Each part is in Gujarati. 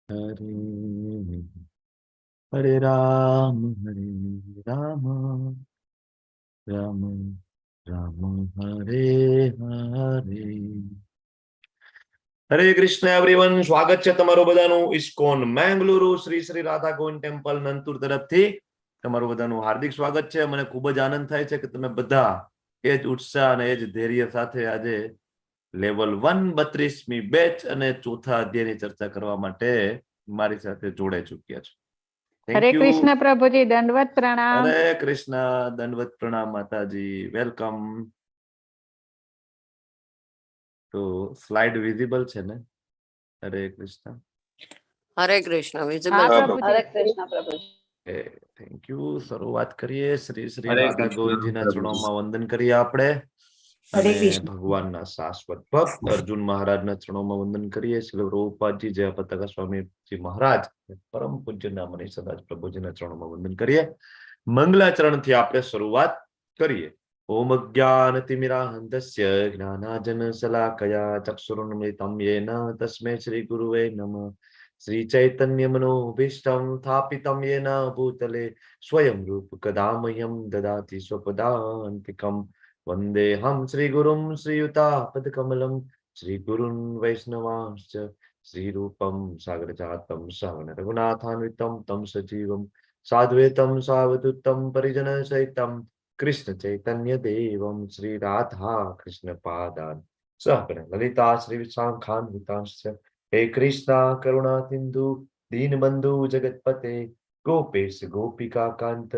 હરે હરે રામ રામ રામ રામ હરે હરે. હરે કૃષ્ણ એવરીવન, સ્વાગત છે તમારું બધાનું ઇસ્કોન મેંગલુરુ શ્રી શ્રી રાધા ગોવિંદ ટેમ્પલ નંતુર તરફથી તમારું બધાનું હાર્દિક સ્વાગત છે. મને ખૂબ જ આનંદ થાય છે કે તમે બધા એ જ ઉત્સાહ અને એ જ ધૈર્ય સાથે આજે લેવલ 132મી બેચ અને ચોથા અધ્યાયની ચર્ચા કરવા માટે મારી સાથે જોડાઈ ચૂક્યા છો. હરે કૃષ્ણ પ્રભુજી, દંડવત પ્રણામ. હરે કૃષ્ણ, દંડવત પ્રણામ માતાજી, વેલકમ. તો સ્લાઇડ વિઝિબલ છે ને? હરે કૃષ્ણ. હરે કૃષ્ણ વિઝિબલ. હા પ્રભુજી. હરે કૃષ્ણ પ્રભુજી. Thank you. શરૂઆત કરીએ. શ્રી શ્રી હરે રાધા કૃષ્ણ ગોવિંદજીના પ્રભુજી. ચરણોમાં વંદન કરીએ આપણે. હરે અને કૃષ્ણ. ભગવાનના શાશ્વત ભક્ત અર્જુન મહારાજના ચરણોમાં વંદન કરીએ. શ્રી પ્રભુપાદજી જય પતાકા સ્વામીજી મહારાજ પરમ પૂજ્યના મની સદાજ પ્રભુજીના ચરણોમાં વંદન કરીએ. મંગલાચરણથી આપણે શરૂઆત કરીએ. ઓમ અજ્ઞાનતિમિરાન્ધસ્ય જ્ઞાનાજન શલાકયા ચક્ષુરુન્મિલિતમ યેન તસ્મૈ શ્રી ગુરુવે નમઃ. શ્રી ચૈતન્ય મનોભીષ્ટમ સ્થાપિતમ યેન ભૂતલે સ્વયં રૂપ કદા મહ્યમ દદાતિ સ્વપદાન્તિકમ. વંદેહમ શ્રી ગુરુમ શ્રીયુતાપદકમલમ શ્રી ગુરુન વૈષ્ણવાંશ્ચ શ્રી રૂપમ સાગર જાતમ સહન રઘુનાથાન્વિતમ તમ સજીવમ સાદ્વૈતમ સાવધૂતમ પરિજન સહિતમ કૃષ્ણ ચૈતન્ય દેવમ શ્રી રાધા કૃષ્ણ પાદાન સહગણ લલિતા શ્રી વિશાખાન્વિતાંશ્ચ હે કૃષ્ણ કરુણા સિંધુ દીનબંધુ જગતપતે ગોપેશ ગોપિકા કાંત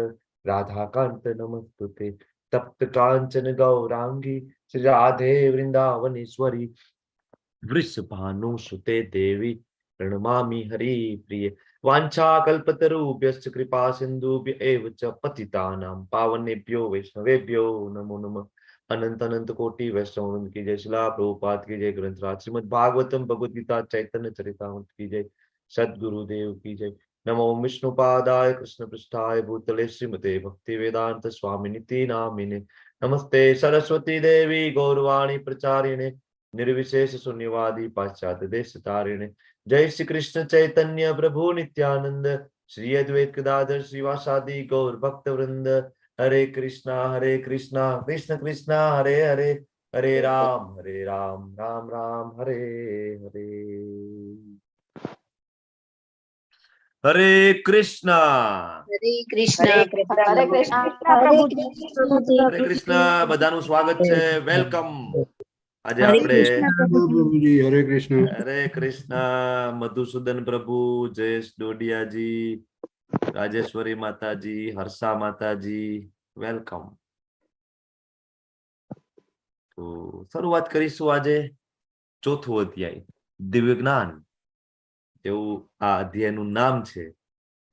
રાધાકાંત નમસ્તુતે. તપ્ત કાંચન ગૌરાંગી શ્રી રાધે વૃંદાવનેશ્વરી વૃષભાનુ સુતે દેવી પ્રણમામિ હરિ પ્રિય. વાંછા કલ્પતરુભ્યશ્ચ કૃપા સિંધુભ્ય એવ ચ પતિતાનાં પાવનેભ્યો વૈષ્ણવેભ્યો નમો નમઃ. અનંત અનંત કોટિ વૈષ્ણવ की जय. शिला प्रभुपाद की जय. ग्रंथराज श्रीमद् भागवतम भगवद गीता चैतन्य चरितामृत की जय. सद्गुरुदेव की जय. नमो विष्णुपादाय कृष्ण पृष्ठाय भूतले श्रीमते भक्ति वेदांत स्वामिनिति नामिने. नमस्ते सरस्वती देवी गौरवाणी प्रचारिणे निर्विशेष शून्यवादी पाश्चात्य देश तारिणे. जय श्री कृष्ण चैतन्य प्रभु नित्यानंद श्री अद्वैत गदाधर श्रीवासादि गौर भक्त वृंद. हरे कृष्णा कृष्ण कृष्णा हरे हरे हरे राम राम राम हरे हरे. हरे कृष्णा. હરે કૃષ્ણ. હરે કૃષ્ણ. હરે કૃષ્ણ. બધાનું સ્વાગત છે. વેલકમ. આજે હરે આપણે પ્રભુજી, હરે કૃષ્ણ. હરે કૃષ્ણ. મધુસૂદન પ્રભુ, જયેશ ડોડિયાજી, રાજેશ્વરી માતાજી, હર્ષા માતાજી, વેલકમ. તો શરૂઆત કરીશું આજે ચોથું અધ્યાય દિવ્ય જ્ઞાન. એવું આ અધ્યાયનું નામ છે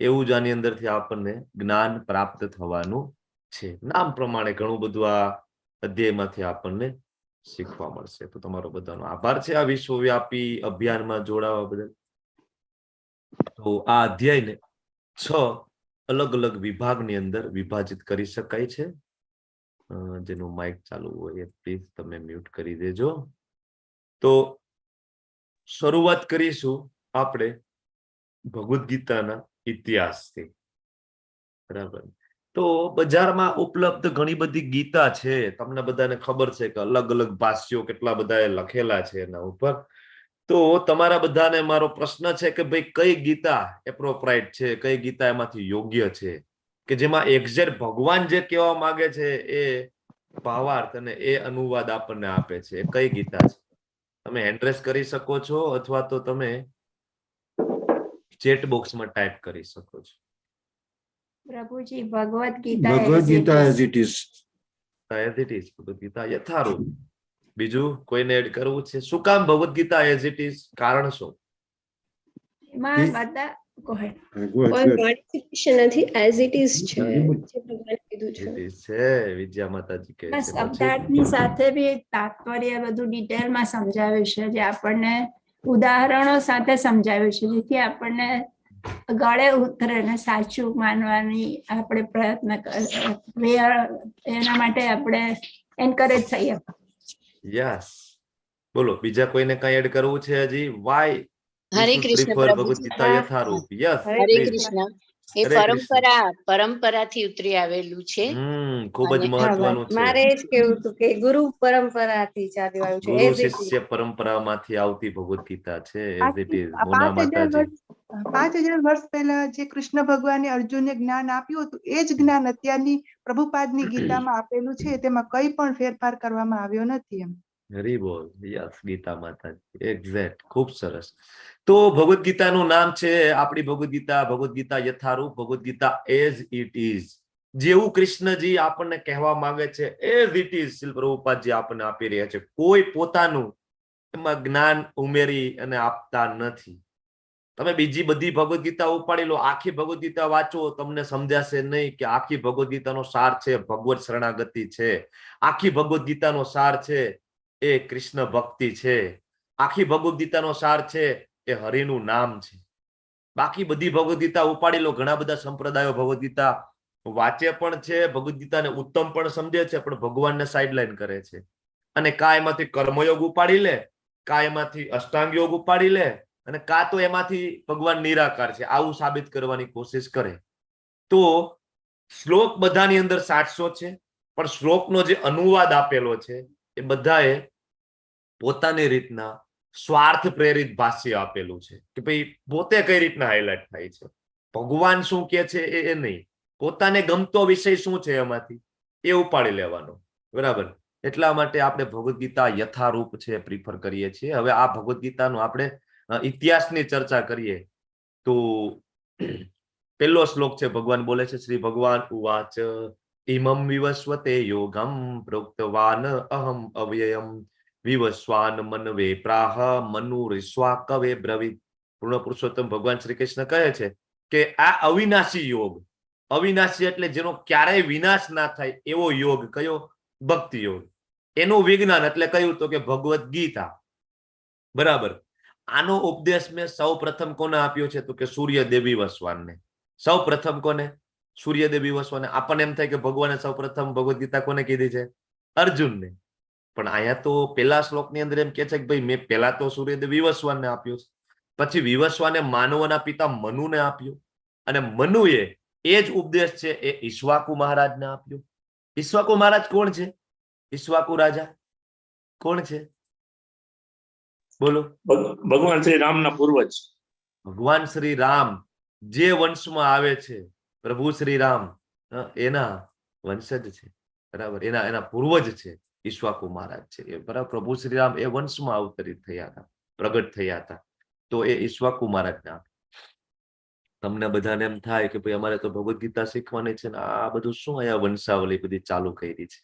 એવું જ આની અંદરથી આપણને જ્ઞાન પ્રાપ્ત થવાનું છે. નામ પ્રમાણે ઘણું બધું આ અધ્યાયમાંથી આપણને શીખવા મળશે. તો તમારો બધાનો આભાર છે આ વિશ્વવ્યાપી અભિયાનમાં જોડાવા બદલ. તો આ અધ્યાયને 6 અલગ અલગ વિભાગની અંદર વિભાજિત કરી શકાય છે. જેનું માઇક ચાલુ હોય પ્લીઝ તમે મ્યુટ કરી દેજો. તો શરૂઆત કરીશું આપણે ભગવદ ગીતાના ઇતિહાસથી. બરાબર. તો બજારમાં ઉપલબ્ધ ઘણી બધી ગીતા છે. તમને બધાને ખબર છે કે અલગ અલગ ભાષ્યો કેટલા બધા લખેલા છે એના ઉપર. તો તમારા બધાને મારો પ્રશ્ન છે કે ભાઈ કઈ ગીતા એપ્રોપ્રાઇટ છે, કઈ ગીતા એમાંથી યોગ્ય છે, કે જેમાં એક્ઝેક્ટ ભગવાન જે કહેવા માંગે છે એ ભાવાર્થ અને એ અનુવાદ આપણને આપે છે. એ કઈ ગીતા છે? તમે એડ્રેસ કરી શકો છો અથવા તો તમે ચેટ બોક્સમાં ટાઈપ કરી શકો છો. Prabhuji, Bhagavad Gita Bhagavad Gita as it is. As it is. Bhagavad Gita યથારૂપ. બીજું કોઈને એડ કરવું છે? શું કામ Bhagavad Gita as it is? કારણ શું? એમાં બધા કોઈ મોડિફિકેશન નથી, એઝ ઇટ ઇઝ છે જે ભગવાન કીધું છે. ઇટ ઇઝ છે. વિદ્યા માતાજી કહે છે. શબ્દાર્થની સાથે બી તાત્પર્ય બધું ડિટેલમાં સમજાવ્યું છે, જે આપણને ઉદાહરણો સાથે સમજાવ્યું છે, જેથી આપણને ગળે ઉતરે ને સાચું માનવાની આપણે પ્રયત્ન એના માટે આપણે એન્કરેજ થઈએ. યસ. બોલો બીજા કોઈને કઈ એડ કરવું છે હજી? Y Hare should Krishna prefer પ્રભુ. Bhagavad Gita યથારૂપ. Yes, Hare please. Krishna. એ હરે કૃષ્ણ. પરંપરાથી ઉતરી આવેલું છે. ખૂબ જ અને મહત્વનું છે. મારે જ કેવું હતું કે ગુરુ પરંપરાથી ચાલ્યું આવ્યું છે ગુરુ as it is. શિષ્ય પરંપરામાંથી આવતી ભગવદ ગીતા છે. As it is. આ મોના 5000 માતાજી. વર્ષ 5000 વર્ષ પહેલા જે કૃષ્ણ ભગવાને અર્જુનને જ્ઞાન આપ્યું હતું એ જ જ્ઞાન અત્યારની પ્રભુપાદની ગીતામાં આપેલું છે. તેમાં કઈ પણ ફેરફાર કરવામાં આવ્યો નથી એમ. હરી બોલ. યસ, ગીતા માતાજી. એક્ઝેક્ટ. ખૂબ સરસ. તો ભગવદ ગીતાનું નામ છે આપણી ભગવદ ગીતા યથારૂપ, Bhagavad Gita as it is. જેવું કૃષ્ણજી આપણને કહેવા માંગે છે as it is Shrila Prabhupadji આપણને આપી રહ્યા છે. કોઈ પોતાનું એમાં જ્ઞાન ઉમેરી અને આપતા નથી. તમે બીજી બધી ભગવદ ગીતા ઉપાડી લો, આખી ભગવદ ગીતા વાંચો, તમને સમજાશે નહીં કે આખી ભગવદ ગીતાનો સાર છે ભગવત શરણાગતિ છે. આખી ભગવદ ગીતાનો સાર છે એ કૃષ્ણ ભક્તિ છે. આખી ભગવદ ગીતાનો સાર છે એ હરિનું નામ છે. બાકી બધી ભગવદ ગીતા ઉપાડી લો, ઘણા બધા સંપ્રદાયો ભગવદ ગીતા વાંચે પણ છે, ભગવદ ગીતાને ઉત્તમ પણ સમજે છે, પણ ભગવાનને સાઇડલાઈન કરે છે. અને કા એમાંથી કર્મયોગ ઉપાડી લે, કા એમાંથી અષ્ટાંગ યોગ ઉપાડી લે, અને કા તો એમાંથી ભગવાન નિરાકાર છે આવું સાબિત કરવાની કોશિશ કરે. તો શ્લોક બધાની અંદર 700 છે, પણ શ્લોકનો જે અનુવાદ આપેલો છે એ બધાએ પોતાની રીતના સ્વાર્થ પ્રેરિત ભાષ્ય આપેલું છે કે ભાઈ પોતે કઈ રીતના હાઇલાઇટ થાય છે, ભગવાન શું કે છે એ નહીં, પોતાને ગમતો વિષય શું છે એમાંથી એ ઉપાડી લેવાનો. બરાબર. એટલા માટે આપણે ભગવદ ગીતા યથારૂપ છે પ્રિફર કરીએ છીએ. હવે આ ભગવદ ગીતાનો આપણે ઇતિહાસની ચર્ચા કરીએ તો પહેલો શ્લોક છે, ભગવાન બોલે છે, શ્રી ભગવાન ઉવાચ ઇમમ વિવસ્વતે યોગમ પ્રોક્તવાન અહમ અવ્યયમ વિવસ્વાન મનવે પ્રાહ મનુરિસ્વા કવે બ્રવીત. પૂર્ણ પુરુષોત્તમ ભગવાન શ્રી કૃષ્ણ કહે છે કે આ અવિનાશી યોગ, અવિનાશી એટલે જેનો ક્યારેય વિનાશ ના થાય એવો યોગ કયો? ભક્તિ યોગ. એનું વિજ્ઞાન એટલે કયું તો કે ભગવદ ગીતા. બરાબર. આનો ઉપદેશ મેં સૌ પ્રથમ કોને આપ્યો છે તો કે સૂર્યદેવી વસવાનને. સૌ પ્રથમ કોને? સૂર્યદેવી વસવાને. આપણને એમ થાય કે ભગવાને સૌ પ્રથમ ભગવદ ગીતા કોને કીધી છે? અર્જુનને. પણ અહીંયા તો પેલા શ્લોકની અંદર એમ કે છે કે ભાઈ મેં પેલા તો સૂર્યદેવ વિવસ્વાનને આપ્યો છે, પછી વિવસ્વાને માનવોના પિતા મનુને આપ્યો, અને મનુએ એ જ ઉપદેશ છે એ ઈક્ષ્વાકુ મહારાજને આપ્યો. ઈક્ષ્વાકુ મહારાજ કોણ છે? ઈક્ષ્વાકુ રાજા કોણ છે? બોલો. ભગવાન શ્રી રામના પૂર્વજ. ભગવાન શ્રી રામ જે વંશમાં આવે છે, પ્રભુ શ્રી રામ એના વંશજ છે. બરાબર. એના પૂર્વજ છે ઈક્ષ્વાકુ મહારાજ છે. બરાબર. પ્રભુ શ્રી રામ એ વંશમાં અવતરિત થયા હતા, પ્રગટ થયા હતા. તો એ ઈક્ષ્વાકુ મહારાજના. તમને બધાને એમ થાય કે ભાઈ અમારે તો ભગવદ ગીતા શીખવાની છે ને આ બધું શું અહીંયા વંશાવલી બધી ચાલુ કરી છે.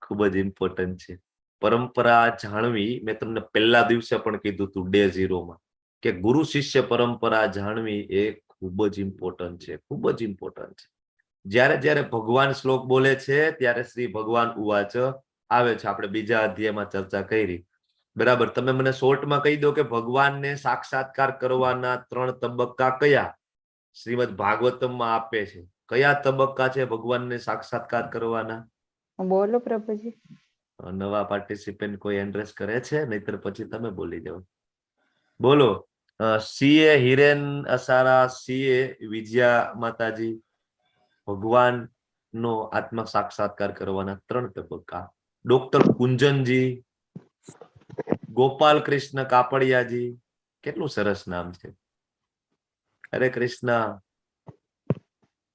ખૂબ જ ઇમ્પોર્ટન્ટ છે પરંપરા જાણવી. મેં તમને પહેલા દિવસે પણ કીધું હતું ડે 0માં કે ગુરુ શિષ્ય પરંપરા જાણવી એ ખૂબ જ ઇમ્પોર્ટન્ટ છે, ખૂબ જ ઇમ્પોર્ટન્ટ છે. જ્યારે ભગવાન શ્લોક બોલે છે ત્યારે શ્રી ભગવાન ઉવાચ આવે છે. આપણે બીજા અધ્યાયમાં ચર્ચા કરી. બરાબર. તમે મને શોર્ટમાં કહી દો કે ભગવાનને સાક્ષાત્કાર કરવાના 3 તબક્કા કયા શ્રીમદ ભાગવતમમાં આપે છે? કયા તબક્કા છે ભગવાનને સાક્ષાત્કાર કરવાના? બોલો પ્રભુજી. નવા પાર્ટિસિપન્ટ કોઈ એડ્રેસ કરે છે? નહીતર પછી તમે બોલી જાઓ. બોલો. સીએ હિરેન અસારા, સીએ વિજયા માતાજી. ભગવાન નો આત્મ સાક્ષાત્કાર કરવાના 3 તબક્કા. ડોક્ટર કુંજનજી, ગોપાલ કૃષ્ણ કાપડિયાજી. કેટલું સરસ નામ છે. હરે કૃષ્ણ.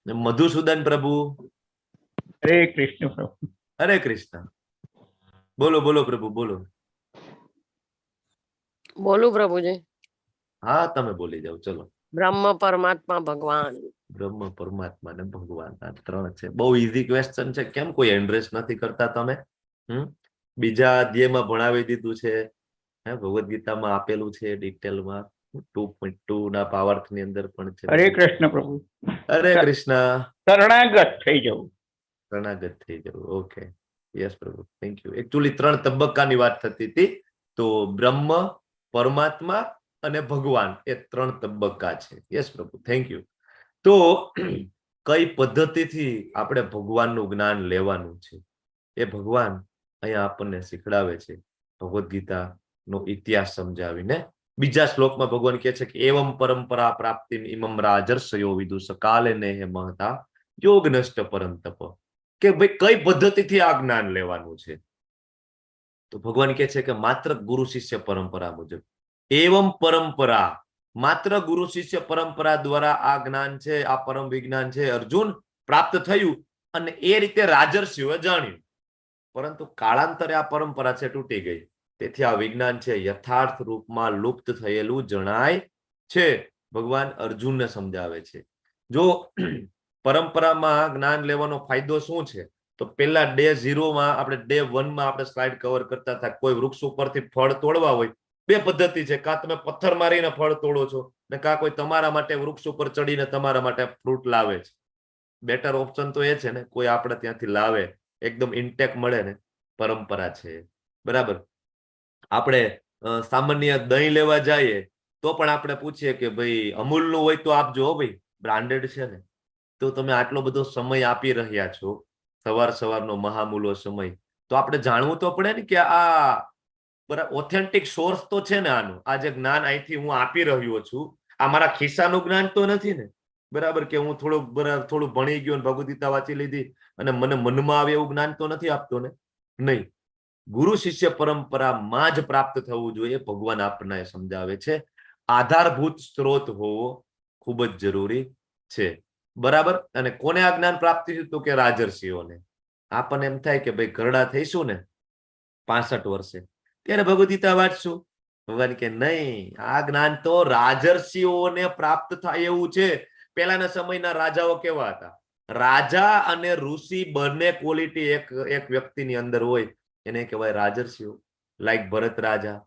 મધુસૂદન પ્રભુ. હરે કૃષ્ણ પ્રભુ. હરે કૃષ્ણ. બોલો બોલો પ્રભુ બોલો. બોલું પ્રભુજી. હા તમે બોલી જાઓ. ચલો. બ્રહ્મ પરમાત્મા ભગવાન. બ્રહ્મ પરમાત્મા ને ભગવાન, આ 3 છે. બહુ ઈઝી ક્વેશ્ચન છે. કેમ કોઈ એડ્રેસ નથી કરતા તમે? બીજા અધ્યાયમાં ભણાવી દીધું છે. ભગવદ ગીતામાં આપેલું છે ડિટેલમાં. 2.2 ના પાવર્થ ની અંદર પણ છે. હરે કૃષ્ણ પ્રભુ. હરે કૃષ્ણ. શરણાગત થઈ જવું. શરણાગત થઈ જવું. ઓકે. યસ પ્રભુ. Thank you. એકચ્યુઅલી 3 તબક્કાની વાત થતી હતી. તો બ્રહ્મ, પરમાત્મા અને ભગવાન એ 3 તબક્કા છે. યસ પ્રભુ. Thank you. તો કઈ પદ્ધતિથી આપણે ભગવાનનું જ્ઞાન લેવાનું છે એ ભગવાન અહીંયા આપણને શીખડાવે છે ભગવદ ગીતાનો ઇતિહાસ સમજાવીને. બીજા શ્લોકમાં ભગવાન કહે છે કે એવમ પરંપરા પ્રાપ્તિ ઇમમ રાજર્ષયો વિદુષ કાલે નેહ મહતા યોગ નષ્ટ પરમ તપ, કે ભાઈ કઈ પદ્ધતિથી આ જ્ઞાન લેવાનું છે. તો ભગવાન કહે છે કે માત્ર ગુરુ શિષ્ય પરંપરા મુજબ. એવમ પરંપરા, માત્ર ગુરુ શિષ્ય પરંપરા દ્વારા આ જ્ઞાન છે, આ પરમ વિજ્ઞાન છે અર્જુન પ્રાપ્ત થયું, અને એ રીતે રાજર્ષિઓએ જાણ્યું. પરંતુ કાળાંતરે આ પરંપરા છે તૂટી ગઈ, તેથી આ વિજ્ઞાન છે યથાર્થ રૂપમાં લુપ્ત થયેલું જણાય છે. ભગવાન અર્જુનને સમજાવે છે. જો પરંપરામાં જ્ઞાન લેવાનો ફાયદો શું છે, તો પેલા ડે 0 આપણે ડે 1 આપણે સ્લાઇડ કવર કરતા હતા. કોઈ વૃક્ષ ઉપરથી ફળ તોડવા હોય, બે પદ્ધતિ છે, કાં તમે પથ્થર મારીને ફળ તોડો છો, ને કાં કોઈ તમારા માટે વૃક્ષ ઉપર ચડીને તમારા માટે ફ્રૂટ લાવે છે. બેટર ઓપ્શન તો એ છે ને, કોઈ આપણે ત્યાંથી લાવે, એકદમ ઇન્ટેક મળે ને, પરંપરા છે. બરાબર. આપણે સામાન્ય દહીં લેવા જઈએ તો પણ આપણે પૂછીએ કે ભાઈ અમૂલનું હોય તો આપજો ભાઈ, બ્રાન્ડેડ છે ને. તો તમે આટલો બધો સમય આપી રહ્યા છો, સવારનો મહામૂલો સમય, તો આપણે જાણવું તો પડે ને કે આ ઓથેન્ટિક સોર્સ તો છે ને આનું. આ જે જ્ઞાન અહીંથી હું આપી રહ્યો છું, આ મારા ખિસ્સાનું જ્ઞાન તો નથી ને. બરાબર, કે હું થોડું ભણી ગયો ને ભગવદ ગીતા વાંચી લીધી અને મને મનમાં આવે એવું જ્ઞાન તો નથી આપતો ને. નહીં, ગુરુ શિષ્ય પરંપરામાં જ પ્રાપ્ત થવું જોઈએ, ભગવાન આપણને સમજાવે છે. આધારભૂત સ્ત્રોત હોવો ખૂબ જ જરૂરી છે. બરાબર. અને કોને આ જ્ઞાન પ્રાપ્ત થયું? તો કે રાજર્ષિઓને. આપણને એમ થાય કે ભાઈ ઘરડા થઈશું ને 65 વર્ષે ત્યારે ભગવદ ગીતા વાંચશું. ભગવાન કે નહીં, આ જ્ઞાન તો રાજર્ષિઓને પ્રાપ્ત થાય એવું છે. પહેલાના સમયના રાજાઓ કેવા હતા? રાજા અને ઋષિ બંને ક્વોલિટી એક વ્યક્તિની અંદર હોય, એને કહેવાય રાજર્ષિઓ. લાઈક ભરત રાજા,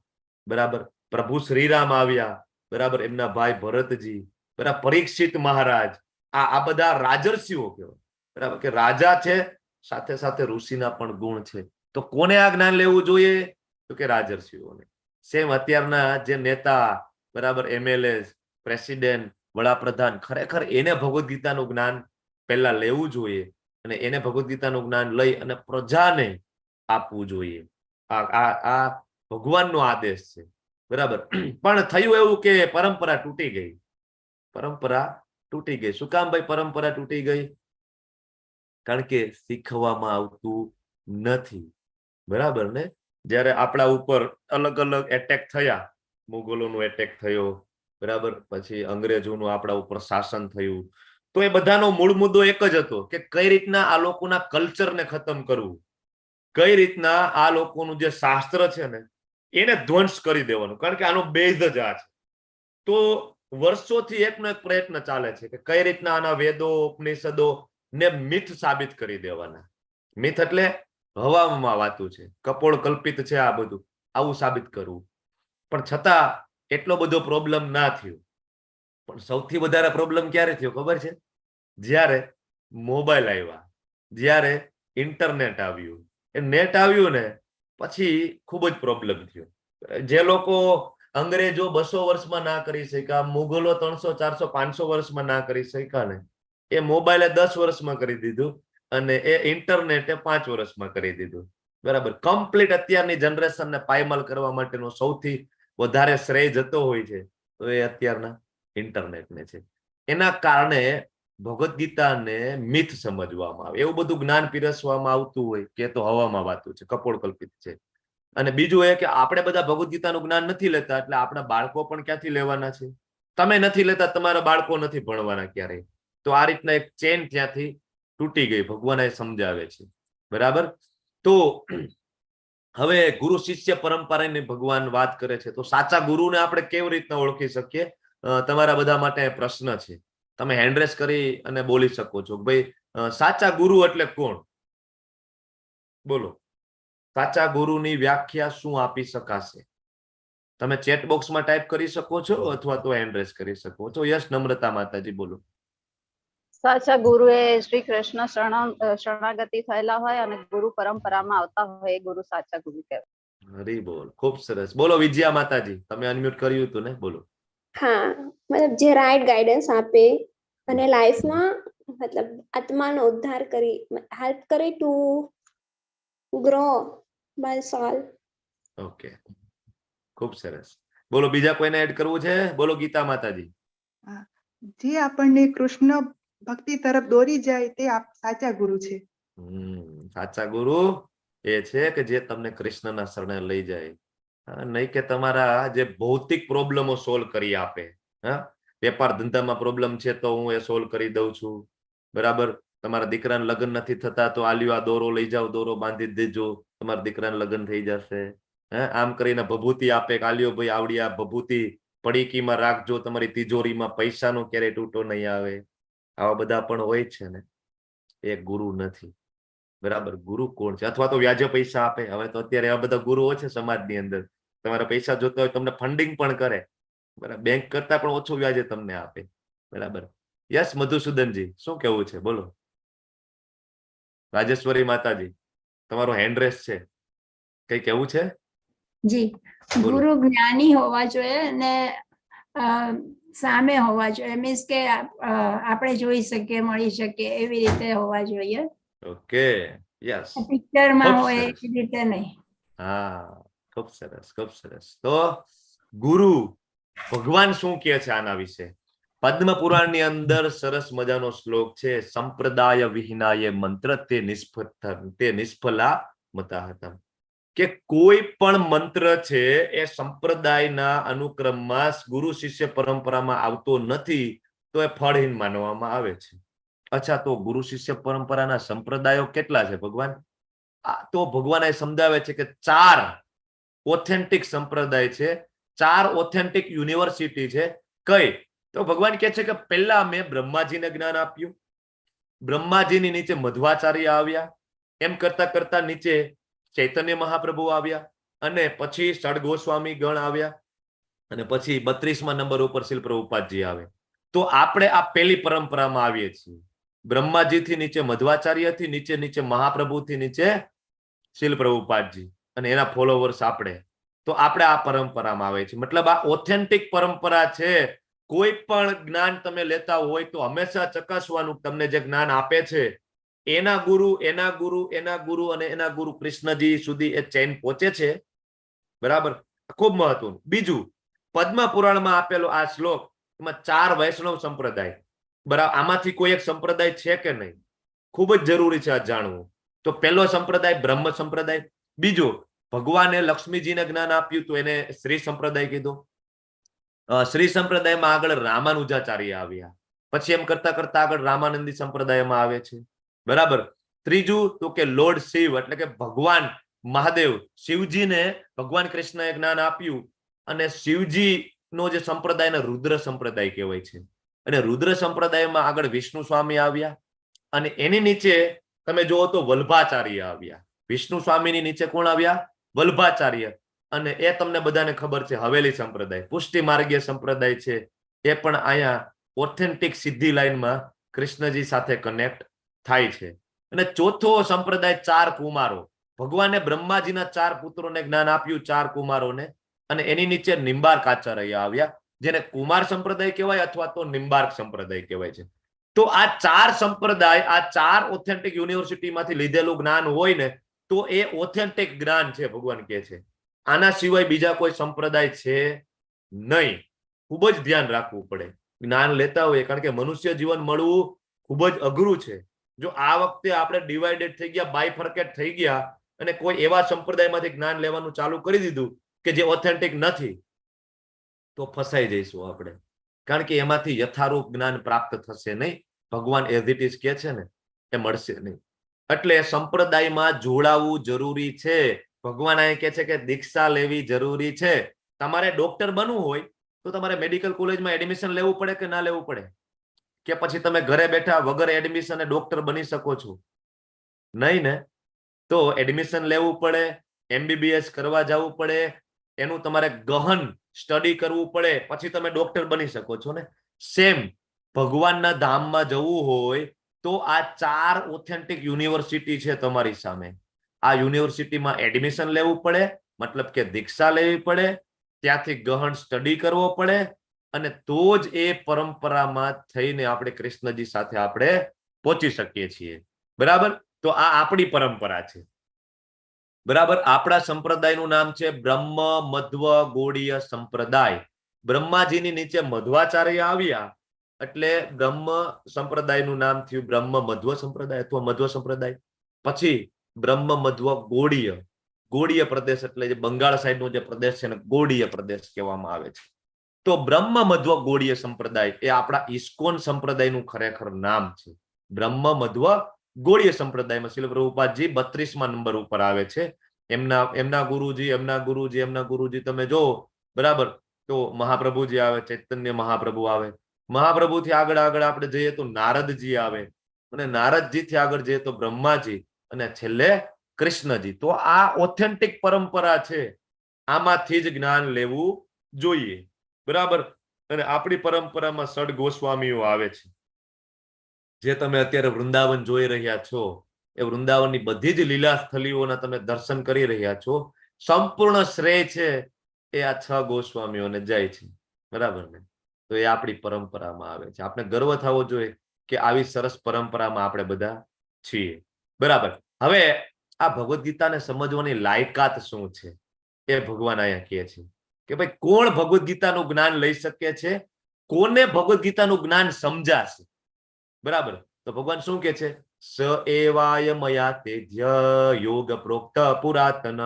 બરાબર, પ્રભુ શ્રીરામ આવ્યા, બરાબર, એમના ભાઈ ભરતજી, બરાબર, પરીક્ષિત મહારાજ, આ બધા રાજર્ષિઓ કહેવાય. બરાબર, કે રાજા છે સાથે સાથે ઋષિના પણ ગુણ છે. તો કોને આ જ્ઞાન લેવું જોઈએ? તો કે રાજર્ષિઓને. સેમ અત્યારના જે નેતા, બરાબર, MLA, પ્રેસિડેન્ટ, વડાપ્રધાન, ખરેખર એને ભગવદ ગીતાનું જ્ઞાન પહેલા લેવું જોઈએ, અને એને ભગવદ ગીતાનું જ્ઞાન લઈ અને પ્રજાને આપવું જોઈએ. આ ભગવાનનો આદેશ છે. બરાબર. પણ થયું એવું કે પરંપરા તૂટી ગઈ. પરંપરા તૂટી ગઈ. શું કામ ભાઈ પરંપરા તૂટી ગઈ? કારણ કે શીખવામાં આવતું નથી. બરાબર ને? જયારે આપણા ઉપર અલગ અલગ એટેક થયા, મુગલોનો એટેક થયો, બરાબર, પછી અંગ્રેજોનું આપણા ઉપર શાસન થયું, તો એ બધાનો મૂળ મુદ્દો એક જ હતો કે કઈ રીતના આ લોકોના કલ્ચરને ખતમ કરવું, કઈ રીતના આ લોકોનું જે શાસ્ત્ર છે ને એને ધ્વંસ કરી દેવાનું. કારણ કે આનો બેઝ જ આ છે. તો વર્ષોથી એકનો એક પ્રયત્ન ચાલે છે કે કઈ રીતના આના વેદો, ઉપનિષદો ને મિથ સાબિત કરી દેવાના. મિથ એટલે હવામાં વાતું છે, કપોળ કલ્પિત છે, આ બધું આવું સાબિત કરવું. પણ છતાં એટલો બધો પ્રોબ્લેમ ના થયો. પણ સૌથી વધારે પ્રોબ્લેમ ક્યારે થયો ખબર છે? જ્યારે મોબાઈલ આવ્યા, જ્યારે ઇન્ટરનેટ આવ્યું. એ નેટ આવ્યું ને પછી ખૂબ જ પ્રોબ્લેમ થયો. જે લોકો અંગ્રેજો 200 વર્ષમાં ના કરી શક્યા, મુગલો 300, 400, 500 વર્ષમાં ના કરી શક્યા ને, એ મોબાઈલે 10 વર્ષમાં કરી દીધું, અને એ ઇન્ટરનેટે 5 વર્ષમાં કરી દીધું. બરાબર. કમ્પ્લીટ અત્યારની જનરેશનને પાયમાલ કરવા માટેનો સૌથી વધારે શ્રેય જતો હોય છે તો એ અત્યારના ઇન્ટરનેટને છે. એના કારણે ભગવદ ગીતાને મિથ સમજવામાં આવે, એવું બધું જ્ઞાન પીરસવામાં આવતું હોય કે તો હવામાં વાતું છે, કપોળ કલ્પિત છે. અને બીજું એ કે આપણે બધા ભગવદ ગીતાનું જ્ઞાન નથી લેતા, એટલે આપણા બાળકો પણ ક્યાંથી લેવાના છે? તમે નથી લેતા, તમારા બાળકો નથી ભણવાના ક્યારેય. તો આ રીતના એક ચેન ત્યાંથી તૂટી ગઈ, ભગવાન એ સમજાવે છે. બરાબર. તો હવે ગુરુ શિષ્ય પરંપરાની ભગવાન વાત કરે છે. તો સાચા ગુરુને આપણે કેવી રીતના ઓળખી શકીએ? તમારા બધા માટે પ્રશ્ન છે. તમે હેન્ડ રેસ કરી અને બોલી શકો છો. ભાઈ સાચા ગુરુ એટલે કોણ? બોલો. સાચા ગુરુની વ્યાખ્યા શું આપી શકાશે? તમે ચેટ બોક્સમાં ટાઈપ કરી શકો છો અથવા તો હેન્ડ રેસ કરી શકો છો. યસ, નમ્રતા માતાજી બોલો. સાચા ગુરુ એ શ્રી કૃષ્ણ શરણાગતિ થયેલા હોય અને ગુરુ પરંપરામાં આવતા હોય એ ગુરુ સાચા ગુરુ કહેવાય. હરી બોલ. ખૂબ સરસ. બોલો વિજયા માતાજી, તમે અનમ્યુટ કર્યું હતું ને, બોલો. હા, મતલબ જે રાઈટ ગાઈડન્સ આપે અને લાઈફમાં મતલબ આત્માનો ઉદ્ધાર કરી હેલ્પ કરે to grow by soul. Okay, ખૂબ સરસ. બોલો બીજા કોઈને એડ કરવું છે? બોલો ગીતા માતાજી. જે આપણને કૃષ્ણ ભક્તિ તરફ દોરી જાય તે સાચા ગુરુ છે. સાચા ગુરુ એ છે કે જે તમને કૃષ્ણના શરણે લઈ જાય, નહીં કે તમારા જે ભૌતિક પ્રોબ્લેમો સોલ્વ કરી આપે. હા, વેપાર ધંધામાં પ્રોબ્લેમ છે તો હું એ સોલ્વ કરી દઉં છું, બરાબર. તમારા દીકરાને લગ્ન નથી થતા તો આલ્યો આ દોરો લઈ જાઓ, દોરો બાંધી દેજો, તમારા દીકરાને લગ્ન થઈ જશે. આમ કરીને ભભૂતિ આપે કે આલ્યો ભાઈ આવડી આ ભભૂતિ પડીકીમાં રાખજો, તમારી તિજોરીમાં પૈસાનો ક્યારેય તૂટો નહીં આવે. આવા બધા પણ હોય છે ને, એ ગુરુ નથી, બરાબર. ગુરુ કોણ છે? અથવા તો વ્યાજે પૈસા આપે. હવે તો અત્યારે આ બધા ગુરુઓ છે સમાજની અંદર, તમારે પૈસા જોતા હોય તમને ફંડિંગ પણ કરે, બરાબર. બેંક કરતા પણ ઓછું વ્યાજે તમને આપે, બરાબર. યસ મધુસૂદનજી, શું કેવું છે? બોલો. રાજેશ્વરી માતાજી, તમારો હેન્ડ રેસ છે, કઈ કેવું છે? જી, ગુરુ જ્ઞાની હોવા જોઈએ અને સામે હોવા જોઈએ, મીન્સ કે આપણે જોઈ શકીએ, મળી શકીએ એવી રીતે હોવા જોઈએ. Okay, yes. પિક્ચરમાં હોય એવી રીતે નહીં. હા, ખૂબ સરસ, ખૂબ સરસ. તો ગુરુ ભગવાન શું કહે છે આના વિશે? પદ્મ પુરાણની અંદર સરસ મજાનો શ્લોક છે, સંપ્રદાય વિહીનાય મંત્ર તે નિષ્ફલા મતાહતમ, કે કોઈ પણ મંત્ર છે એ સંપ્રદાયના અનુક્રમમાં ગુરુ શિષ્ય પરંપરામાં આવતો નથી તો એ ફળહીન માનવામાં આવે છે. અચ્છા, તો ગુરુ શિષ્ય પરંપરાના સંપ્રદાયો કેટલા છે ભગવાન? તો ભગવાન એ સમજાવે છે કે 4 ઓથેન્ટિક સંપ્રદાય છે, 4 ઓથેન્ટિક યુનિવર્સિટી છે. કઈ? તો ભગવાન કહે છે કે પહેલા મેં બ્રહ્માજીને જ્ઞાન આપ્યું, બ્રહ્માજીની નીચે મધ્વાચાર્ય આવ્યા, એમ કરતા કરતા નીચે ચૈતન્ય મહાપ્રભુ આવ્યા, અને પછી ષડ ગોસ્વામી ગણ આવ્યા, અને પછી 32મા નંબર ઉપર શીલ પ્રભુપાદજી આવે. તો આપણે આ પહેલી પરંપરામાં આવીએ છીએ. બ્રહ્માજીથી નીચે મધ્વાચાર્યથી નીચે નીચે મહાપ્રભુથી નીચે શીલ પ્રભુપાદજી, અને એના ફોલોવર્સ આપણે. તો આપણે આ પરંપરામાં આવે છે. મતલબ આ ઓથેન્ટિક પરંપરા છે. કોઈ પણ જ્ઞાન તમે લેતા હોય તો હંમેશા ચકાસવાનું, તમને જે જ્ઞાન આપે છે એના ગુરુ એના ગુરુ એના ગુરુ અને એના ગુરુ કૃષ્ણજી સુધી એ ચેન પહોંચે છે, બરાબર. ખૂબ મહત્વનું. બીજું, પદ્મ પુરાણમાં આપેલો આ શ્લોક, એમાં 4 વૈષ્ણવ સંપ્રદાય, બરાબર. આમાંથી કોઈ એક સંપ્રદાય છે કે નહીં? ખૂબ જ જરૂરી છે આ જાણવું. તો પહેલો સંપ્રદાય બ્રહ્મ સંપ્રદાય. બીજો, ભગવાને લક્ષ્મીજીને જ્ઞાન આપ્યું તો એને શ્રી સંપ્રદાય કીધો. શ્રી સંપ્રદાયમાં આગળ રામાનુજાચાર્ય આવ્યા, પછી એમ કરતા કરતા આગળ રામાનંદી સંપ્રદાયમાં આવે છે, બરાબર. ત્રીજું તો કે લોર્ડ શિવ, એટલે કે ભગવાન મહાદેવ, શિવજીને ભગવાન કૃષ્ણએ જ્ઞાન આપ્યું, અને શિવજી નો જે સંપ્રદાય રુદ્ર સંપ્રદાય કહેવાય છે. અને રુદ્ર સંપ્રદાયમાં આગળ વિષ્ણુ સ્વામી આવ્યા, અને એની નીચે તમે જુઓ તો વલ્ભાચાર્ય આવ્યા. વિષ્ણુ સ્વામીની નીચે કોણ આવ્યા? વલ્ભાચાર્ય. અને એ તમને બધાને ખબર છે, હવેલી સંપ્રદાય, પુષ્ટિ માર્ગીય સંપ્રદાય છે, એ પણ અહીંયા ઓથેન્ટિક સીધી લાઈનમાં કૃષ્ણજી સાથે કનેક્ટ થાય છે. અને ચોથો સંપ્રદાય 4 કુમારો. ભગવાને બ્રહ્માજીના 4 પુત્રોને જ્ઞાન આપ્યું, 4 કુમારોને, અને એની નીચે નિંબાર્ક આચાર્ય આવ્યા, જેને કુમાર સંપ્રદાય કહેવાય અથવા તો નિંબાર્ક સંપ્રદાય કહેવાય છે. તો આ 4 સંપ્રદાય, આ 4 ઓથેન્ટિક યુનિવર્સિટીમાંથી લીધેલું જ્ઞાન હોય ને તો એ ઓથેન્ટિક જ્ઞાન છે, ભગવાન કહે છે. આના સિવાય બીજા કોઈ સંપ્રદાય છે નહીં. ખૂબ જ ધ્યાન રાખવું પડે જ્ઞાન લેતા હોય, કારણ કે મનુષ્ય જીવન મળવું ખૂબ જ અઘરું છે. જો આ વખતે આપણે ડિવાઇડેડ થઈ ગયા, બાયફર્કેટ થઈ ગયા, અને કોઈ એવા સંપ્રદાયમાંથી જ્ઞાન લેવાનું ચાલુ કરી દીધું કે જે ઓથેન્ટિક નથી, તો ફસાઈ જઈશું આપણે, કારણ કે એમાંથી યથારૂપ જ્ઞાન પ્રાપ્ત થશે નહીં. ભગવાન એઝ ઇટ ઇઝ કહે છે ને એ મળશે નહીં. એટલે સંપ્રદાયમાં જોડાવું જરૂરી છે. ભગવાન અહીં કહે છે કે દીક્ષા લેવી જરૂરી છે. તમારે ડોક્ટર બનવું હોય તો તમારે મેડિકલ કોલેજમાં એડમિશન લેવું પડે કે ના લેવું પડે? કે પછી તમે ઘરે બેઠા વગર એડમિશન ડોક્ટર બની શકો છો? નહીં ને. તો એડમિશન લેવું પડે, MBBS કરવા જવું પડે, એનું તમારે ગહન સ્ટડી કરવું પડે, પછી તમે ડોક્ટર બની શકો છો ને. સેમ ભગવાનના ધામમાં જવું હોય તો આ 4 ઓથેન્ટિક યુનિવર્સિટી છે તમારી સામે. આ યુનિવર્સિટીમાં એડમિશન લેવું પડે, મતલબ કે દીક્ષા લેવી પડે, ત્યાંથી ગહન સ્ટડી કરવો પડે, અને તો જ એ પરંપરામાં થઈને આપણે કૃષ્ણજી સાથે આપણે પહોંચી શકીએ છીએ, બરાબર. તો આ આપણી પરંપરા છે. બરાબર. આપણા સંપ્રદાયનું નામ છે બ્રહ્મ મધ્વ ગોળીય સંપ્રદાય. બ્રહ્માજીની નીચે મધ્વાચાર્ય આવ્યા એટલે બ્રહ્મ સંપ્રદાયનું નામ થયું બ્રહ્મ મધ્વ સંપ્રદાય અથવા મધ્વ સંપ્રદાય. પછી બ્રહ્મ મધ્વ ગોળીય પ્રદેશ એટલે જે બંગાળ સાઈડનો જે પ્રદેશ છે ને ગોળીય પ્રદેશ કહેવામાં આવે છે. તો બ્રહ્મ મધ્વ ગોળીય સંપ્રદાય એ આપણા ઇસ્કોન સંપ્રદાયનું ખરેખર નામ છે. બ્રહ્મ મધ્વ ગોળીય સંપ્રદાયમાં શ્રીલ પ્રભુપાદજી 32મા નંબર ઉપર આવે છે. એમના ગુરુજી તમે જો બરાબર, તો મહાપ્રભુજી આવે, ચૈતન્ય મહાપ્રભુ આવે. મહાપ્રભુથી આગળ આપણે જઈએ તો નારદજી આવે, અને નારદજીથી આગળ જઈએ તો બ્રહ્માજી, અને છેલ્લે કૃષ્ણજી. તો આ ઓથેન્ટિક પરંપરા છે, આમાંથી જ જ્ઞાન લેવું જોઈએ. બરાબર. અને આપણી પરંપરામાં સડ ગોસ્વામીઓ આવે છે, જે તમે અત્યારે વૃંદાવન જોઈ રહ્યા છો. એ વૃંદાવનની બધી જ લીલા સ્થળીઓના તમે દર્શન કરી રહ્યા છો. સંપૂર્ણ શ્રેય છે એ આ 6 ગોસ્વામીઓને જાય છે. બરાબર ને? તો એ આપણી પરંપરામાં આવે છે. આપણે ગર્વ થવો જોઈએ કે આવી સરસ પરંપરામાં આપણે બધા છીએ. બરાબર. હવે આ ભગવદ્ ગીતાને સમજવાની લાયકાત શું છે એ ભગવાન અહીંયા કહે છે કે ભાઈ કોણ ભગવદ્ ગીતાનું જ્ઞાન લઈ શકે છે, કોને ભગવદ્ ગીતાનું જ્ઞાન સમજાશે. બરાબર. તો ભગવાન શું કે છે? સ એવાય મયા તેજ્ય યોગ પ્રોક્ત પુરાતન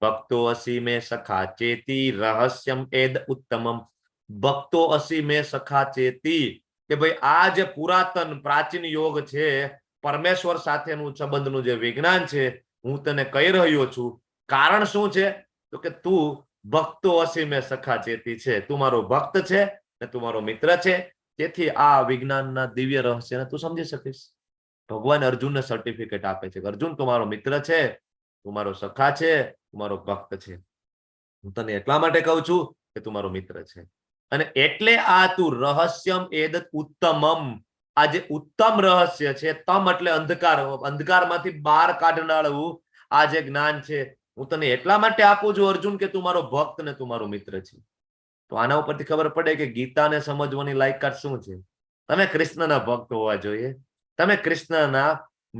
ભક્તો અસી મે સખા ચેતી રહસ્યમ એદ ઉત્તમમ. ભક્તો અસી મે સખા ચેતી, કે ભાઈ આ જે પુરાતન પ્રાચીન યોગ છે, પરમેશ્વર સાથેનું સંબંધનું જે વિજ્ઞાન છે, હું તને કહી રહ્યો છું. કારણ શું છે? તો કે તું ભક્તો અસી મે સખા ચેતી છે, તું મારો ભક્ત છે ને તું મારો મિત્ર છે. તેથી આ વિજ્ઞાનના દિવ્ય રહસ્યને તું સમજી શકીશ. ભગવાન અર્જુનને સર્ટિફિકેટ આપે છે કે અર્જુન તું મારો મિત્ર છે, તું મારો સખા છે, તું મારો ભક્ત છે. હું તને એટલા માટે કહું છું કે તું મારો મિત્ર છે. અને એટલે આ તું રહસ્યમ એદત ઉત્તમમ, આ જે ઉત્તમ રહસ્ય છે, તમ એટલે અંધકારમાંથી બહાર કાઢનારું આ જે જ્ઞાન છે, હું તને એટલા માટે આપું છું અર્જુન કે તું મારો ભક્ત ને તું મારો મિત્ર છે. તો આના ઉપરથી ખબર પડે કે ગીતાને સમજવાની લાયકાત શું છે. તમે કૃષ્ણના ભક્ત હોવા જોઈએ, તમે કૃષ્ણના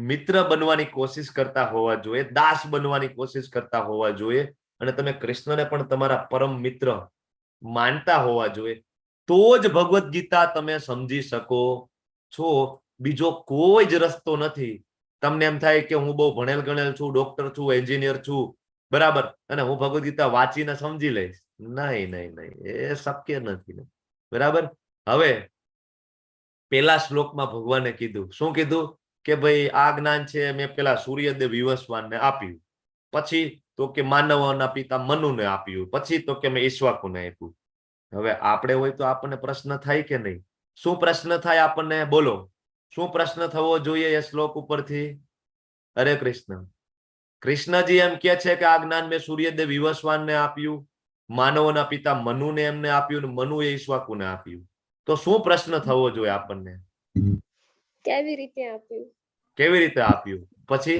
મિત્ર બનવાની કોશિશ કરતા હોવા જોઈએ, દાસ બનવાની કોશિશ કરતા હોવા જોઈએ, અને તમે કૃષ્ણને પણ તમારા પરમ મિત્ર માનતા હોવા જોઈએ. તો જ ભગવદ્ ગીતા તમે સમજી શકો છો. બીજો કોઈ જ રસ્તો નથી. તમને એમ થાય કે હું બહુ ભણેલ ગણેલ છું, ડોક્ટર છું, એન્જિનિયર છું, બરાબર, અને હું ભગવદ્ ગીતા વાંચીને સમજી લઈશ. નહીં, એ શક્ય નથી. બરાબર. હવે પેલા શ્લોકમાં ભગવાને કીધું, શું કીધું? કે ભાઈ આ જ્ઞાન છે મેં પેલા સૂર્યદેવ વિવસ્વાનને આપ્યું, પછી તો કે માનવોના પિતા મનુને આપ્યું, પછી તો કે મેં ઈશ્વાકુને આપ્યું. હવે આપણે હોય તો આપણને પ્રશ્ન થાય કે નહીં? શું પ્રશ્ન થાય આપણને? બોલો, શું પ્રશ્ન થવો જોઈએ એ શ્લોક ઉપરથી? હરે કૃષ્ણ. કૃષ્ણજી એમ કે છે કે આ જ્ઞાન મેં સૂર્યદેવ વિવસ્વાનને આપ્યું, માનવોના પિતા મનુને એમને આપ્યું, મનુએ ઈશ્વાકુને આપ્યું. તો શું પ્રશ્ન થવો જોઈએ આપણને? કેવી રીતે આપ્યું? કેવી રીતે આપ્યું? પછી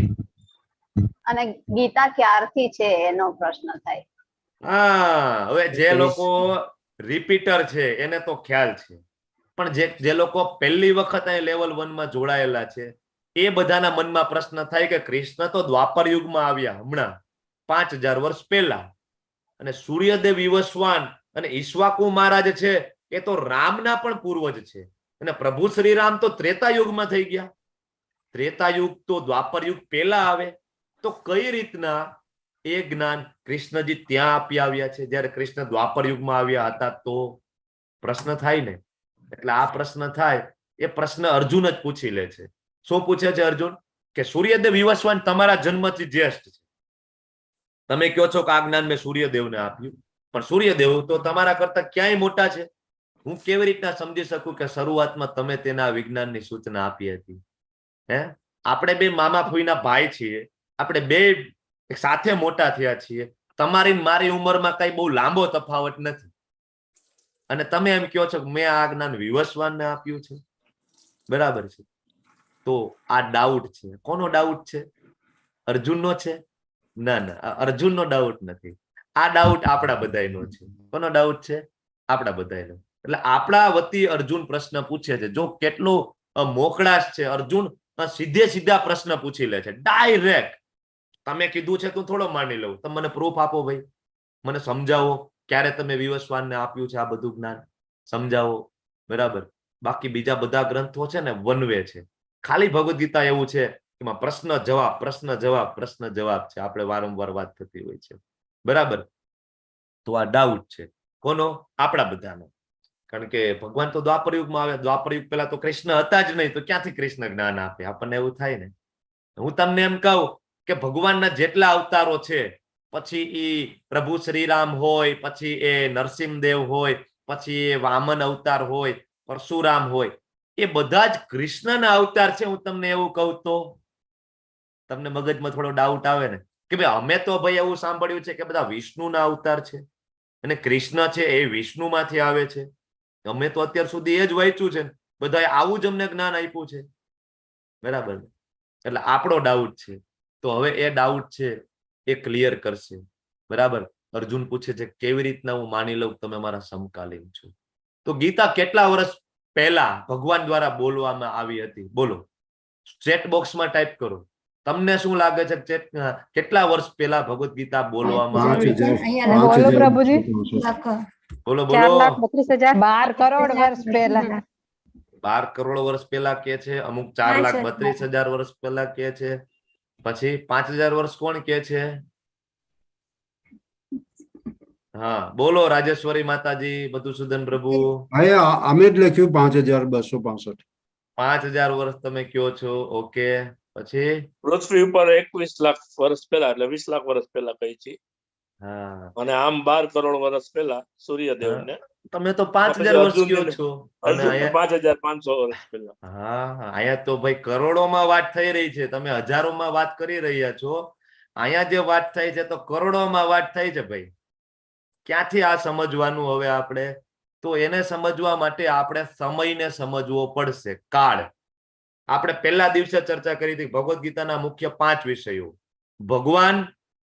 અને ગીતા ક્યારથી છે એનો પ્રશ્ન થાય. હા, હવે જે લોકો રિપીટર છે એને તો ખ્યાલ છે, પણ જે લોકો પહેલી વખત અહીં લેવલ 1 માં જોડાયેલા છે એ બધાના મનમાં પ્રશ્ન થાય કે કૃષ્ણ તો દ્વાપર યુગમાં આવ્યા, હમણાં 5000 વર્ષ પહેલા, અને સૂર્યદેવ વિવસ્વાન અને ઈશ્વાકુ મહારાજ છે એ તો રામના પણ પૂર્વજ છે, અને પ્રભુ શ્રી રામ તો ત્રેતા યુગમાં થઈ ગયા. ત્રેતા યુગ તો દ્વાપર યુગ પહેલા આવે. તો કઈ રીતના એ જ્ઞાન કૃષ્ણજી ત્યાં આપી આવ્યા છે જ્યારે કૃષ્ણ દ્વાપર યુગમાં આવ્યા હતા? તો પ્રશ્ન થાય ને. એટલે આ પ્રશ્ન થાય એ પ્રશ્ન અર્જુન જ પૂછી લે છે. શું પૂછે છે અર્જુન? કે સૂર્યદેવ વિવસ્વાન તમારા જન્મથી જ્યેષ્ઠ છે, તમે કહો છો કે આ જ્ઞાન મેં સૂર્યદેવને આપ્યું, પણ સૂર્યદેવ તો તમારા કરતા ક્યાંય મોટા છે. હું કેવી રીતના સમજી શકું કે શરૂઆતમાં તમે તેના વિજ્ઞાનની સૂચના આપી હતી? આપણે બે મામા ફોઈના ભાઈ છીએ, આપણે બે સાથે મોટા થયા છીએ, તમારી મારી ઉંમરમાં કઈ બહુ લાંબો તફાવત નથી, અને તમે એમ કહો છો કે મેં આ જ્ઞાન વિવસ્વાનને આપ્યું છે. બરાબર છે. તો આ ડાઉટ છે. કોનો ડાઉટ છે? અર્જુનનો છે? ના, અર્જુનનો ડાઉટ નથી. આ ડાઉટ આપણા બધાનો છે. કોનો ડાઉટ છે? આપણા બધાનો. એટલે આપણા વતી અર્જુન પ્રશ્ન પૂછે છે. જો કેટલો મોકળાશ છે, અર્જુન સીધે સીધા પ્રશ્ન પૂછી લે છે, ડાયરેક્ટ. તમે કીધું છે તું થોડો માની લઉં. તમે મને પ્રૂફ આપો ભાઈ, મને સમજાવો ક્યારે તમે વિવસ્વાનને આપ્યું છે આ બધું જ્ઞાન, સમજાવો. બરાબર. બાકી બીજા બધા ગ્રંથો છે ને વન વે છે. ખાલી ભગવદ ગીતા એવું છે એમાં પ્રશ્ન જવાબ પ્રશ્ન જવાબ પ્રશ્ન જવાબ છે. આપણે વારંવાર વાત થતી હોય છે. બરાબર. તો આ ડાઉટ છે કોનો? આપણા બધાનો. કારણ કે ભગવાન તો દ્વાપર યુગમાં આવે. દ્વાપર યુગ પહેલા તો કૃષ્ણ હતા જ નહીં, તો ક્યાંથી કૃષ્ણ જ્ઞાન આપે? આપણને એવું થાય ને. હું તમને એમ કહું કે ભગવાનના જેટલા અવતારો છે, પછી એ પ્રભુ શ્રીરામ હોય, પછી એ નરસિંહદેવ હોય, પછી એ વામન અવતાર હોય, પરશુરામ હોય, એ બધા જ કૃષ્ણના અવતાર છે. હું તમને એવું કહું તો તમને મગજમાં થોડો ડાઉટ આવે ને કે ભાઈ અમે તો ભાઈ એવું સાંભળ્યું છે કે બધા વિષ્ણુના અવતાર છે અને કૃષ્ણ છે એ વિષ્ણુમાંથી આવે છે. અમે તો અત્યાર સુધી એ જ વાંચ્યું છે, બધાએ આવું જ અમને જ્ઞાન આપ્યું છે. બરાબર. એટલે આપણો ડાઉટ છે. તો હવે એ ડાઉટ છે એ ક્લિયર કરશે. બરાબર. અર્જુન પૂછે છે કેવી રીતના હું માની લઉં તમે મારા સમકાલીન છો? તો ગીતા કેટલા વર્ષ પહેલા ભગવાન દ્વારા બોલવામાં આવી હતી? બોલો, ચેટ બોક્સમાં ટાઈપ કરો. તમને શું લાગે છે કેટલા વર્ષ પહેલા ભગવદ ગીતા બોલવામાં આવી? 5000 બોલો પ્રભુજી. બોલો બોલો. 4,32,000 12 કરોડ વર્ષ પહેલા. 12 કરોડ વર્ષ પહેલા કે છે, અમુક 4,32,000 વર્ષ પહેલા કે છે, પછી 5,000 વર્ષ કોણ કે છે? હા બોલો રાજેશ્વરી માતાજી, મધુસૂદન પ્રભુ. અમે જ લખ્યું 5265. 5,000 વર્ષ તમે કયો છો. ઓકે. પછી પૃથ્વી ઉપર 21 લાખ વર્ષ પહેલા એટલે 20 લાખ વર્ષ પહેલા કહી છે. હા, અને આમ 12 કરોડ વર્ષ પહેલા સૂર્યદેવને. તમે તો 5,000 વર્ષ કયો છો. અને 5,500 વર્ષ પહેલા. હા, અહીંયા તો ભાઈ કરોડોમાં વાત થઈ રહી છે, તમે હજારોમાં વાત કરી રહ્યા છો. અહીંયા જે વાત થાય છે તો કરોડોમાં વાત થાય છે ભાઈ. ક્યાંથી આ સમજવાનું હવે આપણે? તો એને સમજવા માટે આપણે સમયને સમજવો પડશે. કાળ. આપણે પહેલા દિવસે ચર્ચા કરી હતી ભગવદ ગીતાના મુખ્ય 5 વિષયો: ભગવાન,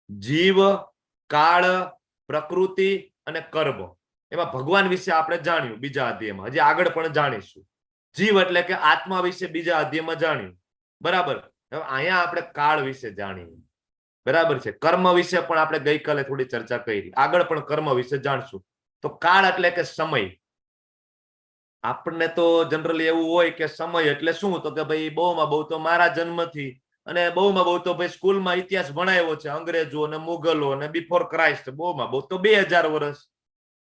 જીવ, કાળ, પ્રકૃતિ અને કર્મ. એમાં ભગવાન વિશે આપણે જાણ્યું બીજા અધ્યાયમાં, હજી આગળ પણ જાણીશું. જીવ એટલે કે આત્મા વિશે બીજા અધ્યાયમાં જાણ્યું. બરાબર. હવે અહીંયા આપણે કાળ વિશે જાણીએ. બરાબર છે. કર્મ વિશે પણ આપણે ગઈકાલે થોડી ચર્ચા કરી. આગળ પણ કર્મ વિશે જાણશું. તો કાળ એટલે કે સમય. આપણને તો જનરલી એવું હોય કે સમય એટલે શું? તો કે ભાઈ બહુમાં બહુ તો મારા જન્મથી અને બહુમાં બહુ તો ભાઈ સ્કૂલમાં ઇતિહાસ ભણાવ્યો છે, અંગ્રેજો અને મુગલો અને બિફોર ક્રાઇસ્ટ, બહુમાં બહુ તો 2000 વર્ષ.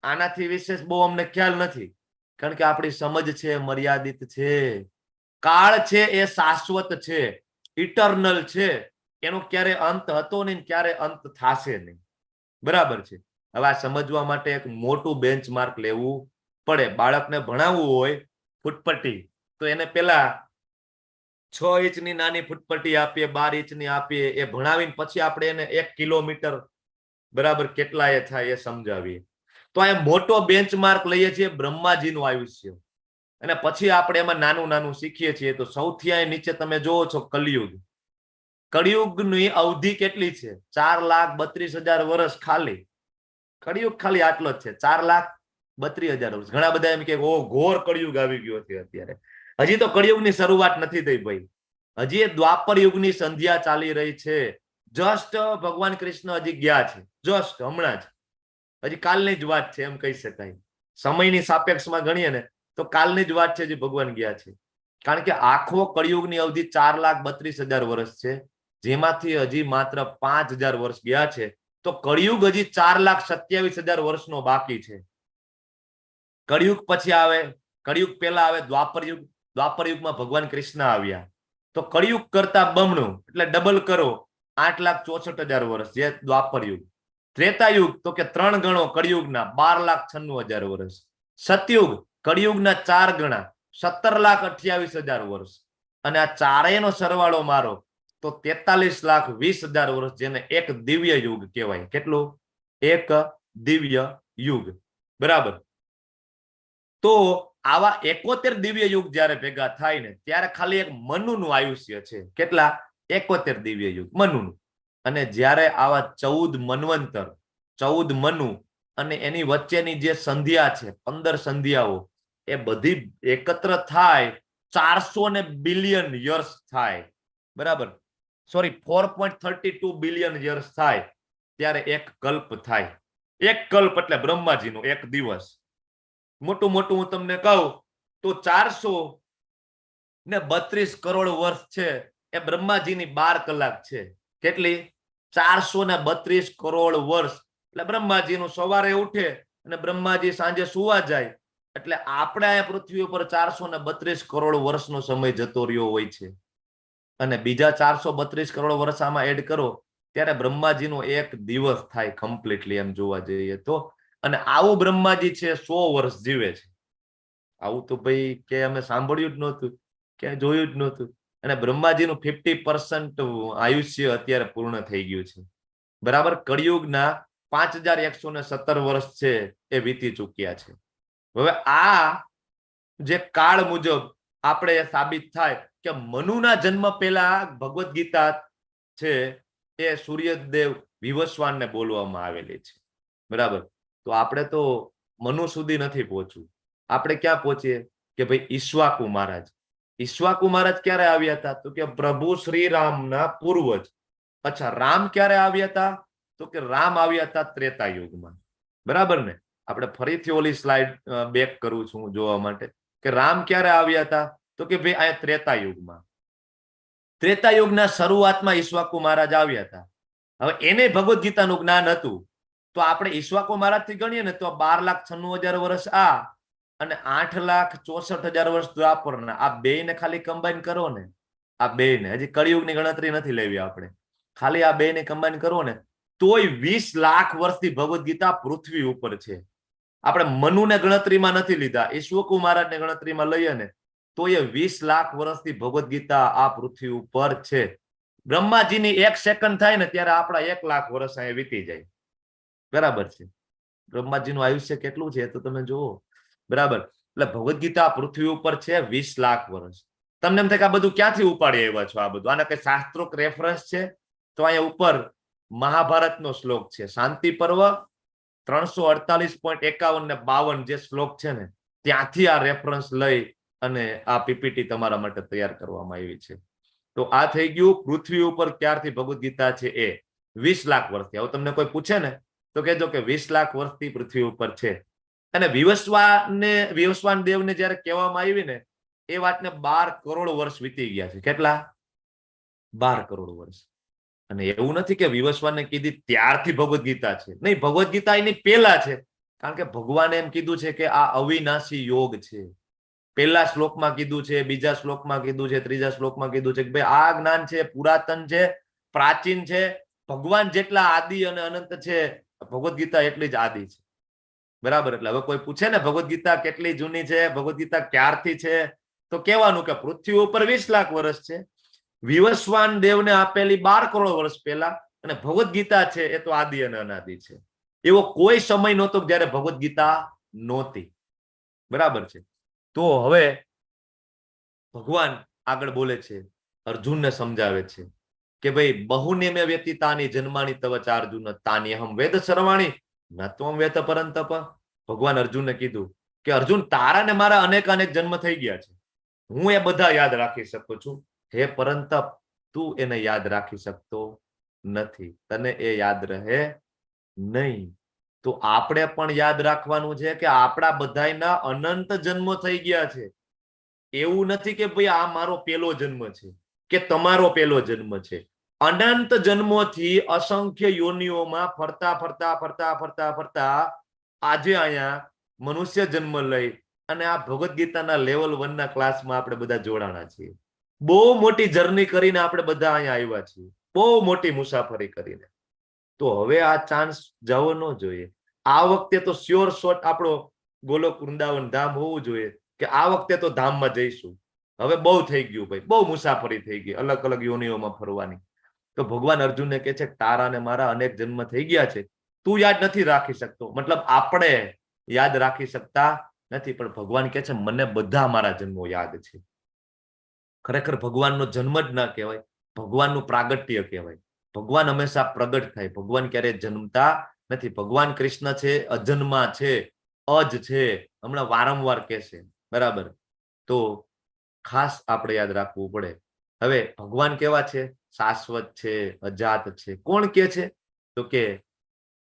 આનાથી વિશેષ બહુ અમને ખ્યાલ નથી, કારણ કે આપણી સમજ છે મર્યાદિત છે. કાળ છે એ શાશ્વત છે, ઇટર્નલ છે. એનો ક્યારે અંત હતો નહીં, ક્યારે અંત થશે નહીં. બરાબર છે. હવે આ સમજવા માટે એક મોટું બેન્ચમાર્ક લેવું પડે. બાળકને ભણાવવું હોય ફૂટપટ્ટી, તો એને પેલા 6 ઇંચની નાની ફૂટપટ્ટી આપીએ, 12 ઇંચની આપીએ, એ ભણાવીને પછી આપણે એને 1 કિલોમીટર બરાબર કેટલા એ થાય એ સમજાવીએ. તો આ મોટો બેન્ચમાર્ક લઈએ છીએ બ્રહ્માજીનું આયુષ્ય, અને પછી આપણે એમાં નાનું નાનું શીખીએ છીએ. તો સૌથી અહીં નીચે તમે જોવો છો કલિયુગ. કળિયુગની અવધિ કેટલી છે? 4,32,000 વર્ષ. ખાલી કળિયુગ ખાલી આટલો જ છે, 4,32,000 વર્ષ. ઘણા બધા એમ કે ઓ ઘોર કળિયુગ આવી ગયો છે અત્યારે. હજી તો કળિયુગની શરૂઆત નથી થઈ ભાઈ. હજી એ દ્વાપર યુગની સંધ્યા ચાલી રહી છે. જસ્ટ ભગવાન કૃષ્ણ હજી ગયા છે, જસ્ટ હમણાં જ. હજી કાલની જ વાત છે એમ કહી શકાય. સમયની સાપેક્ષમાં ગણીએ ને તો કાલની જ વાત છે જે ભગવાન ગયા છે. કારણ કે આખો કળિયુગની અવધિ 4,32,000 વર્ષ છે, જેમાંથી હજી માત્ર 5,000 વર્ષ ગયા છે. તો કળિયુગ હજી 4,27,000 વર્ષનો બાકી છે. કળિયુગ પછી આવે, કળિયુગ પહેલા આવે દ્વાપર યુગ. દ્વાપર યુગમાં ભગવાન કૃષ્ણ આવ્યા. તો કળિયુગ કરતા બમણું એટલે ડબલ કરો, 8,64,000 વર્ષ જે દ્વાપર યુગ. ત્રેતાયુગ તો કે 3 ગણો કળિયુગના, 12,96,000 વર્ષ. સતયુગ કળિયુગના 4 ગણા, 17,28,000 વર્ષ. અને આ ચારેયનો સરવાળો મારો તો 43,20,000 વર્ષ, જેને એક દિવ્ય યુગ કહેવાય. કેટલું? એક દિવ્ય યુગ. બરાબર. તો આવા 71 દિવ્ય યુગ જયારે ભેગા થાય ને ત્યારે ખાલી એક મનુનું આયુષ્ય છે. કેટલા? 71 દિવ્ય યુગ મનુનું. અને જ્યારે આવા 14 મન્વંતર, 14 મનુ અને એની વચ્ચેની જે સંધ્યા છે, 15 સંધ્યાઓ, એ બધી એકત્ર થાય 400 બિલિયન યર્સ થાય. બરાબર. સોરી 4.32 બિલિયન યર્સ થાય ત્યારે એક કલ્પ થાય. એક કલ્પ એટલે બ્રહ્માજીનો એક દિવસ. મોટું મોટું હું તમને કહું તો 432 કરોડ વર્ષ છે એ બ્રહ્માજીની 12 કલાક છે. કેટલી? 432 કરોડ વર્ષ. એટલે બ્રહ્માજીનું સવારે ઉઠે અને બ્રહ્માજી સાંજે સુવા જાય એટલે આપણે આ પૃથ્વી ઉપર 432 કરોડ વર્ષનો સમય જતો રહ્યો હોય છે. અને બીજા 432 કરોડ વર્ષ આમાં એડ કરો ત્યારે બ્રહ્માજીનો એક દિવસ થાય કમ્પ્લીટલી, એમ જોવા જઈએ તો. અને આવું બ્રહ્માજી છે 100 વર્ષ જીવે છે. આવું તો ભાઈ કે અમે સાંભળ્યું જ નહોતું, ક્યાંય જોયું જ નહોતું. અને બ્રહ્માજીનું 50% આયુષ્ય અત્યારે પૂર્ણ થઈ ગયું છે. બરાબર. કળિયુગના 5117 વર્ષ છે એ વીતી ચૂક્યા છે. હવે આ જે કાળ મુજબ આપણે સાબિત થાય કે મનુના જન્મ પહેલા ભગવદ ગીતા છે એ સૂર્યદેવ વિવસ્વાનને બોલવામાં આવેલી છે. બરાબર. તો આપણે તો મનુ સુધી નથી પહોંચવું. આપણે ક્યાં પહોંચીએ કે ભાઈ ઈશ્વાકુ મહારાજ. ઈશ્વાકુ મહારાજ ક્યારે આવ્યા હતા? તો કે પ્રભુ શ્રી રામના પૂર્વજ. અચ્છા, રામ ક્યારે આવ્યા હતા? તો કે રામ આવ્યા હતા ત્રેતા યુગમાં. બરાબર ને? આપણે ફરીથી ઓલી સ્લાઇડ બેક કરું છું જોવા માટે કે રામ ક્યારે આવ્યા હતા? તો કે ભાઈ આ ત્રેતા યુગમાં. ત્રેતા યુગના શરૂઆતમાં ઈશ્વાકુ મહારાજ આવ્યા હતા. હવે એને ભગવદ ગીતાનું જ્ઞાન હતું તો આપણે ઈશ્વાકુ મહારાજ થી ગણીએ ને તો 12,96,000 વર્ષ આ અને 8,64,000 વર્ષ દ્વાપરના. આ બે ને ખાલી કમ્બાઈન કરો ને, આ બે ને, હજી કળિયુગની ગણતરી નથી લેવી આપણે, ખાલી આ બે ને કમ્બાઈન કરો ને તોય 20 લાખ વર્ષથી ભગવદ ગીતા પૃથ્વી ઉપર છે. આપણે મનુને ગણતરીમાં નથી લીધા, ઈશ્વકુ મહારાજને ગણતરીમાં લઈએ ને તો એ 20 લાખ વર્ષથી ભગવદ ગીતા આ પૃથ્વી ઉપર છે. બ્રહ્માજીની 1 સેકન્ડ થાય ને ત્યારે આપણા 1 લાખ વર્ષ અહીંયા વીતી જાય. બરાબર છે. બ્રહ્માજીનું આયુષ્ય કેટલું છે તો તમે જુઓ. બરાબર. એટલે ભગવદ ગીતા પૃથ્વી ઉપર છે 20 લાખ વર્ષ. તમને એમ થાય કે આ બધું ક્યાંથી ઉપાડી આવ્યા છો? આ બધું આના કઈ શાસ્ત્રોક રેફરન્સ છે? તો અહીંયા ઉપર મહાભારતનો શ્લોક છે, શાંતિ પર્વ 348.51 ને 52 જે શ્લોક છે ને ત્યાંથી આ રેફરન્સ લઈ અને આ પીપીટી તમારા માટે તૈયાર કરવામાં આવી છે. તો આ થઈ ગયું પૃથ્વી ઉપર ક્યારથી ભગવદ ગીતા છે એ 20 લાખ વર્ષથી. હવે તમને કોઈ પૂછે ને તો કહેજો કે 20 લાખ વર્ષથી પૃથ્વી ઉપર છે. અને વિવસ્વાન દેવને જયારે કહેવામાં આવી ને એ વાતને 12 કરોડ વર્ષ વીતી ગયા છે. કેટલા? 12 કરોડ વર્ષ. અને એવું નથી કે વિવસ્વાનને કીધી ત્યારથી ભગવદ ગીતા છે. નહીં, ભગવદ ગીતા એની પહેલા છે. કારણ કે ભગવાને એમ કીધું છે કે આ અવિનાશી યોગ છે. પહેલા શ્લોકમાં કીધું છે, બીજા શ્લોકમાં કીધું છે, ત્રીજા શ્લોકમાં કીધું છે કે ભાઈ આ જ્ઞાન છે, પુરાતન છે, પ્રાચીન છે. ભગવાન જેટલા આદિ અને અનંત છે ભગવદ ગીતા એટલી જ આદિ છે. બરાબર. એટલે હવે કોઈ પૂછે ને ભગવદ ગીતા કેટલી જૂની છે, ભગવદ ગીતા ક્યારથી છે, તો કહેવાનું કે પૃથ્વી ઉપર 20 લાખ વર્ષ છે. વિવસ્વાન દેવને આપેલી 12 કરોડ વર્ષ પહેલા અને ભગવદ ગીતા છે એ તો આદિ અને અનાદિ છે. એવો કોઈ સમય નહોતો જયારે ભગવદ ગીતા નહોતી. બરાબર છે. તો હવે ભગવાન આગળ બોલે છે, અર્જુનને સમજાવે છે કે ભાઈ બહુનેમે વ્યતીતાની જન્માની તવ ચાર્જુન તાની અહમ વેદ સર્વાણી ન ત્વમ વેત પરંતપ. ભગવાન અર્જુનને કીધું કે અર્જુન તારા ને મારા અનેક જન્મ થઈ ગયા છે, હું એ બધા યાદ રાખી શકું છું. હે પરંતપ, તું એને યાદ રાખી શકતો નથી, તને એ યાદ રહે નહીં. તો આપણે પણ યાદ રાખવાનું છે કે આપણા બધાના અનંત જન્મો થઈ ગયા છે. એવું નથી કે ભાઈ આ મારો પહેલો જન્મ છે કે તમારો પહેલો જન્મ છે. અનંત જન્મોથી અસંખ્ય યોનિઓમાં ફરતા ફરતા ફરતા ફરતા ફરતા આજે અહીંયા મનુષ્ય જન્મ લઈ અને આ ભગવદ ગીતાના લેવલ 1 ના ક્લાસમાં આપણે બધા જોડાણા છીએ. બહુ મોટી જર્ની કરીને આપણે બધા અહીંયા આવ્યા છીએ, બહુ મોટી મુસાફરી કરીને. તો હવે આ ચાન્સ જવો ન જોઈએ. આ વખતે તો શ્યોર શોટ આપણો ગોલોક વૃંદાવન ધામ હોવું જોઈએ કે આ વખતે તો ધામમાં જઈશું. હવે બહુ થઈ ગયું ભાઈ, બહુ મુસાફરી થઈ ગઈ અલગ અલગ યોનિઓમાં ફરવાની. તો ભગવાન અર્જુનને કહે છે તારા ને મારા અનેક જન્મ થઈ ગયા છે, તું યાદ નથી રાખી શકતો. મતલબ આપણે યાદ રાખી શકતા નથી, પણ ભગવાન કહે છે મને બધા મારા જન્મો યાદ છે. ખરેખર ભગવાનનો જન્મ જ ના કહેવાય, ભગવાનનું પ્રાગટ્ય કહેવાય. ભગવાન હંમેશા પ્રગટ થાય, ભગવાન ક્યારેય જન્મતા નથી. ભગવાન કૃષ્ણ છે, અજન્મા છે, અજ છે, હમણાં વારંવાર કહેશે. બરાબર. તો ખાસ આપણે યાદ રાખવું પડે. હવે ભગવાન કેવા છે? શાશ્વત છે, અજાત છે. કોણ કે છે? તો કે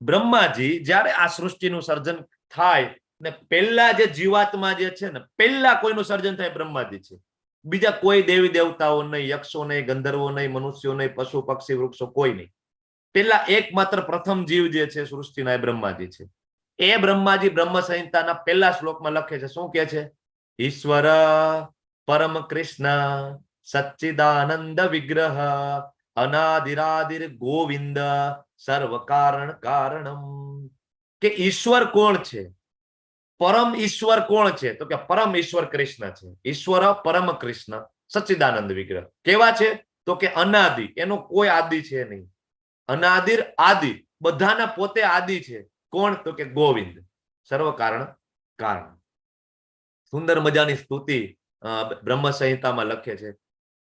બ્રહ્માજી જ્યારે આ સૃષ્ટિનું સર્જન થાય ને પહેલા જે જીવાત્મા જે છે ને, પહેલા કોઈનું સર્જન થાય બ્રહ્માજી છે. બીજા કોઈ દેવી દેવતાઓ નહીં, યક્ષો નહીં, ગંધર્વો નહીં, મનુષ્યો નહીં, પશુ પક્ષી વૃક્ષો કોઈ નહીં. પેલા એકમાત્ર પ્રથમ જીવ જે છે સૃષ્ટિના એ બ્રહ્માજી છે. એ બ્રહ્માજી બ્રહ્મ સંહિતાના પહેલા શ્લોકમાં લખે છે. શું કે છે? ઈશ્વર પરમ કૃષ્ણ સચ્ચિદાનંદ વિગ્રહ અનાદિરાદિર ગોવિંદ સર્વ કારણ કારણમ. કે ઈશ્વર કોણ છે? પરમ ઈશ્વર કોણ છે? તો કે પરમ ઈશ્વર કૃષ્ણ છે. ઈશ્વર પરમ કૃષ્ણ સચ્ચિદાનંદ વિગ્રહ કેવા છે? તો કે અનાદિ, એનો કોઈ આદિ છે નહીં. અનાદિર આદિ, બધાના પોતે આદિ છે. કોણ? તો કે ગોવિંદ સર્વ કારણ કારણ. સુંદર મજાની સ્તુતિ બ્રહ્મ સંહિતામાં લખે છે.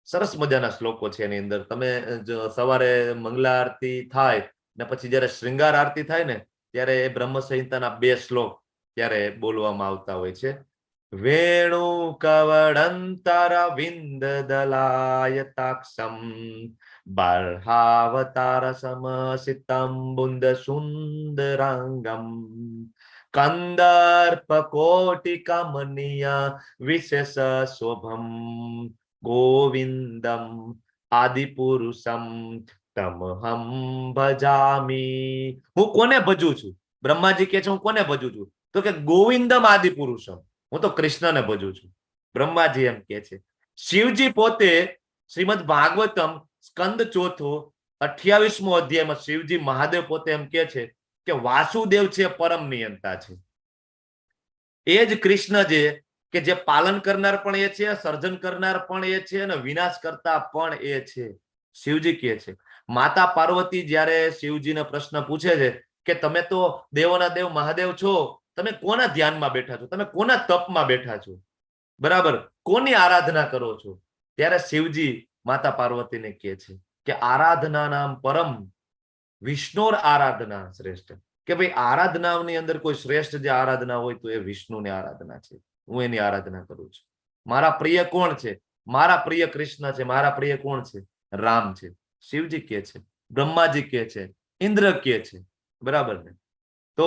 સરસ મજાના શ્લોકો છે એની અંદર. તમે સવારે મંગલા આરતી થાય ને પછી જયારે શૃંગાર આરતી થાય ને ત્યારે એ બ્રહ્મ સંહિતાના 2 શ્લોક ત્યારે બોલવામાં આવતા હોય છે. વેણુ કવડંતર વિંદ દલાયતાક્ષમ બર્હાવતાર સમસિતમ બુંદ સુંદરાંગમ કંદર્પ કોટિ કમનીય વિશેષ શોભમ ગોવિંદમ આદિપુરુષમ તમહમ ભજામી. હું કોને ભજું છું? બ્રહ્માજી કે છે હું કોને ભજું છું? તો કે ગોવિંદમ આદિપુરુષમ, હું તો કૃષ્ણને ભજું છું. બ્રહ્માજી એમ કે છે. શિવજી પોતે શ્રીમદ ભાગવતમ સ્કંદ 4 28મો અધ્યાયમાં શિવજી મહાદેવ પોતે એમ કે છે કે વાસુદેવ છે પરમ નિયંતા છે. એ જ કૃષ્ણ કે જે પાલન કરનાર પણ એ છે, સર્જન કરનાર પણ એ છે અને વિનાશ કરતા પણ એ છે. શિવજી કહે છે. માતા પાર્વતી જ્યારે શિવજીને પ્રશ્ન પૂછે છે કે તમે તો દેવોના દેવ મહાદેવ છો, તમે કોના ધ્યાનમાં બેઠા છો? તમે કોના તપમાં બેઠા છો? બરાબર, કોની આરાધના કરો છો? ત્યારે શિવજી માતા પાર્વતીને કહે છે કે આરાધના નામ પરમ વિષ્ણુર આરાધના શ્રેષ્ઠ. કે ભાઈ આરાધનાની અંદર કોઈ શ્રેષ્ઠ જે આરાધના હોય તો એ વિષ્ણુની આરાધના છે. હું એની આરાધના કરું છું. મારા પ્રિય કોણ છે? મારા પ્રિય કૃષ્ણ છે. મારા પ્રિય કોણ છે? રામ છે. શિવજી કહે છે, બ્રહ્માજી કહે છે, ઇન્દ્ર કહે છે. બરાબર ને? તો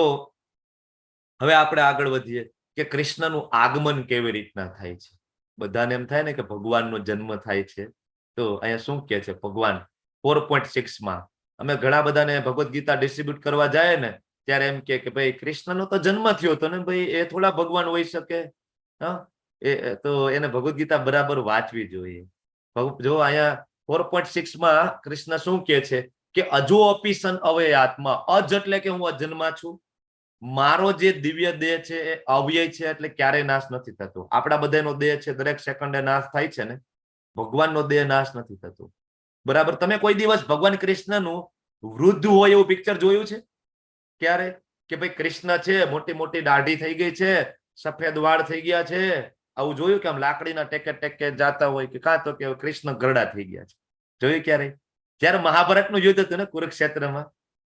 હવે આપણે આગળ વધીએ કે કૃષ્ણનું આગમન કેવી રીતના થાય છે. બધાને એમ થાય ને કે ભગવાનનો જન્મ થાય છે. તો અહીંયા શું કહે છે ભગવાન 4.6માં? અમે ઘણા બધાને ભગવદ ગીતા ડિસ્ટ્રીબ્યુટ કરવા જાય ને ત્યારે એમ કે ભાઈ કૃષ્ણનો તો જન્મ થયો હતો ને ભાઈ, એ થોડા ભગવાન હોઈ શકે? એ તો એને ભગવદ ગીતા બરાબર વાંચવી જોઈએ. જો અહીંયા 4.6માં કૃષ્ણ શું કહે છે કે અજો અપી સન અવયાત્મા. અજ એટલે કે હું અજન્મા છું. મારો જે દિવ્ય દેહ છે એ અવ્યય છે, એટલે ક્યારેય નાશ નથી થતો. આપણા બધાનો દેહ છે દરેક સેકન્ડે નાશ થાય છે ને, ભગવાનનો દેહ નાશ નથી થતો. બરાબર. તમે કોઈ દિવસ ભગવાન કૃષ્ણનું વૃદ્ધ હોય એવું પિક્ચર જોયું છે ક્યારે? કે ભાઈ કૃષ્ણ છે, મોટી મોટી દાઢી થઈ ગઈ છે, સફેદ વાળ થઈ ગયા છે, આવું જોયું કે આમ લાકડીના ટેકે ટેકે જાતા હોય કે કાં તો કે કૃષ્ણ ગરડા થઈ ગયા છે? જોયું ક્યારે? જયારે મહાભારતનું યુદ્ધ હતું ને કુરુક્ષેત્રમાં,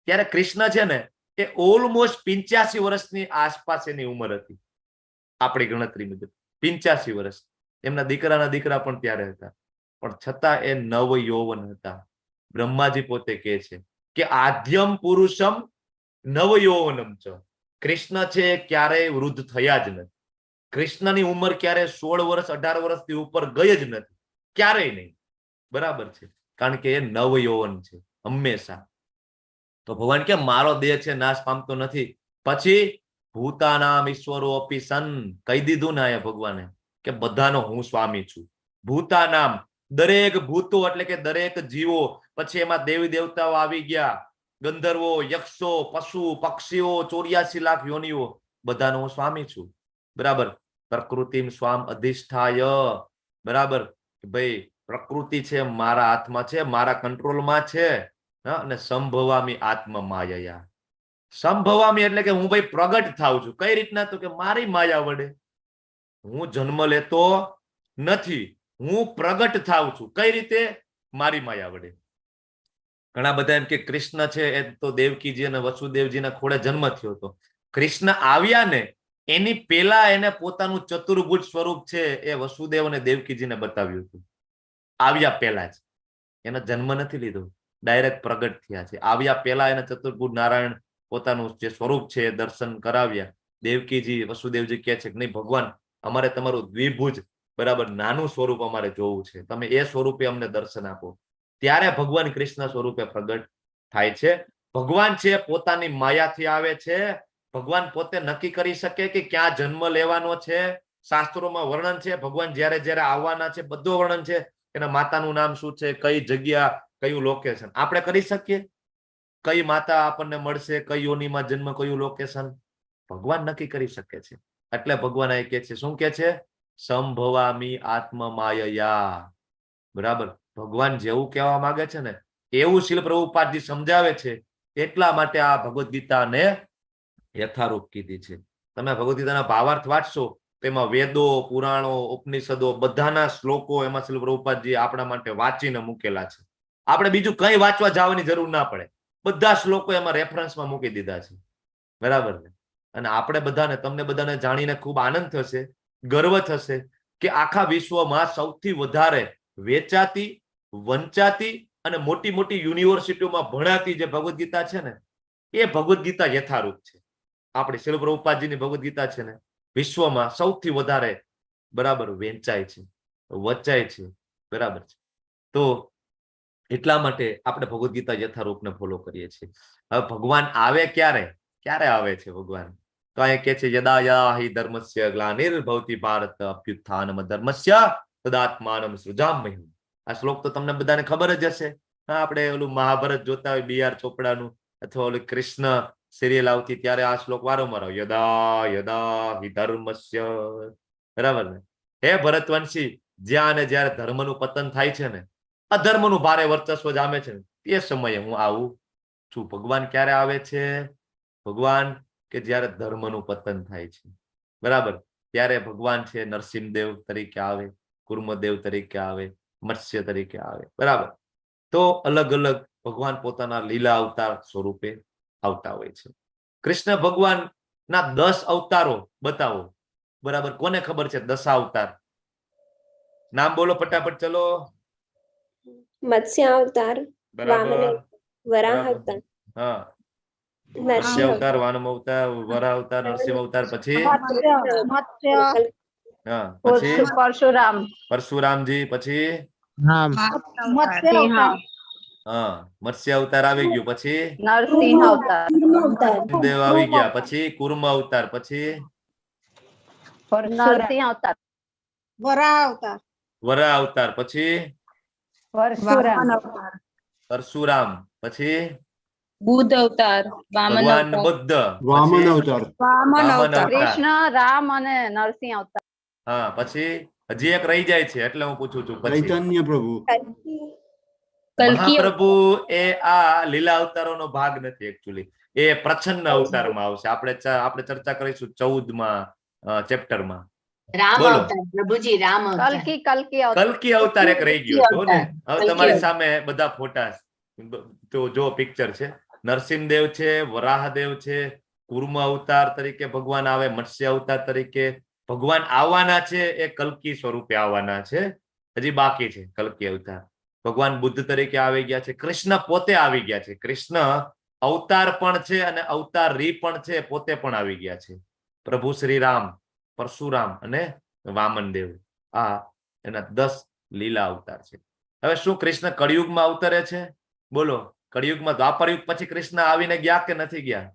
ત્યારે કૃષ્ણ છે ને એ ઓલમોસ્ટ 85 વર્ષની આસપાસ એની ઉંમર હતી આપણી ગણતરી મુજબ. 85 વર્ષ. એમના દીકરાના દીકરા પણ ત્યારે હતા, પણ છતાં એ નવ યૌવન હતા. બ્રહ્માજી પોતે કહે છે કે આદ્યમ પુરુષમ નવ યૌવનમ છે. કૃષ્ણ છે ક્યારેય વૃદ્ધ થયા જ નથી. કૃષ્ણની ઉંમર ક્યારે 16 વર્ષ 18 વર્ષથી ઉપર ગઈ જ નથી, ક્યારેય નહીં. બરાબર છે, કારણ કે એ નવ યૌવન છે હંમેશા. તો ભગવાન કે મારો દેહ છે નાશ પામતો નથી. પછી ભૂતાનામ ઈશ્વરો અપી સન, કહી દીધું ને આયા ભગવાને કે બધાનો હું સ્વામી છું. ભૂતાનામ, દરેક ભૂતો એટલે કે દરેક જીવો. પછી એમાં દેવી દેવતાઓ આવી ગયા, ગંધર્વો, યક્ષો, પશુ પક્ષીઓ, 84 લાખ યોનિઓ, બધાનો હું સ્વામી છું. બરાબર. પ્રકૃતિમ સ્વામ અધિષ્ઠાય. બરાબર. ભાઈ પ્રકૃતિ છે મારા હાથમાં છે, મારા કંટ્રોલમાં છે. અને સંભવામી આત્મ માયા. સંભવામી એટલે કે હું ભાઈ પ્રગટ થાઉં છું. કઈ રીતના? તો કે મારી માયા વડે. હું જન્મ લેતો નથી, હું પ્રગટ થાઉં છું. કઈ રીતે? મારી માયા વડે. ઘણા બધા એમ કે કૃષ્ણ છે એ તો દેવકીજી અને વસુદેવજીના ખોળે જન્મ થયો હતો. કૃષ્ણ આવ્યા ને એની પહેલા એને પોતાનું ચતુર્ભુજ સ્વરૂપ છે એ વસુદેવ અને દેવકીજીને બતાવ્યું હતું. આવ્યા પહેલા જ, એનો જન્મ નથી લીધો, ડાયરેક્ટ પ્રગટ થયા છે. આવ્યા પહેલા એના ચતુર્ભુજ નારાયણ પોતાનું જે સ્વરૂપ છે એ દર્શન કરાવ્યા. દેવકીજી વસુદેવજી કહે છે કે નહીં ભગવાન, અમારે તમારું દ્વિભુજ બરાબર નાનું સ્વરૂપ અમારે જોવું છે, તમે એ સ્વરૂપે અમને દર્શન આપો. ત્યારે ભગવાન કૃષ્ણ સ્વરૂપે પ્રગટ થાય છે. ભગવાન છે પોતાની માયાથી આવે છે. ભગવાન પોતે નક્કી કરી શકે કે ક્યાં જન્મ લેવાનો છે. શાસ્ત્રોમાં વર્ણન છે ભગવાન જ્યારે જ્યારે આવવાના છે, બધું વર્ણન છે. એના માતાનું નામ શું છે, કઈ જગ્યા, કયું લોકેશન. આપણે કરી શકીએ કઈ માતા આપણને મળશે, કઈ યોનિમાં જન્મ, કયું લોકેશન? ભગવાન નક્કી કરી શકે છે. એટલે ભગવાન એ કે છે, શું કે છે? સંભવામી આત્મ માયયા. બરાબર, ભગવાન જેવું કહેવા માંગે છે ને એવું શીલ પ્રભુપાદજી સમજાવે છે. એટલા માટે આ ભગવદ્ ગીતાને યથારૂપ કીધી છે. તમે ભગવદ્ ગીતાના ભાવાર્થ વાંચશો તેમાં વેદો, પુરાણો, ઉપનિષદો બધાના શ્લોકો એમાં શીલ પ્રભુપાદજી આપણા માટે વાંચીને મૂકેલા છે. આપણે બીજું કઈ વાંચવા જવાની જરૂર ના પડે, બધા શ્લોકો એમાં રેફરન્સમાં મૂકી દીધા છે. બરાબર ને? અને આપણે બધાને, તમને બધાને જાણીને ખૂબ આનંદ થશે, ગર્વ થશે કે આખા વિશ્વમાં સૌથી વધારે વેચાતી, વંચાતી અને મોટી મોટી યુનિવર્સિટીઓમાં ભણાતી જે ભગવદ્ ગીતા છે ને એ ભગવદ્ ગીતા યથારૂપ છે. આપણી શીલ પ્રભુપાદજીની ભગવદ્ ગીતા છે ને વિશ્વમાં સૌથી વધારે બરાબર વેચાય છે, વચાય છે. બરાબર છે. તો એટલા માટે આપણે ભગવદ્ ગીતા યથારૂપને ફોલો કરીએ છીએ. હવે ભગવાન આવે ક્યારે? ક્યારે આવે છે ભગવાન? તો અહીં કે છે યદા યદા હિ ધર્મસ્ય ગ્લાનિર્ભવતિ ભારત અભ્યુત્થાનમ ધર્મસ્ય તદાત્માનમ સૃજામ્યહમ. આ શ્લોક તો તમને બધાને ખબર જ હશે. આપણે ઓલું મહાભારત જોતા હોય બી આર ચોપડાનું, અથવા ઓલું કૃષ્ણ સિરિયલ આવતી ત્યારે આ શ્લોક વારંવાર આવે, યદા યદા હિ ધર્મસ્ય. બરાબર ને? હે ભરતવંશી, જ્યાં ને જ્યારે ધર્મનું પતન થાય છે ને, અધર્મનું ભારે વર્ચસ્વ જામે છે ને, તે સમયે હું આવું છું. ભગવાન ક્યારે આવે છે? ભગવાન કે જ્યારે ધર્મનું પતન થાય છે. બરાબર, ત્યારે ભગવાન છે નરસિંહદેવ તરીકે આવે, કુર્મદેવ તરીકે આવે, મત્સ્ય તરીકે આવે. બરાબર, તો અલગ અલગ ભગવાન પોતાના લીલા અવતાર સ્વરૂપે આવતા હોય છે. કૃષ્ણ ભગવાન ના 10 અવતારો બતાવો. બરાબર, કોને ખબર છે 10 અવતાર? નામ બોલો ફટાફટ, ચલો. મત્સ્ય અવતાર, બરાબર, વરાહ અવતાર, હા, નરસિંહ મત્સ્ય અવતાર, વાનમ અવતાર, વરાહ અવતાર, નરસિંહ અવતાર, પછી હા, પછી પરશુરામ, પરશુરામજી, પછી હા મત્સ્ય અવતાર આવી ગયું, પછી નરસિંહ અવતાર, દેવ આવી ગયા, પછી કુર્મ અવતાર, પછી નરસિંહ અવતાર, વરાહ અવતાર, પછી પરશુરામ, પછી બુદ્ધ અવતાર, ભગવાન બુદ્ધ, વામન પછી અવતાર, વામન અવતાર, કૃષ્ણ, રામ અને નરસિંહ અવતાર. હા, પછી હજી એક રહી જાય છે એટલે હું પૂછું છું. પછી ચૈતન્ય પ્રભુ, મહાપ્રભુ એ આ લીલા અવતારોનો ભાગ નથી. એકચ્યુઅલી એ પ્રચ્છન્ન અવતારમાં આવશે. આપણે ચર્ચા કરીશું 14માં ચેપ્ટરમાં. રામ બોલો. અવતાર, પ્રભુજી રામ અવતાર. કલ્કી અવતાર. કલ્કી અવતાર એક રહી ગયો હતો ને. હવે તમારી સામે બધા ફોટા તો જો પિક્ચર છે. નરસિંહદેવ છે, વરાહદેવ છે, કુર્મ અવતાર તરીકે ભગવાન આવે, મત્સ્ય અવતાર તરીકે ભગવાન આવવાના છે. એ કલ્કી સ્વરૂપે આવવાના છે. હજી બાકી છે કલ્કી અવતાર. ભગવાન બુદ્ધ તરીકે આવી ગયા છે. કૃષ્ણ પોતે આવી ગયા છે. કૃષ્ણ અવતાર પણ છે અને અવતારી પણ છે, પોતે પણ આવી ગયા છે. પ્રભુ શ્રી રામ, પરશુરામ અને વામનદેવ, આ એના 10 લીલા અવતાર છે. હવે શું કૃષ્ણ કળિયુગમાં અવતરે છે? બોલો, કળિયુગમાં દ્વાપર યુગ પછી કૃષ્ણ આવીને ગયા કે નથી ગયા?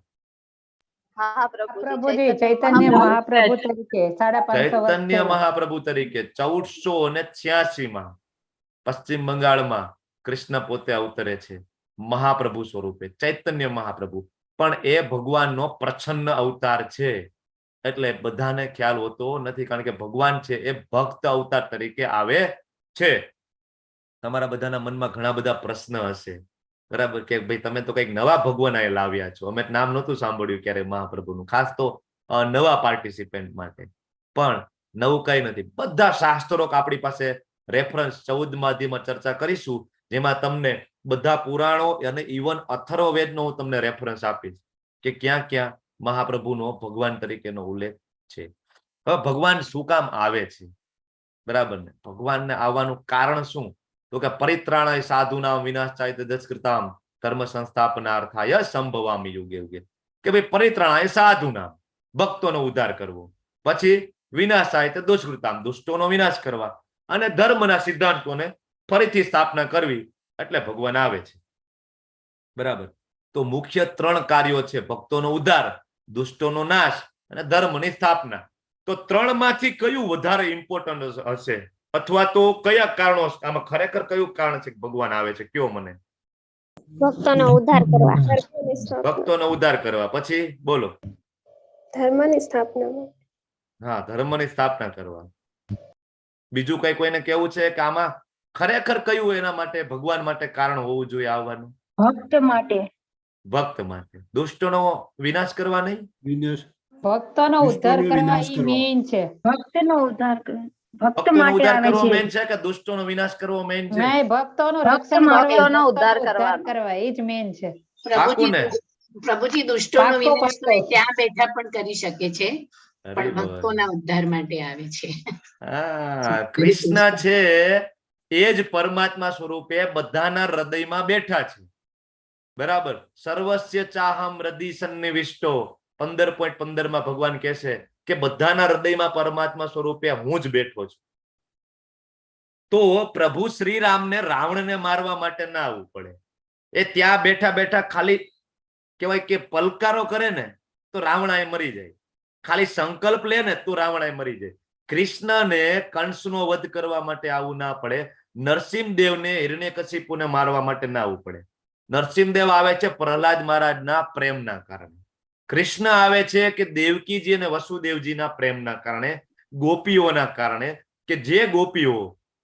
હા પ્રભુજી ચૈતન્ય મહાપ્રભુ તરીકે 550 ચૈતન્ય મહાપ્રભુ તરીકે 1486માં પશ્ચિમ બંગાળમાં કૃષ્ણ પોતે અવતરે છે મહાપ્રભુ સ્વરૂપે, ચૈતન્ય મહાપ્રભુ. પણ એ ભગવાનનો પ્રચ્છન્ન અવતાર છે, એટલે બધાને ખ્યાલ હોતો નથી. કારણ કે ભગવાન છે એ ભક્ત અવતાર તરીકે આવે છે. તમારા બધાના મનમાં ઘણા બધા પ્રશ્ન હશે, બરાબર, કે ભાઈ તમે તો કઈક નવા ભગવાન અહીં લાવ્યા છો, અમે નામ નહોતું સાંભળ્યું ક્યારે મહાપ્રભુનું, ખાસ તો નવા પાર્ટિસિપેન્ટ માટે. પણ નવું કઈ નથી. બધા શાસ્ત્રો આપણી પાસે રેફરન્સ 14માં ચર્ચા કરીશું, જેમાં તમને બધા પુરાણો અને ઇવન અથર્વવેદનો હું તમને રેફરન્સ આપીશ કે ક્યાં ક્યાં મહાપ્રભુનો ભગવાન તરીકેનો ઉલ્લેખ છે. હવે ભગવાન શું કામ આવે છે? બરાબર ને? ભગવાનને આવવાનું કારણ શું? તો કે પરિત્રાણાય સાધુનામ વિનાશાય તદસ્કૃતામ ધર્મ સંસ્થાપનાર્થાય સંભવામિ યુગે યુગે, કે ભાઈ પરિત્રાણાય સાધુનામ, ભક્તોનો ઉદ્ધાર કરવો, પછી વિનાશાય તે દુષ્કૃતામ, દુષ્ટોનો વિનાશ કરવા, અને ધર્મના સિદ્ધાંતોને ફરીથી સ્થાપના કરવી, એટલે ભગવાન આવે છે. બરાબર. તો મુખ્ય 3 કાર્યો છે, ભક્તોનો ઉદ્ધાર, દુષ્ટોનો નાશ અને ધર્મની સ્થાપના. તો 3 માંથી કયું વધારે ઇમ્પોર્ટન્ટ હશે, અથવા તો કયા કારણો, આમાં ખરેખર કયું કારણ છે કે ભગવાન આવે છે? કયો મને. ભક્તોનો ઉદ્ધાર કરવા, ધર્મની સ્થાપના. ભક્તોનો ઉદ્ધાર કરવા, પછી બોલો. ધર્મની સ્થાપના. હા, ધર્મની સ્થાપના કરવા. બીજું કઈ કોઈને કેવું છે કે આમાં ખરેખર કયું એના માટે, ભગવાન માટે કારણ હોવું જોઈએ આવવાનું? ભક્ત માટે. ભક્ત માટે. દુષ્ટોનો વિનાશ કરવા નહીં, વિનેશ ભક્તોનો ઉદ્ધાર દુષ્ટોનો કરવા વિનાશ ઈ કરવા. મેઇન છે. ભક્તનો ઉદ્ધાર ભક્ત ભક્તોનો માટે ઉદ્ધાર આવે કરવો છે. મેન છે કે દુષ્ટોનો વિનાશ કરવો મેન છે? નહીં, ભક્તોનું ભક્ત રક્ષણ માટે, કરવા, ભક્તોનો ઉદ્ધાર ઉદ્ધાર કરવાનો. કરવા એ જ મેઇન છે. પાકું ને? પ્રભુજી દુષ્ટોનો પાક્કો, વિનાશ તો એ પાક્કો. ત્યાં બેઠા પણ કરી શકે છે, અરે પણ બોલ. ભક્તોના ઉદ્ધાર માટે આવે છે. હા, કૃષ્ણ છે એ જ પરમાત્મા સ્વરૂપે બધાના હૃદયમાં બેઠા છે. બરાબર. સર્વસ્ય ચાહમ હૃદય સન્નિવિષ્ટો 15.15 માં ભગવાન કહે છે કે બધાના હૃદયમાં પરમાત્મા સ્વરૂપે હું જ બેઠો છું. તો પ્રભુ શ્રી રામને રાવણને મારવા માટે ના આવવું પડે. એ ત્યાં બેઠા બેઠા ખાલી કહેવાય કે પલકારો કરે ને તો રાવણાએ મરી જાય, ખાલી સંકલ્પ લે ને તો રાવણાએ મરી જાય. કૃષ્ણને કંસનો વધ કરવા માટે આવવું ના પડે, નરસિંહદેવને હિરણ્યકશિપુને મારવા માટે ના આવવું પડે. નરસિંહદેવ આવે છે પ્રહલાદ મહારાજના પ્રેમના કારણે, કૃષ્ણ આવે છે કે દેવકીજી અને વસુદેવજીના પ્રેમના કારણે, ગોપીઓના કારણે, કે જે ગોપીઓ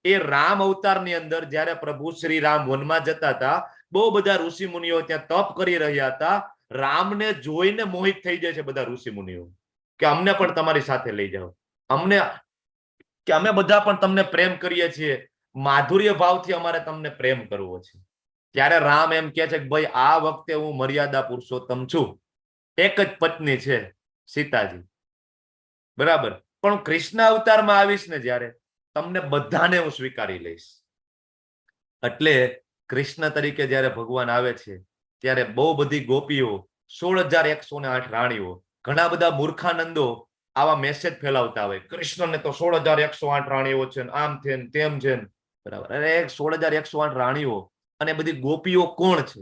એ રામ અવતારની અંદર જ્યારે પ્રભુ શ્રી રામ વનમાં જતા હતા, બહુ બધા ઋષિ મુનિઓ ત્યાં તપ કરી રહ્યા હતા, રામને જોઈને મોહિત થઈ જાય છે બધા ઋષિ મુનિઓ કે અમને પણ તમારી સાથે લઈ જાઓ, અમને કે અમે બધા પણ તમને પ્રેમ કરીએ છીએ, માધુર્ય ભાવથી અમારે તમને પ્રેમ કરવો છે. ત્યારે રામ એમ કે છે કે ભાઈ આ વખતે હું મર્યાદા પુરુષોત્તમ છું, એક જ પત્ની છે સીતાજી, બરાબર, પણ કૃષ્ણ અવતારમાં આવીશ ને જ્યારે તમને બધાને હું સ્વીકારી લઈશ. એટલે કૃષ્ણ તરીકે જ્યારે ભગવાન આવે છે ત્યારે બહુ બધી ગોપીઓ, 16,108 રાણીઓ, ઘણા બધા મૂર્ખાનંદો આવા મેસેજ ફેલાવતા હોય, કૃષ્ણને તો 16,108 રાણીઓ છે, આમ છે ને તેમ છે ને, બરાબર. અરે 16,108 રાણીઓ અને બધી ગોપીઓ કોણ છે?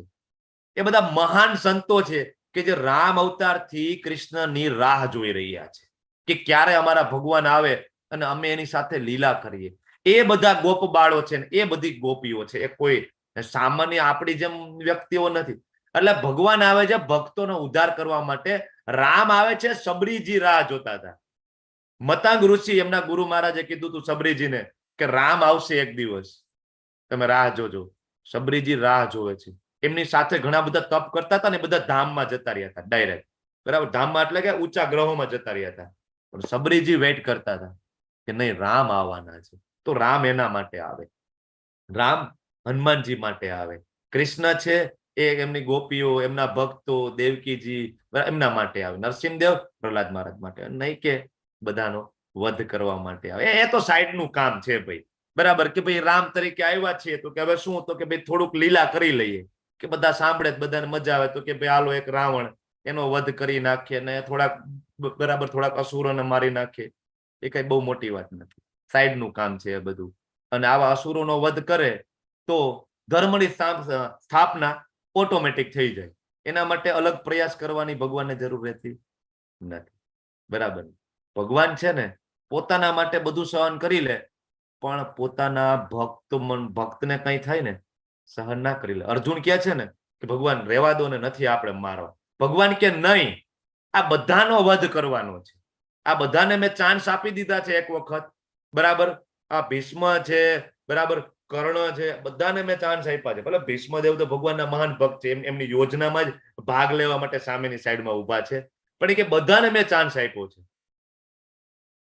એ બધા મહાન સંતો છે કે જે રામ અવતારથી કૃષ્ણની રાહ જોઈ રહ્યા છે કે ક્યારે અમારા ભગવાન આવે અને અમે એની સાથે લીલા કરીએ. એ બધા ગોપ બાળો છે ને એ બધી ગોપીઓ છે, એ કોઈ સામાન્ય આપણી જેમ વ્યક્તિઓ નથી. એટલે ભગવાન આવે છે ભક્તોનો ઉદ્ધાર કરવા માટે. રામ આવે છે, સબરીજી રાહ જોતા હતા. મતાંગ ઋષિ એમના ગુરુ મહારાજે કીધું હતું સબરીજીને કે રામ આવશે એક દિવસ, તમે રાહ જોજો. સબરીજી રાહ જોવે છે. એમની સાથે ઘણા બધા તપ કરતા હતા ને બધા ધામમાં જતા રહ્યા હતા ડાયરેક્ટ, બરાબર. ધામમાં એટલે કે ઊંચા ગ્રહોમાં જતા રહ્યા હતા, પણ સબરીજી વેઇટ કરતા હતા કે નહીં રામ આવવાના છે. તો રામ એના માટે આવે, રામ હનુમાનજી માટે આવે, કૃષ્ણ છે એ એમની ગોપીઓ, એમના ભક્તો, દેવકીજી એમના માટે આવે, નરસિંહદેવ પ્રહલાદ મહારાજ માટે, નહીં કે બધાનો વધ કરવા માટે આવે. એ તો સાઈડનું કામ છે ભાઈ, બરાબર. કે ભાઈ રામ તરીકે આવ્યા છીએ તો કે હવે શું, તો કે ભાઈ થોડુંક લીલા કરી લઈએ કે બધા સાંભળે, બધાને મજા આવે, તો કે ભાઈ હાલો એક રાવણ એનો વધ કરી નાખીએ ને થોડાક બરાબર થોડાક અસુરોને મારી નાખીએ. એ કઈ બહુ મોટી વાત નથી, સાઈડનું કામ છે એ બધું. અને આવા અસુરોનો વધ કરે તો ધર્મની સ્થાપના ઓટોમેટિક થઈ જાય. એના માટે અલગ પ્રયાસ કરવાની ભગવાનને જરૂર રહેતી નથી, બરાબર. ભગવાન છે ને પોતાના માટે બધું સહન કરી લે, પણ પોતાના ભક્તને કઈ થાય ને સહન ના કરી લે. અર્જુન કહે છે ને કે ભગવાન રહેવા દો ને નથી આપણે મારવા. ભગવાન કે નહીં, આ બધાનો વધ કરવાનો છે, આ બધાને મેં ચાન્સ આપી દીધા છે એક વખત, બરાબર. આ ભીષ્મ છે, બરાબર, કર્ણ છે, બધાને મેં ચાન્સ આપ્યા છે. ભલે ભીષ્મદેવ તો ભગવાનના મહાન ભક્ત છે, એમની યોજનામાં જ ભાગ લેવા માટે સામેની સાઈડમાં ઉભા છે, પણ એ કે બધાને મેં ચાન્સ આપ્યો છે,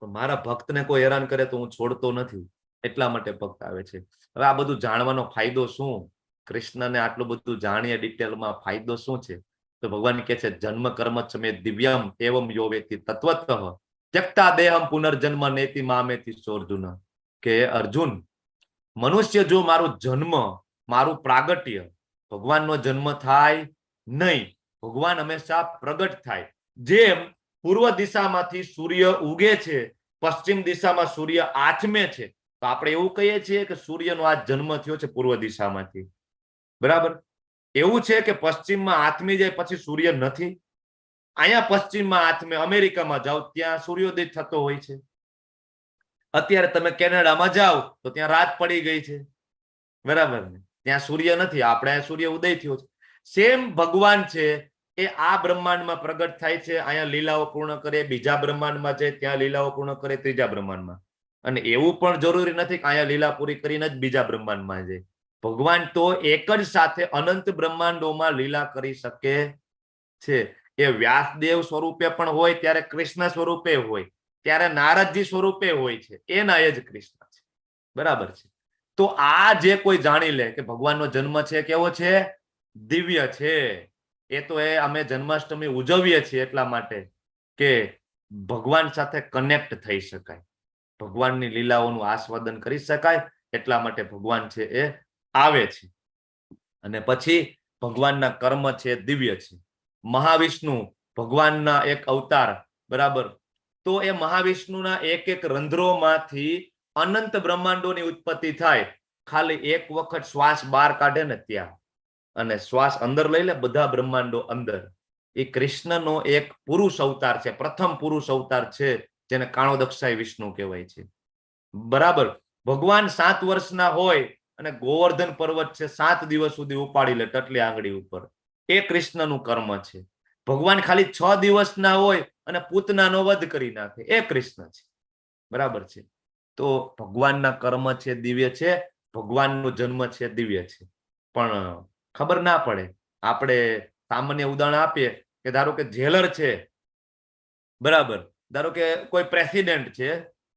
પણ મારા ભક્તને કોઈ હેરાન કરે તો હું છોડતો નથી, એટલા માટે ભક્ત આવે છે. હવે આ બધું જાણવાનો ફાયદો શું? કૃષ્ણને આટલું બધું જાણીએ ડિટેલમાં ફાયદો શું છે? તો ભગવાન કહે છે જન્મ કર્મ ચમે દિવ્યમ એવમ યો વેતિ તત્વતઃ ત્યક્તા દેહમ પુનર્જન્મ નેતિ મામેતિ સોર્જુન. કે અર્જુન, મનુષ્ય જો મારો જન્મ, મારું પ્રાગટ્ય, ભગવાનનો જન્મ થાય નહીં, ભગવાન હંમેશા પ્રગટ થાય. જેમ પૂર્વ દિશામાંથી સૂર્ય ઉગે છે, પશ્ચિમ દિશામાં સૂર્ય આથમે છે, તો આપણે એવું કહીએ છીએ કે સૂર્યનો આ જન્મ થયો છે પૂર્વ દિશામાંથી. બરાબર? એવું છે કે પશ્ચિમમાં આથમી જાય પછી સૂર્ય નથી? અહીંયા પશ્ચિમમાં આથમે, અમેરિકામાં જાઓ ત્યાં સૂર્યોદય થતો હોય છે. અત્યારે તમે કેનેડામાં જાઓ તો ત્યાં રાત પડી ગઈ છે. બરાબર ને? ત્યાં સૂર્ય નથી, આપણે સૂર્ય ઉદય થયો છે. સેમ ભગવાન છે એ આ બ્રહ્માંડમાં પ્રગટ થાય છે, અહીંયા લીલાઓ પૂર્ણ કરે, બીજા બ્રહ્માંડમાં જાય ત્યાં લીલાઓ પૂર્ણ કરે, ત્રીજા બ્રહ્માંડમાં. અને એવું પણ જરૂરી નથી કે અહીંયા લીલા પૂરી કરીને જ બીજા બ્રહ્માંડમાં જાય. ભગવાન તો એક જ સાથે અનંત બ્રહ્માંડોમાં લીલા કરી શકે છે. એ વ્યાસદેવ સ્વરૂપે પણ હોય, ત્યારે કૃષ્ણ સ્વરૂપે હોય, ત્યારે નારદજી સ્વરૂપે હોય છે, એના એ જ કૃષ્ણ છે. બરાબર છે? તો આ જે કોઈ જાણી લે કે ભગવાનનો જન્મ છે કેવો છે? દિવ્ય છે. એ તો અમે જન્માષ્ટમી ઉજવીએ છીએ એટલા માટે કે ભગવાન સાથે કનેક્ટ થઈ શકાય, ભગવાનની લીલાઓનું આસ્વાદન કરી શકાય, એટલા માટે ભગવાન છે એ આવે છે. અને પછી ભગવાનના કર્મ છે દિવ્ય છે. મહાવિષ્ણુ ભગવાનના એક અવતાર. બરાબર? તો એ મહાવિષ્ણુના એક એક રંધ્રોમાંથી અનંત બ્રહ્માંડોની ઉત્પત્તિ થાય. ખાલી એક વખત શ્વાસ બહાર કાઢે ને ત્યાં, અને શ્વાસ અંદર લઈ લે, બધા બ્રહ્માંડો અંદર. એ કૃષ્ણનો એક પુરુષ અવતાર છે, પ્રથમ પુરુષ અવતાર છે, જેને કાણોદક્ષાય વિષ્ણુ કહેવાય છે. બરાબર? ભગવાન 7 વર્ષના હોય અને ગોવર્ધન પર્વત છે 7 દિવસ સુધી ઉપાડી લે ટટલી આંગળી ઉપર, એ કૃષ્ણનું કર્મ છે. ભગવાન ખાલી 6 દિવસના હોય અને પૂતનાનો વધ કરી નાખે, એ કૃષ્ણ છે. બરાબર છે? તો ભગવાનના કર્મ છે દિવ્ય છે, ભગવાનનો જન્મ છે દિવ્ય છે. પણ ખબર ના પડે. આપણે સામાન્ય ઉદાહરણ આપીએ કે ધારો કે જેલર છે, બરાબર, ધારો કે કોઈ પ્રેસિડેન્ટ છે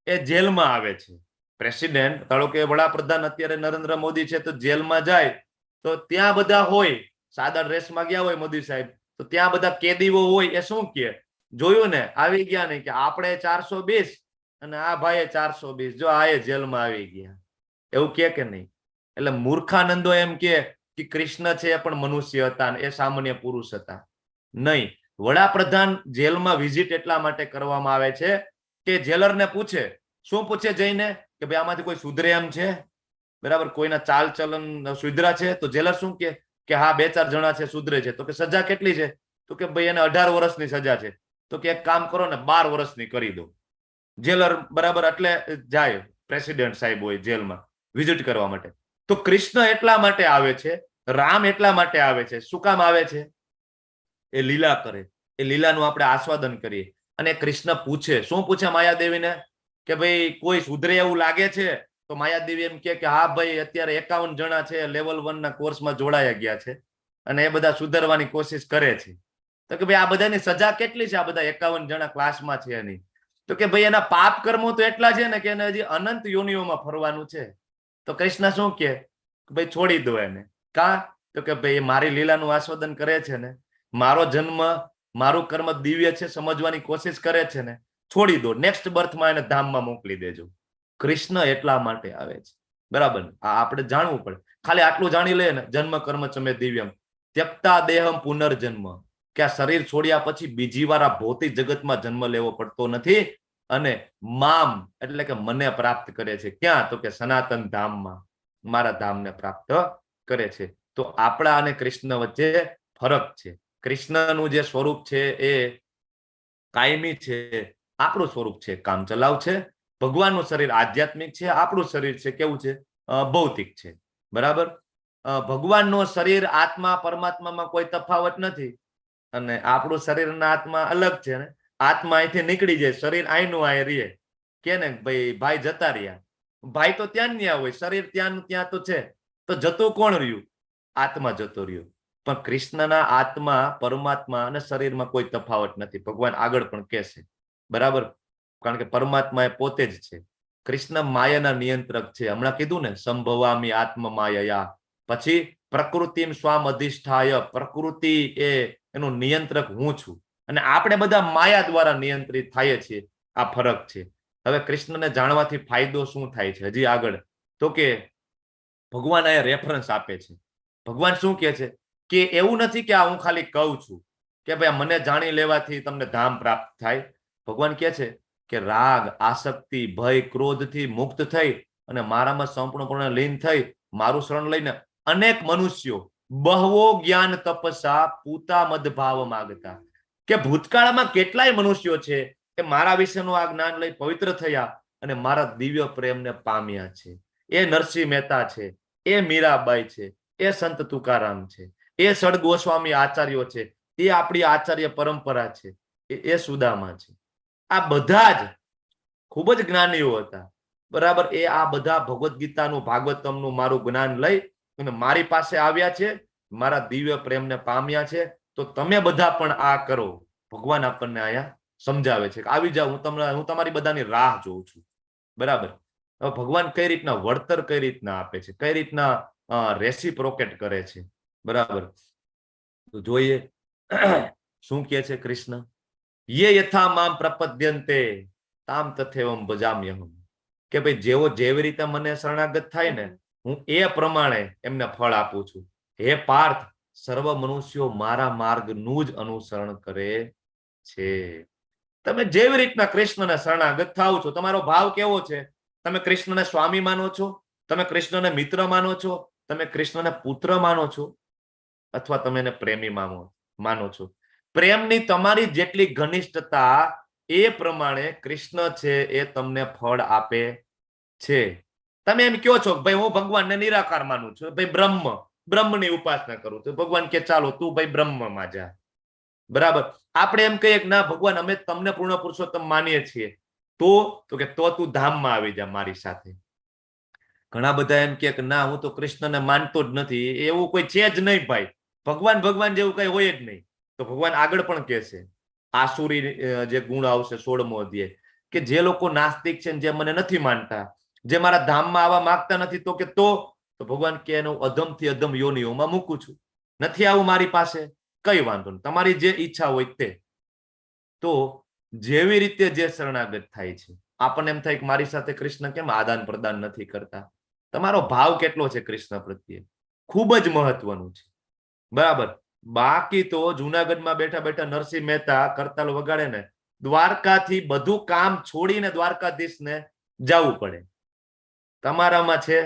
એ જેલમાં આવે છે. પ્રેસિડેન્ટ, ધારો કે વડાપ્રધાન અત્યારે નરેન્દ્ર મોદી છે, તો જેલમાં જાય તો ત્યાં બધા હોય, સાદા ડ્રેસમાં ગયા હોય મોદી સાહેબ, તો ત્યાં બધા કેદીઓ હોય. એ શું કહે? જોયું ને, આવી ગયા ને, કે આપણે 420 અને આ ભાઈએ 420, જો આ જેલમાં આવી ગયા, એવું કે નહીં? એટલે મૂર્ખાનંદો એમ કે કૃષ્ણ છે એ પણ મનુષ્ય હતા, એ સામાન્ય પુરુષ હતા. નહીં. વડાપ્રધાન જેલમાં વિઝિટ એટલા માટે કરવામાં આવે છે કે જેલરને પૂછે. શું પૂછે જઈને? કે ભાઈ આમાંથી કોઈ સુધરે એમ છે? બરાબર? કોઈના ચાલ ચલન સુધરા છે? તો જેલર શું કે હા 2-4 જણા છે સુધરે છે. તો કે સજા કેટલી છે? તો કે ભાઈ એને 18 વર્ષની સજા છે. તો કે એક કામ કરો ને, 12 વર્ષની કરી દો. જેલર બરાબર એટલે જાય, પ્રેસિડેન્ટ સાહેબ હોય જેલમાં વિઝિટ કરવા માટે. તો કૃષ્ણ એટલા માટે આવે છે, રામ એટલા માટે આવે છે. શું કામ આવે છે? એ લીલા કરે, એ લીલાનું આપણે આસ્વાદન કરીએ. અને કૃષ્ણ પૂછે, શું પૂછે માયાદેવીને? કે ભાઈ કોઈ સુધરે એવું લાગે છે? તો માયાદેવી એમ કે હા ભાઈ, અત્યારે 51 જણા છે લેવલ 1 ના કોર્સમાં જોડાયા ગયા છે અને એ બધા સુધરવાની કોશિશ કરે છે. તો કે ભાઈ આ બધાની સજા કેટલી છે? આ બધા 51 જણા ક્લાસમાં છે એની. તો કે ભાઈ એના પાપ કર્મો તો એટલા છે ને કે એને હજી અનંત યોનિઓમાં ફરવાનું છે. તો કૃષ્ણ શું કે ભાઈ છોડી દો એને. કા? તો કે ભાઈ મારી લીલાનું આસ્વાદન કરે છે ને, મારો જન્મ, મારું કર્મ દિવ્ય છે સમજવાની કોશિશ કરે છે ને, છોડી દો. નેક્સ્ટ બર્થમાં એને ધામમાં મોકલી દેજો. કૃષ્ણ એટલા માટે આવે છે. બરાબર? આ આપણે જાણવું પડે. ખાલી આટલું જાણી લે ને, જન્મ કર્મ ચમે દિવ્યમ ત્યક્તા દેહમ પુનર્જન્મ, કે આ શરીર છોડ્યા પછી બીજી વાર આ ભૌતિક જગતમાં જન્મ લેવો પડતો નથી. અને મામ એટલે કે મને પ્રાપ્ત કરે છે. ક્યાં? તો કે સનાતન ધામમાં, મારા ધામને પ્રાપ્ત કરે છે. તો આપણા અને કૃષ્ણ વચ્ચે ફરક છે. કૃષ્ણનું જે સ્વરૂપ છે એ કાયમી છે, આપણું સ્વરૂપ છે કામ ચલાવ છે. ભગવાનનું શરીર આધ્યાત્મિક છે, આપણું શરીર છે કેવું છે? ભૌતિક છે. બરાબર? ભગવાનનું શરીર આત્મા પરમાત્મામાં કોઈ તફાવત નથી, અને આપણું શરીર અને આત્મા અલગ છે ને. આત્મા અહીંથી નીકળી જાય, શરીર અહીંનું અહીં રહે. કે ને ભાઈ જતા રહ્યા, ભાઈ તો ત્યાં ત્યાં હોય, શરીર ત્યાંનું ત્યાં તો છે. તો જતું કોણ રહ્યું? આત્મા જતો રહ્યો. પણ કૃષ્ણના આત્મા, પરમાત્મા અને શરીરમાં કોઈ તફાવત નથી. ભગવાન આગળ પણ કહેશે. બરાબર? કારણ કે પરમાત્મા એ પોતે જ છે. કૃષ્ણ માયાના નિયંત્રક છે. હમણાં કીધું ને, સંભવામી આત્મ માયા. પછી પ્રકૃતિ સ્વામ અધિષ્ઠાય, પ્રકૃતિ એ એનું નિયંત્રક હું છું. અને આપણે બધા માયા દ્વારા નિયંત્રિત થાય છીએ. આ ફરક છે. હવે કૃષ્ણને જાણવાથી ફાયદો શું થાય છે હજી આગળ? તો કે ભગવાન અહીંયા રેફરન્સ આપે છે. ભગવાન શું કહે છે કે એવું નથી કે આ હું ખાલી કહું છું કે ભાઈ મને જાણી લેવાથી તમને ધામ પ્રાપ્ત થાય. ભગવાન કહે છે કે રાગ, આસક્તિ, ભય, ક્રોધથી મુક્ત થઈ અને મારામાં સંપૂર્ણપણે લીન થઈ મારું શરણ લઈને અનેક મનુષ્યો બહવો જ્ઞાન તપસા પૂતા મદભાવ માગતા, કે ભૂતકાળમાં કેટલાય મનુષ્યો છે કે મારા વિશેનું આ જ્ઞાન લઈ પવિત્ર થયા અને મારા દિવ્ય પ્રેમને પામ્યા છે. એ નરસિંહ મહેતા છે, એ મીરાબાઈ છે, એ સંત તુકારામ છે, એ સડ ગોસ્વામી આચાર્યો છે, એ આપણી આચાર્ય પરંપરા છે, એ સુદામા છે. આ બધા જ ખૂબ જ જ્ઞાનીઓ હતા. બરાબર. એ આ બધા ભગવદ્ ગીતાનું, ભાગવતમનું મારું જ્ઞાન લઈ અને મારી પાસે આવ્યા છે, મારા દિવ્ય પ્રેમને પામ્યા છે. તો તમે બધા પણ આ કરો. ભગવાન આપણને અહીંયા સમજાવે છે કે આવી જાઓ, હું તમારી બધાની રાહ જોઉં છું. બરાબર. હવે ભગવાન કઈ રીતના વળતર કઈ રીતના આપે છે, કઈ રીતના રેસિપ્રોકેટ કરે છે. બરાબર. તો જોઈએ શું કહે છે કૃષ્ણ. યે યથા મામ પ્રપદ્યન્તે તામ તથેવમ ભજામ્યહમ, કે ભાઈ જેવો જેવી રીતે મને શરણાગત થાય ને હું એ પ્રમાણે એમને ફળ આપું છું. હે પાર્થ, સર્વ મનુષ્યો મારા માર્ગનું જ અનુસરણ કરે છે. તમે જેવી રીતના કૃષ્ણને શરણાગત થાવ છો, તમારો ભાવ કેવો છે? તમે કૃષ્ણને સ્વામી માનો છો? તમે કૃષ્ણને મિત્ર માનો છો? તમે કૃષ્ણને પુત્ર માનો છો? અથવા તમે એને પ્રેમી માનો છો? પ્રેમની તમારી જેટલી ઘનિષ્ઠતા એ પ્રમાણે કૃષ્ણ છે એ તમને ફળ આપે છે. તમે એમ કહો છો ભાઈ હું ભગવાનને નિરાકાર માનું છું, ભાઈ બ્રહ્મની ઉપાસના કરું છું. ભગવાન કે ચાલો તું ભાઈ બ્રહ્મમાં જા. બરાબર. આપણે એમ કહીએ કે ના ભગવાન અમે તમને પૂર્ણ પુરુષોત્તમ માનીએ છીએ, તો કે તો તું ધામમાં આવી જા મારી સાથે. ઘણા બધા એમ કે ના હું તો કૃષ્ણને માનતો જ નથી. એવું કોઈ છે જ નહીં ભાઈ. ભગવાન જેવું કઈ હોય જ નહીં. તો ભગવાન આગળ પણ કહે છે, આસુરી જે ગુણ આવશે 16મો અધ્યાય, કે જે લોકો નાસ્તિક છે, જે મને નથી માનતા, જે મારા ધામમાં આવવા માંગતા નથી, તો કે તો ભગવાન કે એનું અધમથી અધમ યોનિઓમાં મૂકું છું. નથી આવું મારી પાસે, કઈ વાંધો નહીં, તમારી જે ઈચ્છા હોય તે. તો જેવી રીતે જે શરણાગત થાય છે, આપણને એમ થાય કે મારી સાથે કૃષ્ણ કેમ આદાન પ્રદાન નથી કરતા. તમારો ભાવ કેટલો છે કૃષ્ણ પ્રત્યે, ખૂબ જ મહત્વનું છે. બરાબર. બાકી તો જુનાગઢમાં બેઠા બેઠા નરસિંહ મહેતા કરતાલ વગાડે ને, દ્વારકાથી બધું કામ છોડીને દ્વારકાધીશને જવું પડે. તમારામાં છે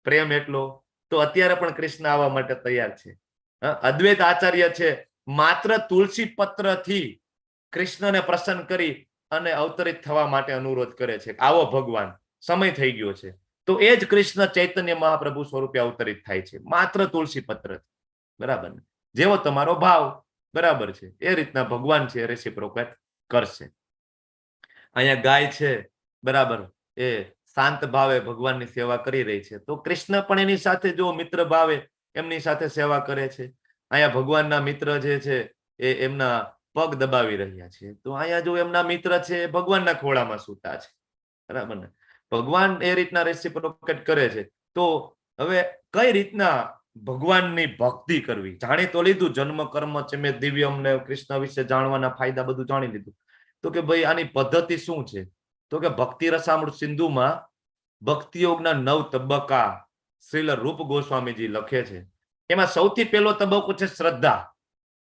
પ્રેમ એટલો, તો અત્યારે પણ કૃષ્ણ આવવા માટે તૈયાર છે. અદ્વૈત આચાર્ય છે, માત્ર તુલસી પત્રથી કૃષ્ણને પ્રસન્ન કરી અને અવતરિત થવા માટે અનુરોધ કરે છે. આવો ભગવાન, સમય થઈ ગયો છે. તો એ જ કૃષ્ણ ચૈતન્ય મહાપ્રભુ સ્વરૂપે અવતરિત થાય છે, માત્ર તુલસી પત્ર. બરાબર. જેવો તમારો ભાવ. બરાબર છે. એ રીતના ભગવાન છે રેસિપ્રોકેટ કરશે. અહીંયા ગાય છે, બરાબર, એ શાંત ભાવે ભગવાનની સેવા કરી રહી છે. તો કૃષ્ણ પણ એની સાથે જો મિત્ર ભાવે એમની સાથે સેવા કરે છે. અહીંયા ભગવાનના મિત્ર જે છે એ એમના પગ દબાવી રહ્યા છે. તો અહીંયા જો એમના મિત્ર છે એ ભગવાનના ખોળામાં સૂતા છે. બરાબર ને. ભગવાન એ રીતના રેસિપ્રોકેટ કરે છે. તો હવે કઈ રીતના ભગવાનની ભક્તિ કરવી, જાણી તો લીધું, જન્મ કર્મ છે મેં દિવ્યમ ને કૃષ્ણ વિશે જાણવાના ફાયદા બધું જાણી લીધું. તો કે ભાઈ આની પદ્ધતિ શું છે? તો કે ભક્તિ રસામૃત સિંધુમાં ભક્તિ યોગના 9 તબક્કા શ્રીલ રૂપ ગોસ્વામીજી લખે છે. એમાં સૌથી પહેલો તબક્કો છે શ્રદ્ધા,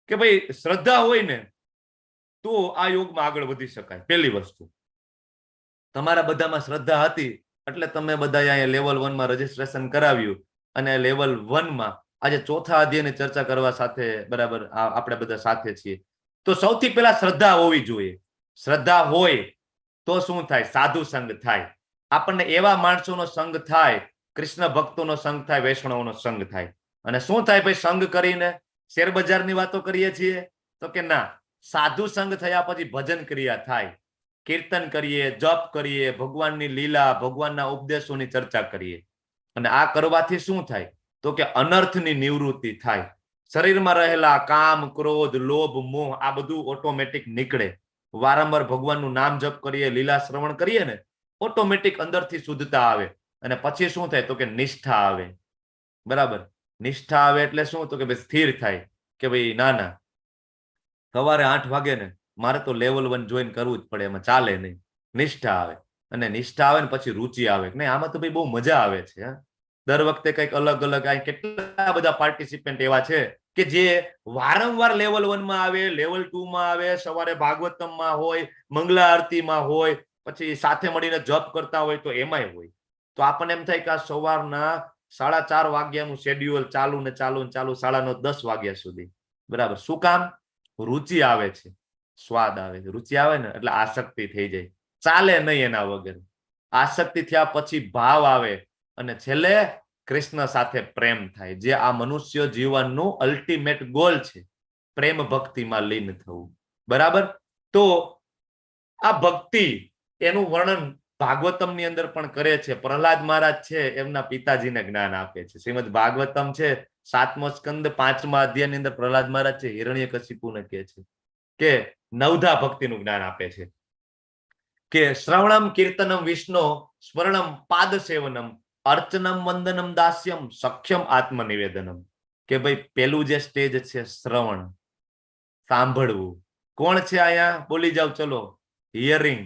કે ભાઈ શ્રદ્ધા હોય ને તો આ યોગમાં આગળ વધી શકાય. પહેલી વસ્તુ, તમારા બધામાં શ્રદ્ધા હતી એટલે તમે બધા અહીંયા લેવલ 1 માં રજીસ્ટ્રેશન કરાવ્યું અને લેવલ 1 માં આજે ચોથા અધ્યાયની ચર્ચા કરવા સાથે, બરાબર, આપણે બધા સાથે છીએ. તો સૌથી પહેલા શ્રદ્ધા હોવી જોઈએ. શ્રદ્ધા હોય તો શું થાય? સાધુ સંગ થાય. આપણને એવા માણસોનો સંગ થાય, કૃષ્ણ ભક્તોનો સંગ થાય, વૈષ્ણવનો સંગ થાય. અને શું થાય ભાઈ સંગ કરીને? શેર બજારની વાતો કરીએ છીએ તો કે ના, સાધુ સંગ થયા પછી ભજન ક્રિયા થાય, કીર્તન કરીએ, જપ કરીએ, ભગવાનની લીલા, ભગવાનના ઉપદેશોની ચર્ચા કરીએ. અને આ કરવાથી શું થાય? તો કે અનર્થની નિવૃત્તિ થાય. શરીરમાં રહેલા કામ, ક્રોધ, લોભ, મોહ આ બધું ઓટોમેટિક નીકળે. વારંવાર ભગવાનનું નામ જપ કરીએ, લીલા શ્રવણ કરીએ ને, ઓટોમેટિક અંદરથી શુદ્ધતા આવે. અને પછી શું થાય? તો કે નિષ્ઠા આવે. બરાબર. નિષ્ઠા આવે એટલે શું? તો કે ભાઈ સ્થિર થાય કે ભાઈ ના, સવારે 8 વાગે ને મારે તો લેવલ 1 જોઈન કરવું જ પડે, એમાં ચાલે નહીં. નિષ્ઠા આવે. અને નિષ્ઠા આવે ને પછી રુચિ આવે. નહીં, આમાં તો ભાઈ બહુ મજા આવે છે. દર વખતે કંઈક અલગ અલગ આ કેટલા બધા પાર્ટિસિપન્ટ એવા છે કે જે વારંવાર લેવલ 1 માં આવે, લેવલ 2 માં આવે, સવારે ભાગવતમમાં હોય, મંગલા આરતીમાં હોય, પછી સાથે મળીને જપ કરતા હોય તો એમાંય હોય. તો આપણને એમ થાય કે આ સવારના 4:30 વાગ્યાનું શેડ્યુલ ચાલુ ને ચાલુ ને ચાલુ 9:30 10 વાગ્યા સુધી. બરાબર. શું કામ? રુચિ આવે છે, સ્વાદ આવે છે. રુચિ આવે ને એટલે આસક્તિ થઈ જાય, ચાલે નહીં એના વગર. આસક્તિ થયા પછી ભાવ આવે અને છેલ્લે કૃષ્ણ સાથે પ્રેમ થાય, જે આ મનુષ્ય જીવનનું અલ્ટિમેટ ગોલ છે, પ્રેમ ભક્તિમાં લીન થવું. બરાબર. તો આ ભક્તિ એનું વર્ણન ભાગવતમની અંદર પણ કરે છે. પ્રહલાદ મહારાજ છે એમના પિતાજીને જ્ઞાન આપે છે. શ્રીમદ ભાગવતમ છે 7મો સ્કંદ 5મા અધ્યાયની અંદર પ્રહલાદ મહારાજ છે હિરણ્યકશિપુને કહે છે કે નવધા ભક્તિનું જ્ઞાન આપે છે કે શ્રવણમ કીર્તનમ વિષ્ણુ સ્મરણમ પાદ સેવનમ અર્ચનમ વંદનમ દાસ્યમ સખ્યમ આત્મનિવેદનમ. કે ભાઈ પેલું જે સ્ટેજ છે શ્રવણ, સાંભળવું. કોણ છે અહીંયા? બોલી જાવ ચલો. હિયરિંગ.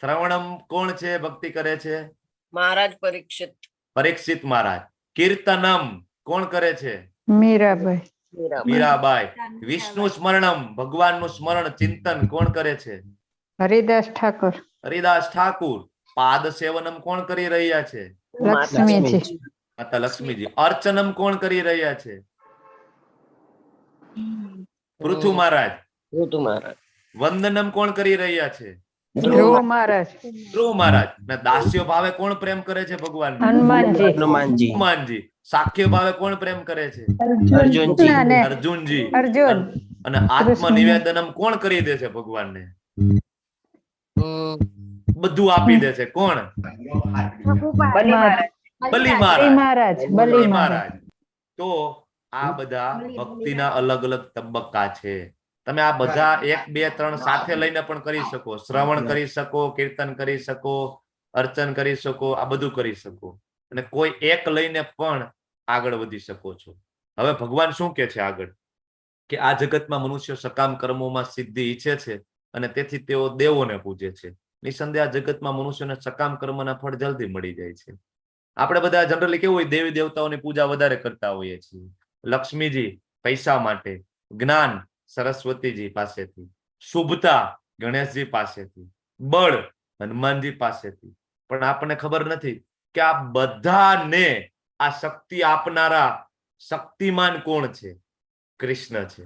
શ્રવણમ કોણ છે ભક્તિ કરે છે? મહારાજ પરીક્ષિત. પરીક્ષિત મહારાજ. કીર્તનમ કોણ કરે છે? મીરાબાઈ. મીરાબાઈ. વિષ્ણુ સ્મરણમ ભગવાનનું સ્મરણ ચિંતન કોણ કરે છે? હરિદાસ ઠાકોર. હરિદાસ ઠાકુર. પાદ સેવનમ કોણ કરી રહ્યા છે? લક્ષ્મીજી. માતા લક્ષ્મીજી. અર્ચનમ કોણ કરી રહ્યા છે? પૃથુ મહારાજ. ઋતુ મહારાજ. વંદનમ કોણ કરી રહ્યા છે? ધ્રુવ મહારાજ. ધ્રુવ મહારાજ. ને દાસ્ય ભાવે કોણ પ્રેમ કરે છે ભગવાન? હનુમાનજી. હનુમાનજી. સાખ્ય ભાવે કોણ પ્રેમ કરે છે? અર્જુનજી. અર્જુન. અને આત્મ નિવેદનમ કોણ કરી દે છે ભગવાનને? બધું આપી દે છે. કોણ? બલી મહારાજ. તો આ બધા ભક્તિના અલગ અલગ તબક્કા છે. તમે આ બધા 1 2 3 સાથે લઈને પણ કરી શકો. શ્રવણ કરી શકો, કીર્તન કરી શકો, અર્ચન કરી શકો, આ બધું કરી શકો. અને કોઈ એક લઈને પણ આગળ વધી શકો છો. હવે ભગવાન શું કે છે આગળ? કે આ જગતમાં મનુષ્ય સકામ કર્મોમાં સિદ્ધિ ઈચ્છે છે અને તેથી તેઓ દેવોને પૂજે છે. નિસંદેહ આ જગતમાં મનુષ્યને સકામ કર્મના ફળ જલ્દી મળી જાય છે. આપણે બધા જનરલી કેવું હોય, દેવી દેવતાઓની પૂજા વધારે કરતા હોઈએ છીએ. લક્ષ્મીજી પૈસા માટે, જ્ઞાન સરસ્વતીજી પાસેથી, શુભતા ગણેશજી પાસેથી, બળ હનુમાનજી પાસેથી. પણ આપણને ખબર નથી કે આ બધાને આ શક્તિ આપનારા શક્તિમાન કોણ છે? કૃષ્ણ છે.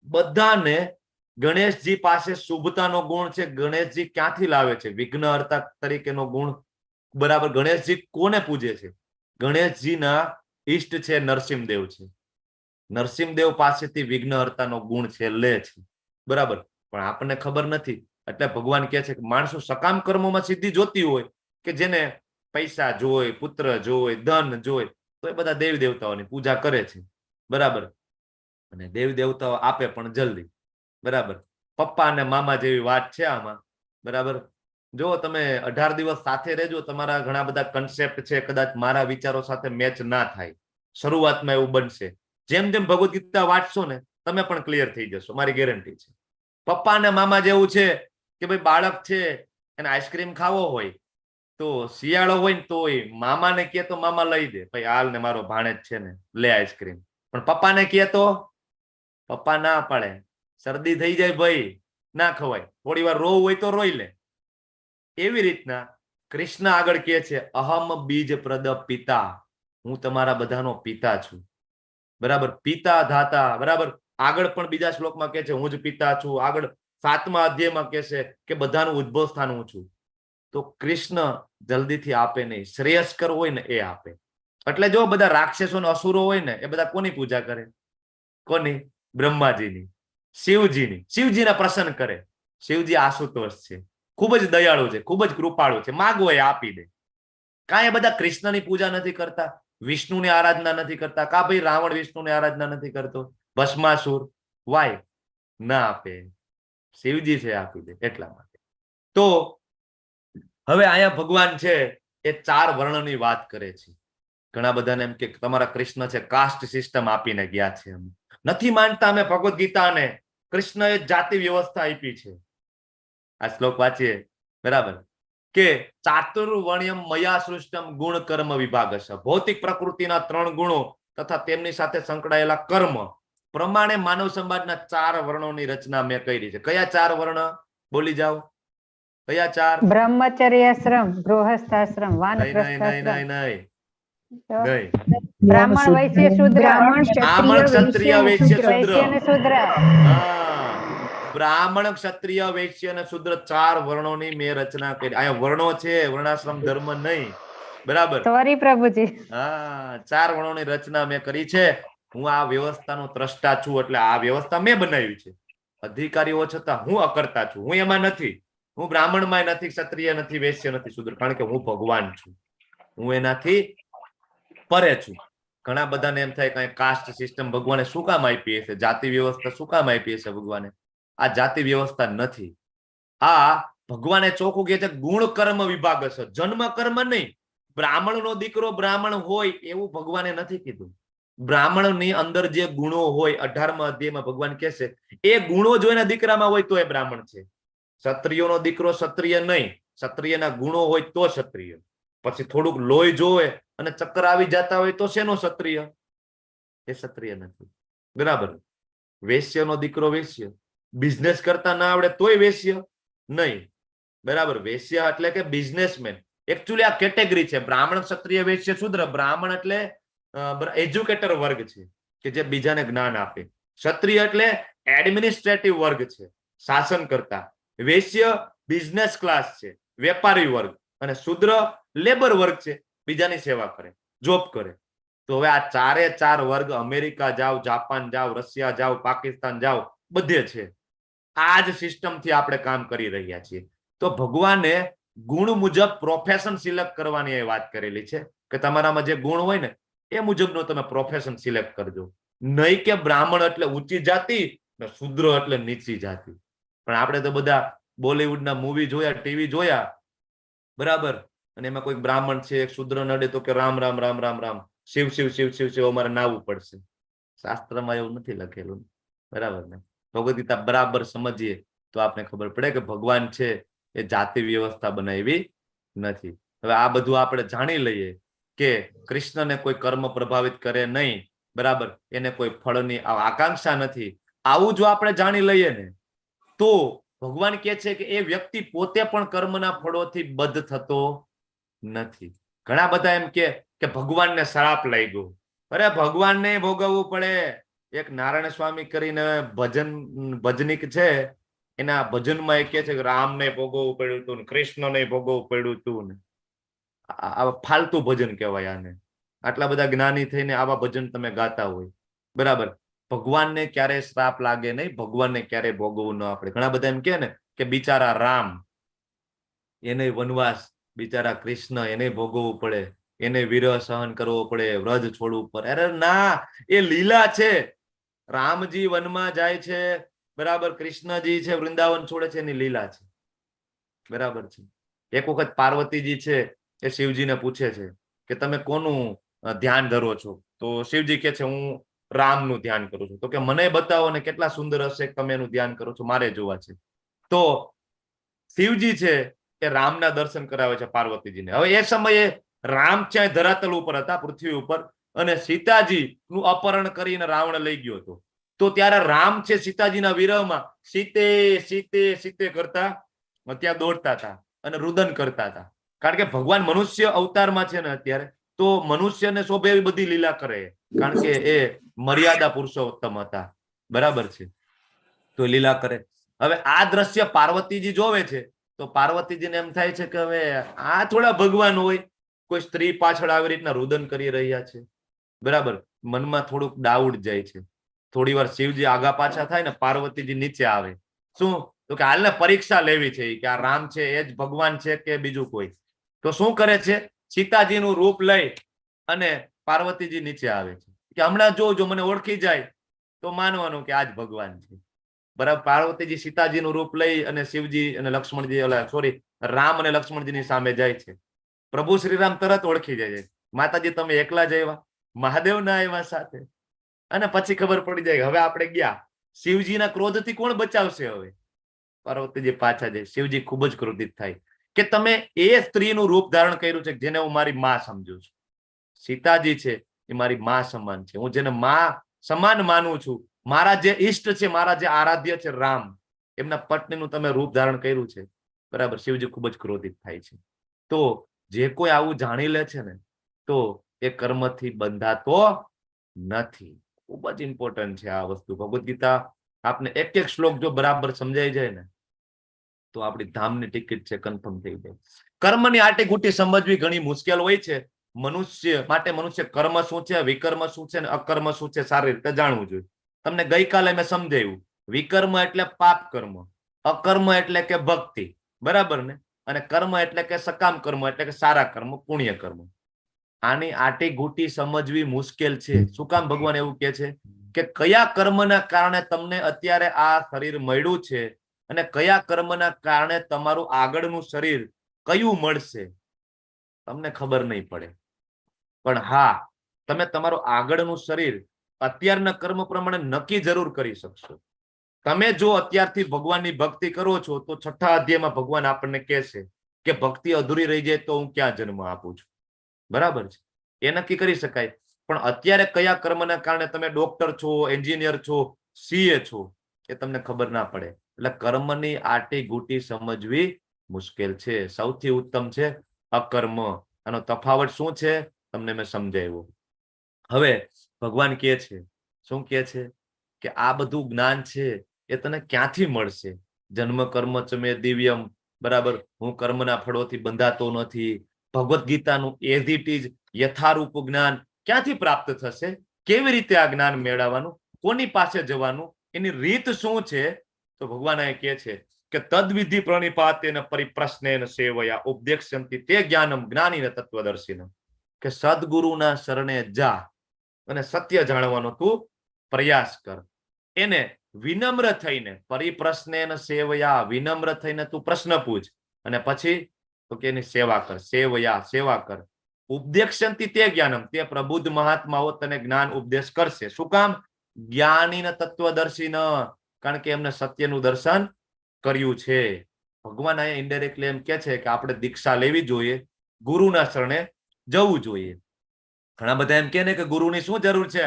બધાને ગણેશજી પાસે શુભતાનો ગુણ છે. ગણેશજી ક્યાંથી લાવે છે? વિઘ્નહર્તા તરીકેનો ગુણ. બરાબર. ગણેશજી કોને પૂજે છે? ગણેશજીના ઈષ્ટ છે નરસિંહદેવ છે. નરસિંહદેવ પાસેથી વિઘ્નહર્તાનો ગુણ છે લે છે. બરાબર. પણ આપણને ખબર નથી. એટલે ભગવાન કહે છે કે માણસો સકામ કર્મોમાં સિદ્ધિ જોતી હોય, કે જેને પૈસા જોય, પુત્ર જોય, ધન જોય, તો એ બધા દેવી દેવતાઓની પૂજા કરે છે. બરાબર. અને દેવી દેવતાઓ આપે પણ જલ્દી. બરાબર. પપ્પા અને મામા જેવી વાત છે આમાં. બરાબર. જો તમે 18 દિવસ સાથે રહેજો, તમારા ઘણા બધા કન્સેપ્ટ છે કદાચ મારા વિચારો સાથે મેચ ના થાય. શરૂઆતમાં એવું બનશે. જેમ જેમ ભગવદ ગીતા વાંચશો ને તમે પણ ક્લિયર થઈ જશો, મારી ગેરંટી છે. પપ્પા અને મામા જેવું છે કે ભાઈ બાળક છે એને આઈસ્ક્રીમ ખાવો હોય તો શિયાળો હોય ને તોય મામાને કહે તો મામા લઈ દે, ભાઈ હાલ ને મારો ભાણેજ છે ને લે આઈસ્ક્રીમ. પણ પપ્પાને કહે તો પપ્પા ના પાડે, શરદી થઈ જાય ભાઈ ના ખવાય, થોડી વાર રોવું હોય તો રોઈ લે. એવી રીતના કૃષ્ણ આગળ કહે છે અહમ બીજ પ્રદ પિતા, હું તમારા બધાનો પિતા છું. બરાબર. પિતા ધાતા. બરાબર. આગળ પણ બીજા શ્લોકમાં કહે છે હું જ પિતા છું. આગળ 7મા અધ્યાયમાં કહે છે કે બધાનું ઉદ્ભવ સ્થાન હું છું. તો કૃષ્ણ જલ્દીથી આપે નહીં. શ્રેયસ્કર હોય ને એ આપે. એટલે જો બધા રાક્ષસો અને અસુરો હોય ને એ બધા કોની પૂજા કરે? કોની? બ્રહ્માજીની, શિવજીની. શિવજીને પ્રસન્ન કરે. શિવજી આશુતોષ છે, ખૂબ જ દયાળુ છે, ખૂબ જ કૃપાળુ છે. માગવો એ આપી દે. કાંઈ બધા કૃષ્ણની પૂજા નથી કરતા, વિષ્ણુની આરાધના નથી કરતા. કા ભાઈ રાવણ વિષ્ણુની આરાધના નથી કરતો, ભસ્માસુર? વાય ના આપે? શિવજી છે આપી દે એટલા માટે. તો હવે અહીંયા ભગવાન છે એ 4 વર્ણની વાત કરે છે. ઘણા બધાને એમ કે તમારા કૃષ્ણ છે કાસ્ટ સિસ્ટમ આપીને ગયા છે. અમે નથી માનતા અમે ભગવદ ગીતાને. કૃષ્ણએ જાતિ વ્યવસ્થા આપી છે. આ શ્લોક વાંચીએ. બરાબર. કે ચાતુર્વર્ણ્યમ મયા સૃષ્ટમ ગુણ કર્મ વિભાગશ. ભૌતિક પ્રકૃતિના 3 ગુણો તથા તેમની સાથે સંકળાયેલા કર્મ પ્રમાણે માનવ સમાજના 4 વર્ણોની રચના મેં કરી છે. કયા 4 વર્ણ? બોલી જાઓ. કયા 4? બ્રહ્મચર્યાશ્રમ, ગૃહસ્થાશ્રમ, નહીં, વાનપ્રસ્થાશ્રમ, નહીં. બ્રાહ્મણ, વૈશ્ય, શૂદ્ર, બ્રાહ્મણ, ક્ષત્રિય, વૈશ્ય, શૂદ્ર. વૈશ્ય અને શૂદ્ર. હા, બ્રાહ્મણ, ક્ષત્રિય, વૈશ્ય અને શૂદ્ર 4 વર્ણોની મેં રચના કરી. અહીંયા વર્ણો છે, વર્ણાશ્રમ ધર્મ નહીં. બરાબર? સોરી પ્રભુજી. હા, 4 વર્ણોની રચના મેં કરી છે. હું આ વ્યવસ્થાનો ત્રષ્ટા છું, એટલે આ વ્યવસ્થા મેં બનાવી છે. અધિકારીઓ છતાં હું અકર્તા છું. હું એમાં નથી. હું બ્રાહ્મણમાં નથી, ક્ષત્રિય નથી, વૈશ્ય નથી, શૂદ્ર. કારણ કે હું ભગવાન છું. હું એનાથી પરે છું. ઘણા બધાને એમ થાય કે કાસ્ટ સિસ્ટમ ભગવાને શું કામ આપી હશે, જાતિ વ્યવસ્થા શું કામ આપી હશે ભગવાને? આ જાતિ વ્યવસ્થા નથી. આ ભગવાને ચોખ્ખું કહે છે ગુણ કર્મ વિભાગ છે, જન્મ કર્મ નહીં. બ્રાહ્મણનો દીકરો બ્રાહ્મણ હોય એવું ભગવાને નથી કીધું. બ્રાહ્મણની અંદર જે ગુણો હોય 18મા અધ્યાયમાં ભગવાન કહે છે એ ગુણો જો એના દીકરામાં હોય તો એ બ્રાહ્મણ છે. ક્ષત્રિયનો દીકરો ક્ષત્રિય નહીં, ક્ષત્રિયના ગુણો હોય તો ક્ષત્રિય. પછી થોડુંક લોહી જોવે અને ચક્કર આવી જતા હોય તો શેનો ક્ષત્રિય? એ ક્ષત્રિય નથી. બરાબર? વૈશ્યનો દીકરો વૈશ્ય, બિઝનેસ કરતા ના આવડે તોય વૈશ્ય નહીં. બરાબર? વૈશ્ય એટલે કે બિઝનેસમેન. એકચ્યુઅલી આ કેટેગરી છે. બ્રાહ્મણ, ક્ષત્રિય, વૈશ્ય, શૂદ્ર. બ્રાહ્મણ એટલે એજ્યુકેટર વર્ગ છે કે જે બીજાને જ્ઞાન આપે. ક્ષત્રિય એટલે એડમિનિસ્ટ્રેટિવ વર્ગ છે, શાસન કરતા. વૈશ્ય બિઝનેસ ક્લાસ છે, વેપારી વર્ગ. અને શૂદ્ર લેબર વર્ગ છે, બીજાની સેવા કરે, જોબ કરે. તો હવે આ 4 વર્ગ અમેરિકા જાઓ, જાપાન જાઓ, રશિયા જાઓ, પાકિસ્તાન જાઓ, બધે છે. આ જ સિસ્ટમ થી આપણે કામ કરી રહ્યા છીએ. તો ભગવાને ગુણ મુજબ પ્રોફેશન સિલેક્ટ કરવાની વાત કરેલી છે કે તમારામાં જે ગુણ હોય ને એ મુજબનો તમે પ્રોફેશન સિલેક્ટ કરજો. નહીં કે બ્રાહ્મણ એટલે ઊંચી જાતિ ને શૂદ્ર એટલે નીચી જાતિ. પણ આપણે તો બધા બોલિવૂડના મૂવી જોયા, ટીવી જોયા, બરાબર? અને એમાં કોઈ બ્રાહ્મણ છે, એક શૂદ્ર નડે તો કે રામ રામ રામ રામ રામ, શિવ શિવ શિવ શિવ શિવ, અમારે નાવું પડશે. શાસ્ત્રમાં એવું નથી લખેલું. બરાબર ને? ભગવદ ગીતા બરાબર સમજીએ તો આપણે ખબર પડે કે ભગવાન છે એ જાતિ વ્યવસ્થા બનાવી નથી. હવે આ બધું આપણે જાણી લઈએ કે કૃષ્ણને કોઈ કર્મ પ્રભાવિત કરે નહીં. બરાબર? એને કોઈ ફળની આકાંક્ષા નથી. આવું જો આપણે જાણી લઈએ ને તો ભગવાન કહે છે કે એ વ્યક્તિ પોતે પણ કર્મના ફળોથી બદ્ધ થતો નથી. ઘણા બધા એમ કે ભગવાનને શ્રાપ લાગ્યો. અરે ભગવાનને ભોગવવું પડે. એક નારાયણ સ્વામી કરીને ભજનિક છે, એના ભજનમાં એ કહે છે કે રામને ભોગવવું પડ્યું હતું, કૃષ્ણને ભોગવવું પડ્યું હતું. ને આ ફાલતુ ભજન કહેવાય આને. આટલા બધા જ્ઞાની થઈને આવા ભજન તમે ગાતા હોય. બરાબર? ભગવાનને ક્યારે શ્રાપ લાગે નહીં, ભગવાનને ક્યારે ભોગવવું ન આપણે. ઘણા બધા એમ કે ને કે બિચારા રામ, એને વનવાસ, બિચારા કૃષ્ણ એને ભોગવવું પડે, એને વિરહ સહન કરવો પડે, વ્રજ છોડવું પડે. અરે ના, એ લીલા છે. રામજી વનમાં જાય છે, બરાબર? કૃષ્ણજી છે વૃંદાવન છોડે છે, એની લીલા છે. બરાબર છે? એક વખત પાર્વતીજી છે એ શિવજીને પૂછે છે કે તમે કોનું ધ્યાન ધરો છો? તો શિવજી કે છે હું રામનું ધ્યાન કરું છું. તો કે મને બતાવો ને કેટલા સુંદર હશે તમે એનું ધ્યાન કરો છો, મારે જોવા છે. તો શિવજી છે એ રામના દર્શન કરાવે છે પાર્વતીજીને. હવે એ સમયે રામ છે ધરાતલ ઉપર હતા, પૃથ્વી ઉપર, અને સીતાજી નું અપહરણ કરીને રાવણ લઈ ગયો હતો. તો ત્યારે રામ છે સીતાજીના વિરહમાં સીતે સીતે સીતે કરતા ત્યાં દોડતા હતા અને રુદન કરતા હતા. કારણ કે ભગવાન મનુષ્ય અવતારમાં છે ને અત્યારે, તો મનુષ્યને શોભે એવી બધી લીલા કરે, કારણ કે એ મર્યાદા પુરુષોત્તમ હતા. બરાબર છે? તો લીલા કરે. હવે આ દ્રશ્ય પાર્વતીજી જોવે છે તો પાર્વતીજીને એમ થાય છે કે હવે આ થોડા ભગવાન હોય, કોઈ સ્ત્રી પાછળ આવી રીતના રુદન કરી રહ્યા છે. બરાબર? મનમાં થોડુંક ડાઉટ જાય છે. થોડી વાર શિવજી આગા પાછા થાય ને પાર્વતીજી નીચે આવે. શું? તો કે હાલને પરીક્ષા લેવી છે કે આ રામ છે એ જ ભગવાન છે કે બીજું કોઈ. તો શું કરે છે? સીતાજીનું રૂપ લઈ અને પાર્વતીજી નીચે આવે છે કે હમણાં જો મને ઓળખી જાય તો માનવાનું કે આ જ ભગવાન છે. બરાબર? પાર્વતીજી સીતાજીનું રૂપ લઈ અને શિવજી અને લક્ષ્મણજી, રામ અને લક્ષ્મણજીની સામે જાય છે. પ્રભુ શ્રીરામ તરત ઓળખી જાય છે, માતાજી તમે એકલા જ આવ્યા, મહાદેવ ના આવ્યા સાથે. અને પછી ખબર પડી જાય હવે આપણે ગયા. શિવજીના ક્રોધથી કોણ બચાવશે? હવે પાર્વતીજી પાછા જાય. શિવજી ખૂબ જ ક્રોધિત થાય કે તમે એ સ્ત્રીનું રૂપ ધારણ કર્યું છે જેને હું મારી માં સમજુ છું. સીતાજી છે એ મારી માં સમાન છે, હું જેને માં સમાન માનું છું. મારા જે ઈષ્ટ છે, મારા જે આરાધ્ય છે રામ, એમના પત્નીનું તમે રૂપ ધારણ કર્યું છે. બરાબર, શિવજી ખૂબ જ ક્રોધિત થાય છે. તો જે કોઈ આવું જાણી લે છે ને, તો એ કર્મથી બંધાતો નથી. ખૂબ જ ઇમ્પોર્ટન્ટ છે આ વસ્તુ. ભગવદ ગીતા આપને એક એક શ્લોક જો બરાબર સમજાઈ જાય ને, તો આપણી ધામની ટિકિટ છે કન્ફર્મ થઈ જાય. કર્મની આટી ગુટી સમજવી ઘણી મુશ્કેલ હોય છે. મનુષ્ય માટે મનુષ્ય કર્મ શું છે, વિકર્મ શું છે, અકર્મ શું છે સારી રીતે જાણવું જોઈએ. તમને ગઈકાલે મેં સમજાવ્યું, વિકર્મ એટલે પાપ કર્મ, અકર્મ એટલે કે ભક્તિ, બરાબર ને, અને કર્મ એટલે કે સકામ કર્મ એટલે કે સારા કર્મ, પુણ્ય કર્મ. આની આટી ગુટી સમજવી મુશ્કેલ છે. શું કામ ભગવાન એવું કહે છે કે કયા કર્મના કારણે તમને અત્યારે આ શરીર મળ્યું છે અને કયા કર્મના કારણે તમારું આગળનું શરીર કયું મળશે તમને ખબર નહીં પડે. પણ હા, તમે તમારું આગળનું શરીર અત્યારના કર્મ પ્રમાણે નક્કી જરૂર કરી શકશો. તમે જો અત્યારથી ભગવાનની ભક્તિ કરો છો તો 6થા અધ્યાયમાં ભગવાન આપણને કહે છે કે ભક્તિ અધૂરી રહી જાય તો હું ક્યાં જન્મ આપું છું. બરાબર છે, એ નક્કી કરી શકાય. પણ અત્યારે કયા કર્મના કારણે તમે ડોક્ટર છો, એન્જિનિયર છો, સીએ છો, એ તમને ખબર ના પડે. એટલે કર્મની આટી ગૂટી સમજવી મુશ્કેલ છે. સૌથી ઉત્તમ છે અકર્મ. આનો તફાવત શું છે તમને મેં સમજાવ્યું. હવે ભગવાન કહે છે, શું કહે છે કે આ બધું જ્ઞાન છે એ તને ક્યાંથી મળશે? જન્મ કર્મ ચમે દિવ્યમ, બરાબર, હું કર્મના ફળોથી બંધાતો નથી. ભગવદ ગીતાનું એઝ ઇટ ઇઝ યથારૂપ જ્ઞાન ક્યાંથી પ્રાપ્ત થશે? કેવી રીતે આ જ્ઞાન મેળવવાનું? કોની પાસે જવાનું? એની રીત શું છે? તો ભગવાન અહીં કહે છે કે તદ્વિધિ પ્રણિપાતેન પરિપ્રશ્નેન સેવયા ઉપદેક્ષ્યંતિ તે જ્ઞાનમ જ્ઞાનીન તત્વદર્શિનમ. કે સદગુરુના શરણે જા અને સત્ય જાણવાનો તું પ્રયાસ કર. એને વિનમ્ર થઈને પરિપ્રશ્નેન સેવયા, વિનમ્ર થઈને તું પ્રશ્ન પૂછ અને પછી તો કે એની સેવા કર. સેવયા, સેવા કર. ઉપદેક્ષ્યંતિ તે જ્ઞાનમ, તે પ્રબુદ્ધ મહાત્માઓ તને જ્ઞાન ઉપદેશ કરશે. શું કામ? જ્ઞાનીન તત્વદર્શિન, કારણ કે એમને સત્યનું દર્શન કર્યું છે. ભગવાન અહીંયા ઇનડાયરેક્ટલી એમ કે છે કે આપણે દીક્ષા લેવી જોઈએ, ગુરુના શરણે જવું જોઈએ. ઘણા બધા એમ કે ને કે ગુરુની શું જરૂર છે?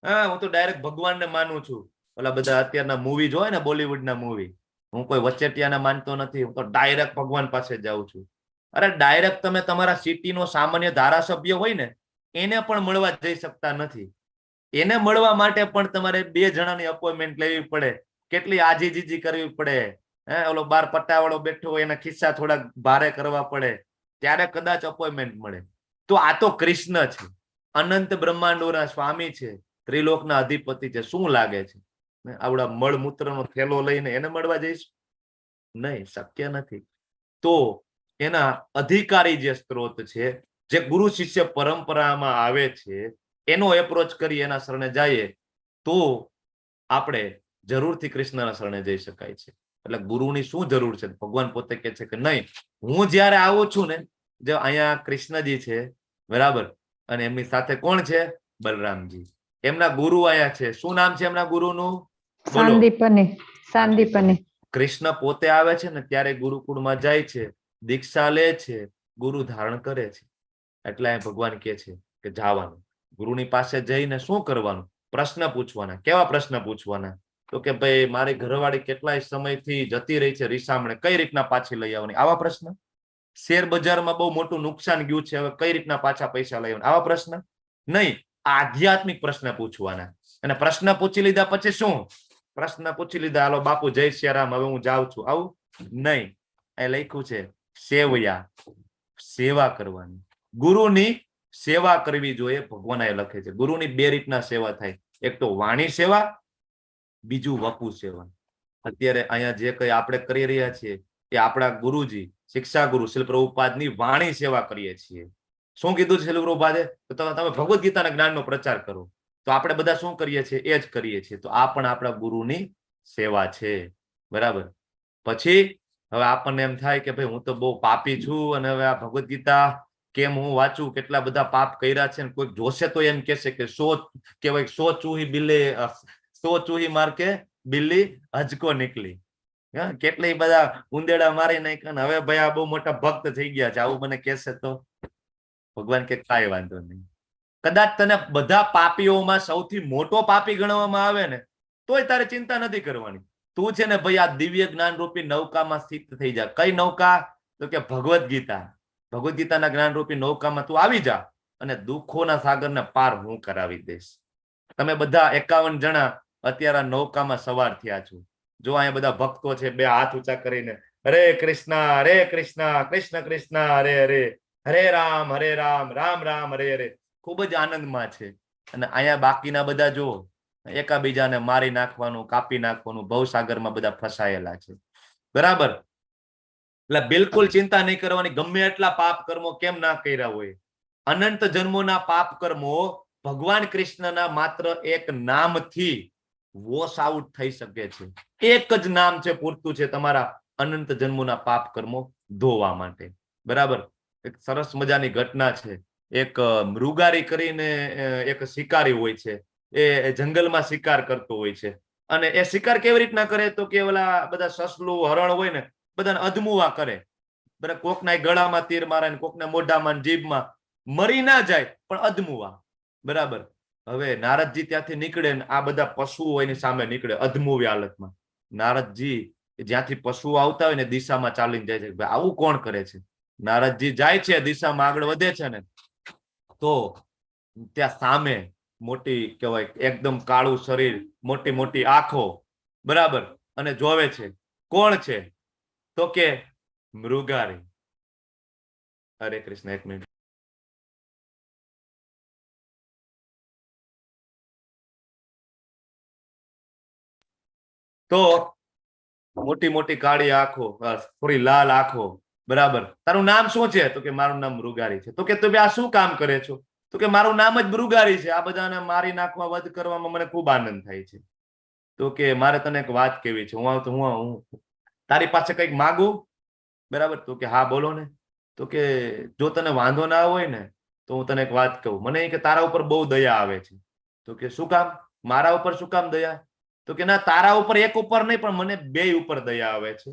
હા, હું તો ડાયરેક્ટ ભગવાનને માનું છું. ઓલા બધા અત્યારના મૂવી જોય ને, બોલીવુડના મૂવી, હું કોઈ વચેટિયાને માનતો નથી, હું તો ડાયરેક્ટ ભગવાન પાસે જાઉં છું. અરે ડાયરેક્ટ તમે તમારા સિટીનો સામાન્ય ધારાસભ્ય હોય ને એને પણ મળવા જઈ શકતા નથી. એને મળવા માટે પણ તમારે 2 જણાની અપોઇન્ટમેન્ટ લેવી પડે. કેટલી આજીજીજી કરવી પડે. ઓલો બાર પટ્ટાવાળો બેઠો હોય એના ખિસ્સા થોડા ભારે કરવા પડે, ત્યારે કદાચ અપોઇન્ટમેન્ટ મળે. તો આ તો કૃષ્ણ છે, અનંત બ્રહ્માંડોના સ્વામી છે, ત્રિલોકના અધિપતિ છે. શું લાગે છે આવડા મળમૂત્રનો થેલો લઈને એને મળવા જઈશું? નહીં, શક્ય નથી. તો એના અધિકારી જે સ્ત્રોત છે, જે ગુરુ શિષ્ય પરંપરામાં આવે છે, એનો એપ્રોચ કરી એના શરણે જઈએ તો આપણે જરૂરથી કૃષ્ણના શરણે જઈ શકાય છે. એટલે ગુરુની શું જરૂર છે? ભગવાન પોતે કહે છે કે નહીં, હું જયારે આવું છું ને, જો અહીંયા કૃષ્ણજી છે, બરાબર, અને એમની સાથે કોણ છે? બલરામજી. એમના ગુરુ આયા છે. શું નામ છે એમના ગુરુનું? સાંદીપની. સાંદીપની. કૃષ્ણ પોતે આવે છે ને ત્યારે ગુરુકુળમાં જાય છે, દીક્ષા લે છે, ગુરુ ધારણ કરે છે. એટલે ભગવાન કહે છે કે જવાનું, ગુરુની પાસે જઈને શું કરવાનું? પ્રશ્ન પૂછવાના. કેવા પ્રશ્ન પૂછવાના? તો કે ભાઈ મારી ઘરવાળી કેટલાય સમયથી જતી રહી છે રીસામણે, કઈ રીતના પાછી લઈ આવવાની? આવા પ્રશ્ન. શેર બજારમાં બહુ મોટું નુકસાન ગયું છે, હવે કઈ રીતના પાછા પૈસા લઈ આવવાના? આવા પ્રશ્ન નહીં, આધ્યાત્મિક પ્રશ્ન પૂછવાના. અને પ્રશ્ન પૂછી લીધા પછી શું? પ્રશ્ન પૂછી લીધા, હાલો બાપુ જય સિયારામ, હવે હું જાઉં છું, આવું નહીં. એ લખ્યું છે સેવયા, સેવા કરવાની. ગુરુની સેવા કરવી જોઈએ. ભગવાન એ લખે છે ગુરુની 2 રીતના સેવા થાય. એક તો વાણી સેવા, બીજું વપુ સેવા. અત્યારે અહીંયા જે કઈ આપણે કરી રહ્યા છીએ એ આપણા ગુરુજી શિક્ષા ગુરુ શ્રીલ પ્રભુપાદની વાણી સેવા કરીએ છીએ. શું કીધું છે શ્રીલ પ્રભુપાદે? તો તમે ભગવદ ગીતાના જ્ઞાનનો પ્રચાર કરો. તો આપણે બધા શું કરીએ છીએ? એ જ કરીએ છીએ. તો આ પણ આપણા ગુરુની સેવા છે, બરાબર. પછી હવે આપણને એમ થાય કે ભાઈ હું તો બહુ પાપી છું અને હવે આ ભગવદ ગીતા કેમ હું વાંચું? કેટલા બધા પાપ કર્યા છે. કોઈ જોશે તો એમ કહેશે કે 100 ચૂહી બિલ્લી 100 ચૂહી માર કે બિલ્લી હજકો નીકળી. કેટલાય બધા ઉંદેડા મારી નાખ્યા ને હવે ભાઈ આ બહુ મોટા ભક્ત થઈ ગયા છે, આવું મને કહેશે તો ભગવાન કે કાંઈ વાંધો નહીં. કદાચ તને બધા પાપીઓમાં સૌથી મોટો પાપી ગણવામાં આવે ને તોય તારે ચિંતા નથી કરવાની. તું છે ને ભાઈ આ દિવ્ય જ્ઞાન રૂપી નૌકામાં સ્થિત થઈ જા. કઈ નૌકા? તો કે ભગવદ્ ગીતા. ભગવદ્ ગીતાના જ્ઞાન રૂપી નૌકામાં તું આવી જા અને દુઃખોના સાગરને પાર હું કરાવી દઈશ. તમે બધા 51 જણા અત્યારે નૌકામાં સવાર થયા છો. જો અહીંયા બધા ભક્તો છે, બે હાથ ઊંચા કરીને હરે કૃષ્ણ કૃષ્ણ કૃષ્ણ હરે હરે, હરે રામ રામ રામ હરે હરે, ખૂબ જ આનંદમાં છે. અને અહીંયા બાકીના બધા જો એકાબીજાને મારી નાખવાનું, કાપી નાખવાનું, ભવસાગરમાં બધા ફસાયેલા છે. બરાબર? એટલે બિલકુલ ચિંતા નહીં કરવાની. ગમે એટલા પાપ કર્મો કેમ ના કર્યા હોય, અનંત જન્મોના પાપ કર્મો ભગવાન કૃષ્ણના માત્ર એક નામથી વોશ આઉટ થઈ શકે છે. એક જ નામ છે, પૂરતું છે તમારા અનંત જન્મોના પાપ કર્મો ધોવા માટે. બરાબર? એક સરસ મજાની ઘટના છે. એક મૃગારી કરીને એક શિકારી હોય છે, એ જંગલમાં શિકાર કરતો હોય છે. અને એ શિકાર કેવી રીતના કરે? તો કે ઓલા બધા સસલું, હરણ હોય ને, બધાને અધમુવા કરે. બરાબર? કોકના ગળામાં તીર મારે, કોકના મોઢામાં, જીભમાં, મરી ના જાય પણ અધમુવા. બરાબર? હવે નારદજી ત્યાંથી નીકળે ને આ બધા પશુઓ એની સામે નીકળે અધમુવી હાલતમાં. નારદજી જ્યાંથી પશુઓ આવતા હોય ને દિશામાં ચાલીને જાય છે. ભાઈ આવું કોણ કરે છે? નારદજી જાય છે, દિશામાં આગળ વધે છે ને તો ત્યાં સામે મોટી કહેવાય એકદમ કાળું શરીર, મોટી મોટી આંખો, બરાબર, અને જોવે છે. કોણ છે? તો કે મૃગારી. હરે કૃષ્ણ. એક મિનિટ. તો મોટી મોટી કાળી આંખો, થોડી લાલ આંખો, બરાબર. તારું નામ શું છે? તો કે મારું નામ મૃગારી છે. તો કે તમે આ શું કામ કરે છો? તો કે મારું નામ જ મૃગારી છે. આ બધાને મારી નાખવા, વધ કરવામાં મને ખૂબ આનંદ થાય છે. તો કે મારે તને એક વાત કેવી છે. હું તારી પાસે કંઈક માગું? બરાબર? તો કે હા બોલો ને. તો કે જો તને વાંધો ના હોય ને તો હું તને એક વાત કહું. મને કે તારા ઉપર બહુ દયા આવે છે. તો કે શું કામ? મારા ઉપર શું કામ દયા? તો કે ના, તારા ઉપર એક ઉપર નહીં પણ મને બે ઉપર દયા આવે છે.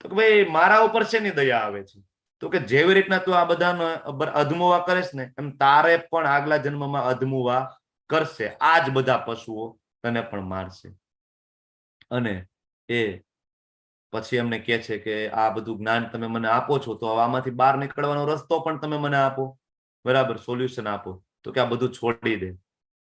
તો કે ભાઈ મારા ઉપર શેની દયા આવે છે? તો કે જેવી રીતના તું આ બધાનો અધમુવા કરેશ ને એમ તારે પણ આગલા જન્મમાં અધમુવા કરશે. આ જ બધા પશુઓ તને પણ મારશે. અને એ પછી એમને કહે છે કે આ બધું જ્ઞાન તમે મને આપો છો તો આમાંથી બહાર નીકળવાનો રસ્તો પણ તમે મને આપો. બરાબર? સોલ્યુશન આપો. તો કે આ બધું છોડી દે.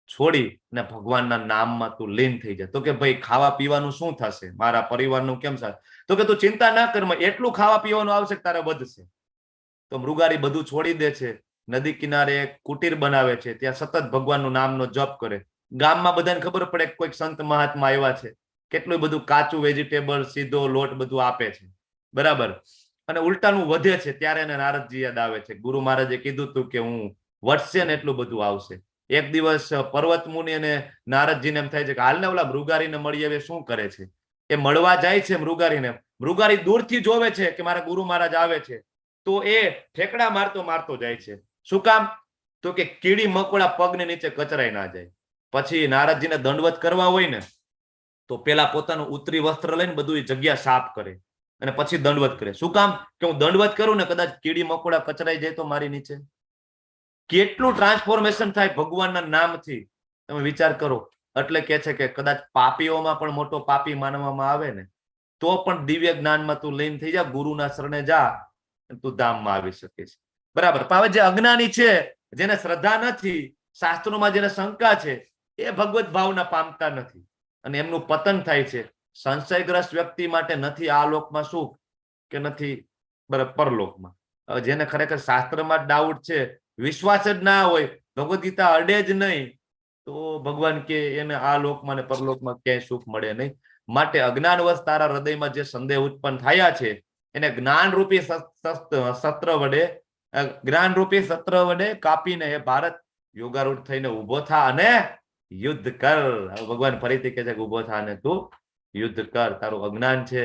છોડી ને ભગવાનના નામમાં તું લીન થઈ જાય. તો કે ભાઈ ખાવા પીવાનું શું થશે? મારા પરિવારનું કેમ થશે? તો કે તું ચિંતા ના કર, એટલું ખાવા પીવાનું આવશે તારે વધશે. તો મૃગારી બધું છોડી દે છે. નદી કિનારે એક કુટીર બનાવે છે. ત્યાં સતત ભગવાનનું નામનો જપ કરે. ગામમાં બધાને ખબર પડે કોઈક સંત મહાત્મા આવ્યા છે. કેટલું બધું કાચું વેજીટેબલ, સીધો લોટ બધું આપે છે. બરાબર? અને ઉલટાનું વધે છે. ત્યારે એને નારદજી યાદ આવે છે. ગુરુ મહારાજે કીધું હતું કે હું વધશે ને એટલું બધું આવશે. એક દિવસ પર્વત મુનિ અને નારદજીને એમ થાય છે કે હાલને ઓલા મૃગારીને મળીએ. હવે શું કરે છે? એ મળવા જાય છે મૃગારીને. મૃગારી દૂરથી જોવે છે કે મારા ગુરુ મહારાજ આવે છે. તો એ ઠેકડા મારતો મારતો જાય છે. શું કામ? તો કે કીડી મકોડા પગને નીચે કચરાઈ ના જાય. પછી નારદજીને દંડવત કરવા હોય ને તો પેલા પોતાનું ઉતરી વસ્ત્ર લઈને બધું જગ્યા સાફ કરે અને પછી દંડવત કરે. શું કામ? કે હું દંડવત કરું ને કદાચ કીડી મકોડા કચરાઈ જાય તો મારી નીચે. કેટલું ટ્રાન્સફોર્મેશન થાય ભગવાનના નામથી, તમે વિચાર કરો. એટલે કે છે કે કદાચ પાપીઓમાં પણ મોટો પાપી માનવામાં આવે ને તો પણ દિવ્ય જ્ઞાનમાં તું લીન થઈ જા, ગુરુના શરણે જા, તું ધામમાં આવી શકે છે. બરાબર? હવે જે અજ્ઞાની છે, જેને શ્રદ્ધા નથી, શાસ્ત્રોમાં જેને શંકા છે, એ ભગવત ભાવના પામતા નથી અને એમનું પતન થાય છે. સંશયગ્રસ્ત વ્યક્તિ માટે નથી આ લોકમાં સુખ કે નથી પરલોકમાં. જેને ખરેખર શાસ્ત્રમાં ડાઉટ છે, વિશ્વાસ જ ના હોય, ભગવદ ગીતા અડે જ નહીં, તો ભગવાન કે એને આ લોકમાં ને પરલોકમાં ક્યાંય સુખ મળે નહીં. માટે અજ્ઞાનવશ તારા હૃદયમાં જે સંદેહ ઉત્પન્ન થયા છે એને જ્ઞાનરૂપી શસ્ત્ર વડે કાપીને એ ભારત યોગારૂઢ થઈને ઉભો થા અને યુદ્ધ કર. ભગવાન ફરીથી કહે છે કે ઉભો થા અને તું યુદ્ધ કર. તારું અજ્ઞાન છે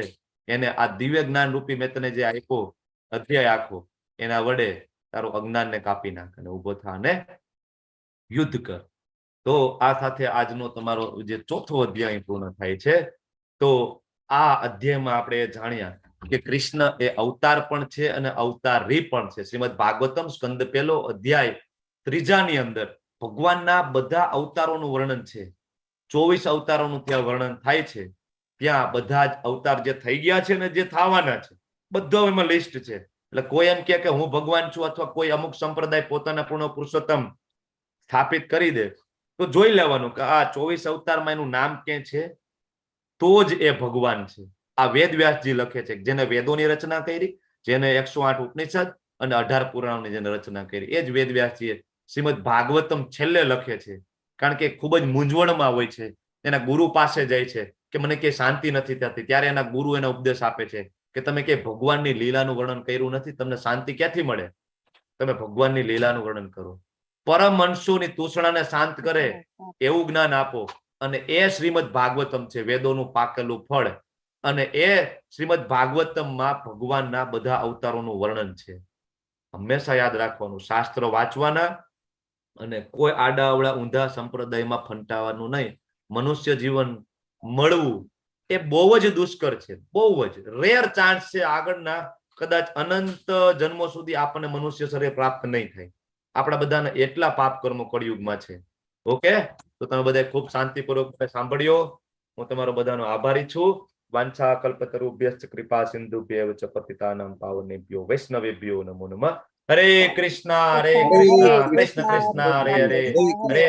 એને આ દિવ્ય જ્ઞાન રૂપી મેં તને જે આપ્યો અધ્યાય આખો, એના વડે તારું અજ્ઞાનને કાપી નાખ અને ઉભો થા અને યુદ્ધ કર. તો આ સાથે આજનો તમારો જે ચોથો અધ્યાય પૂર્ણ થાય છે. તો આ અધ્યાયમાં આપણે જાણ્યા કે કૃષ્ણ એ અવતાર પણ છે અને અવતારી પણ છે. શ્રીમદ ભાગવતમ સ્કંદ 1 અધ્યાય 3 ની અંદર ભગવાનના બધા અવતારોનું વર્ણન છે. 24 અવતારોનું ત્યાં વર્ણન થાય છે. ત્યાં બધા જ અવતાર જે થઈ ગયા છે ને જે થવાના છે બધો એમાં લિસ્ટ છે. એટલે કોઈ એમ કે હું ભગવાન છું અથવા કોઈ અમુક સંપ્રદાય પોતાના પૂર્ણ પુરુષોત્તમ સ્થાપિત કરી દે તો જોઈ લેવાનું કે આ 24 અવતારમાં એનું નામ ક્યાં છે તો જ એ ભગવાન છે. આ વેદ વ્યાસજી લખે છે, જેને વેદોની રચના કરી, જેને 108 ઉપનિષદ અને 18 પુરાણોની જેને રચના કરી, એ જ વેદ વ્યાસજીએ શ્રીમદ ભાગવતમ છેલ્લે લખે છે. કારણ કે ખૂબ જ મૂંઝવણમાં હોય છે, એના ગુરુ પાસે જાય છે કે મને કઈ શાંતિ નથી થતી, ત્યારે એના ગુરુ એને ઉપદેશ આપે છે કે તમે કે ભગવાનની લીલાનું વર્ણન કર્યું નથી, તમને શાંતિ ક્યાંથી મળે? તમે ભગવાનની લીલાનું વર્ણન કરો, પરમહંસોની તૃષ્ણાને શાંત કરે એવું જ્ઞાન આપો. અને એ શ્રીમદ ભાગવતમ છે, વેદોનું પાકેલું ફળ. અને એ શ્રીમદ ભાગવતમમાં ભગવાનના બધા અવતારોનું વર્ણન છે. હંમેશા યાદ રાખવાનું, શાસ્ત્રો વાંચવાના અને કોઈ આડાઅવળા ઊંધા સંપ્રદાયમાં ફંટાવાનું નહીં. મનુષ્ય જીવન મળવું એ બહુ જ દુષ્કર છે, બહુ જ રેર ચાન્સ છે. આગળના કદાચ અનંત જન્મો સુધી આપણને મનુષ્ય શરીર પ્રાપ્ત નહીં થાય. આપણા બધાને એટલા પાપ કર્મો કળિયુગમાં છે. ઓકે, તો તમે બધા ખૂબ શાંતિપૂર્વક સાંભળ્યો. હું તમારો બધાનો આભારી છું. વાંછા કલ્પતરુભ્યશ્ચ કૃપા સિંધુભ્યૈવ ચ પતિતાનાં પાવનેભ્યો વૈષ્ણવેભ્યો નમો નમઃ. હરે કૃષ્ણ હરે કૃષ્ણ કૃષ્ણ કૃષ્ણ હરે હરે, હરે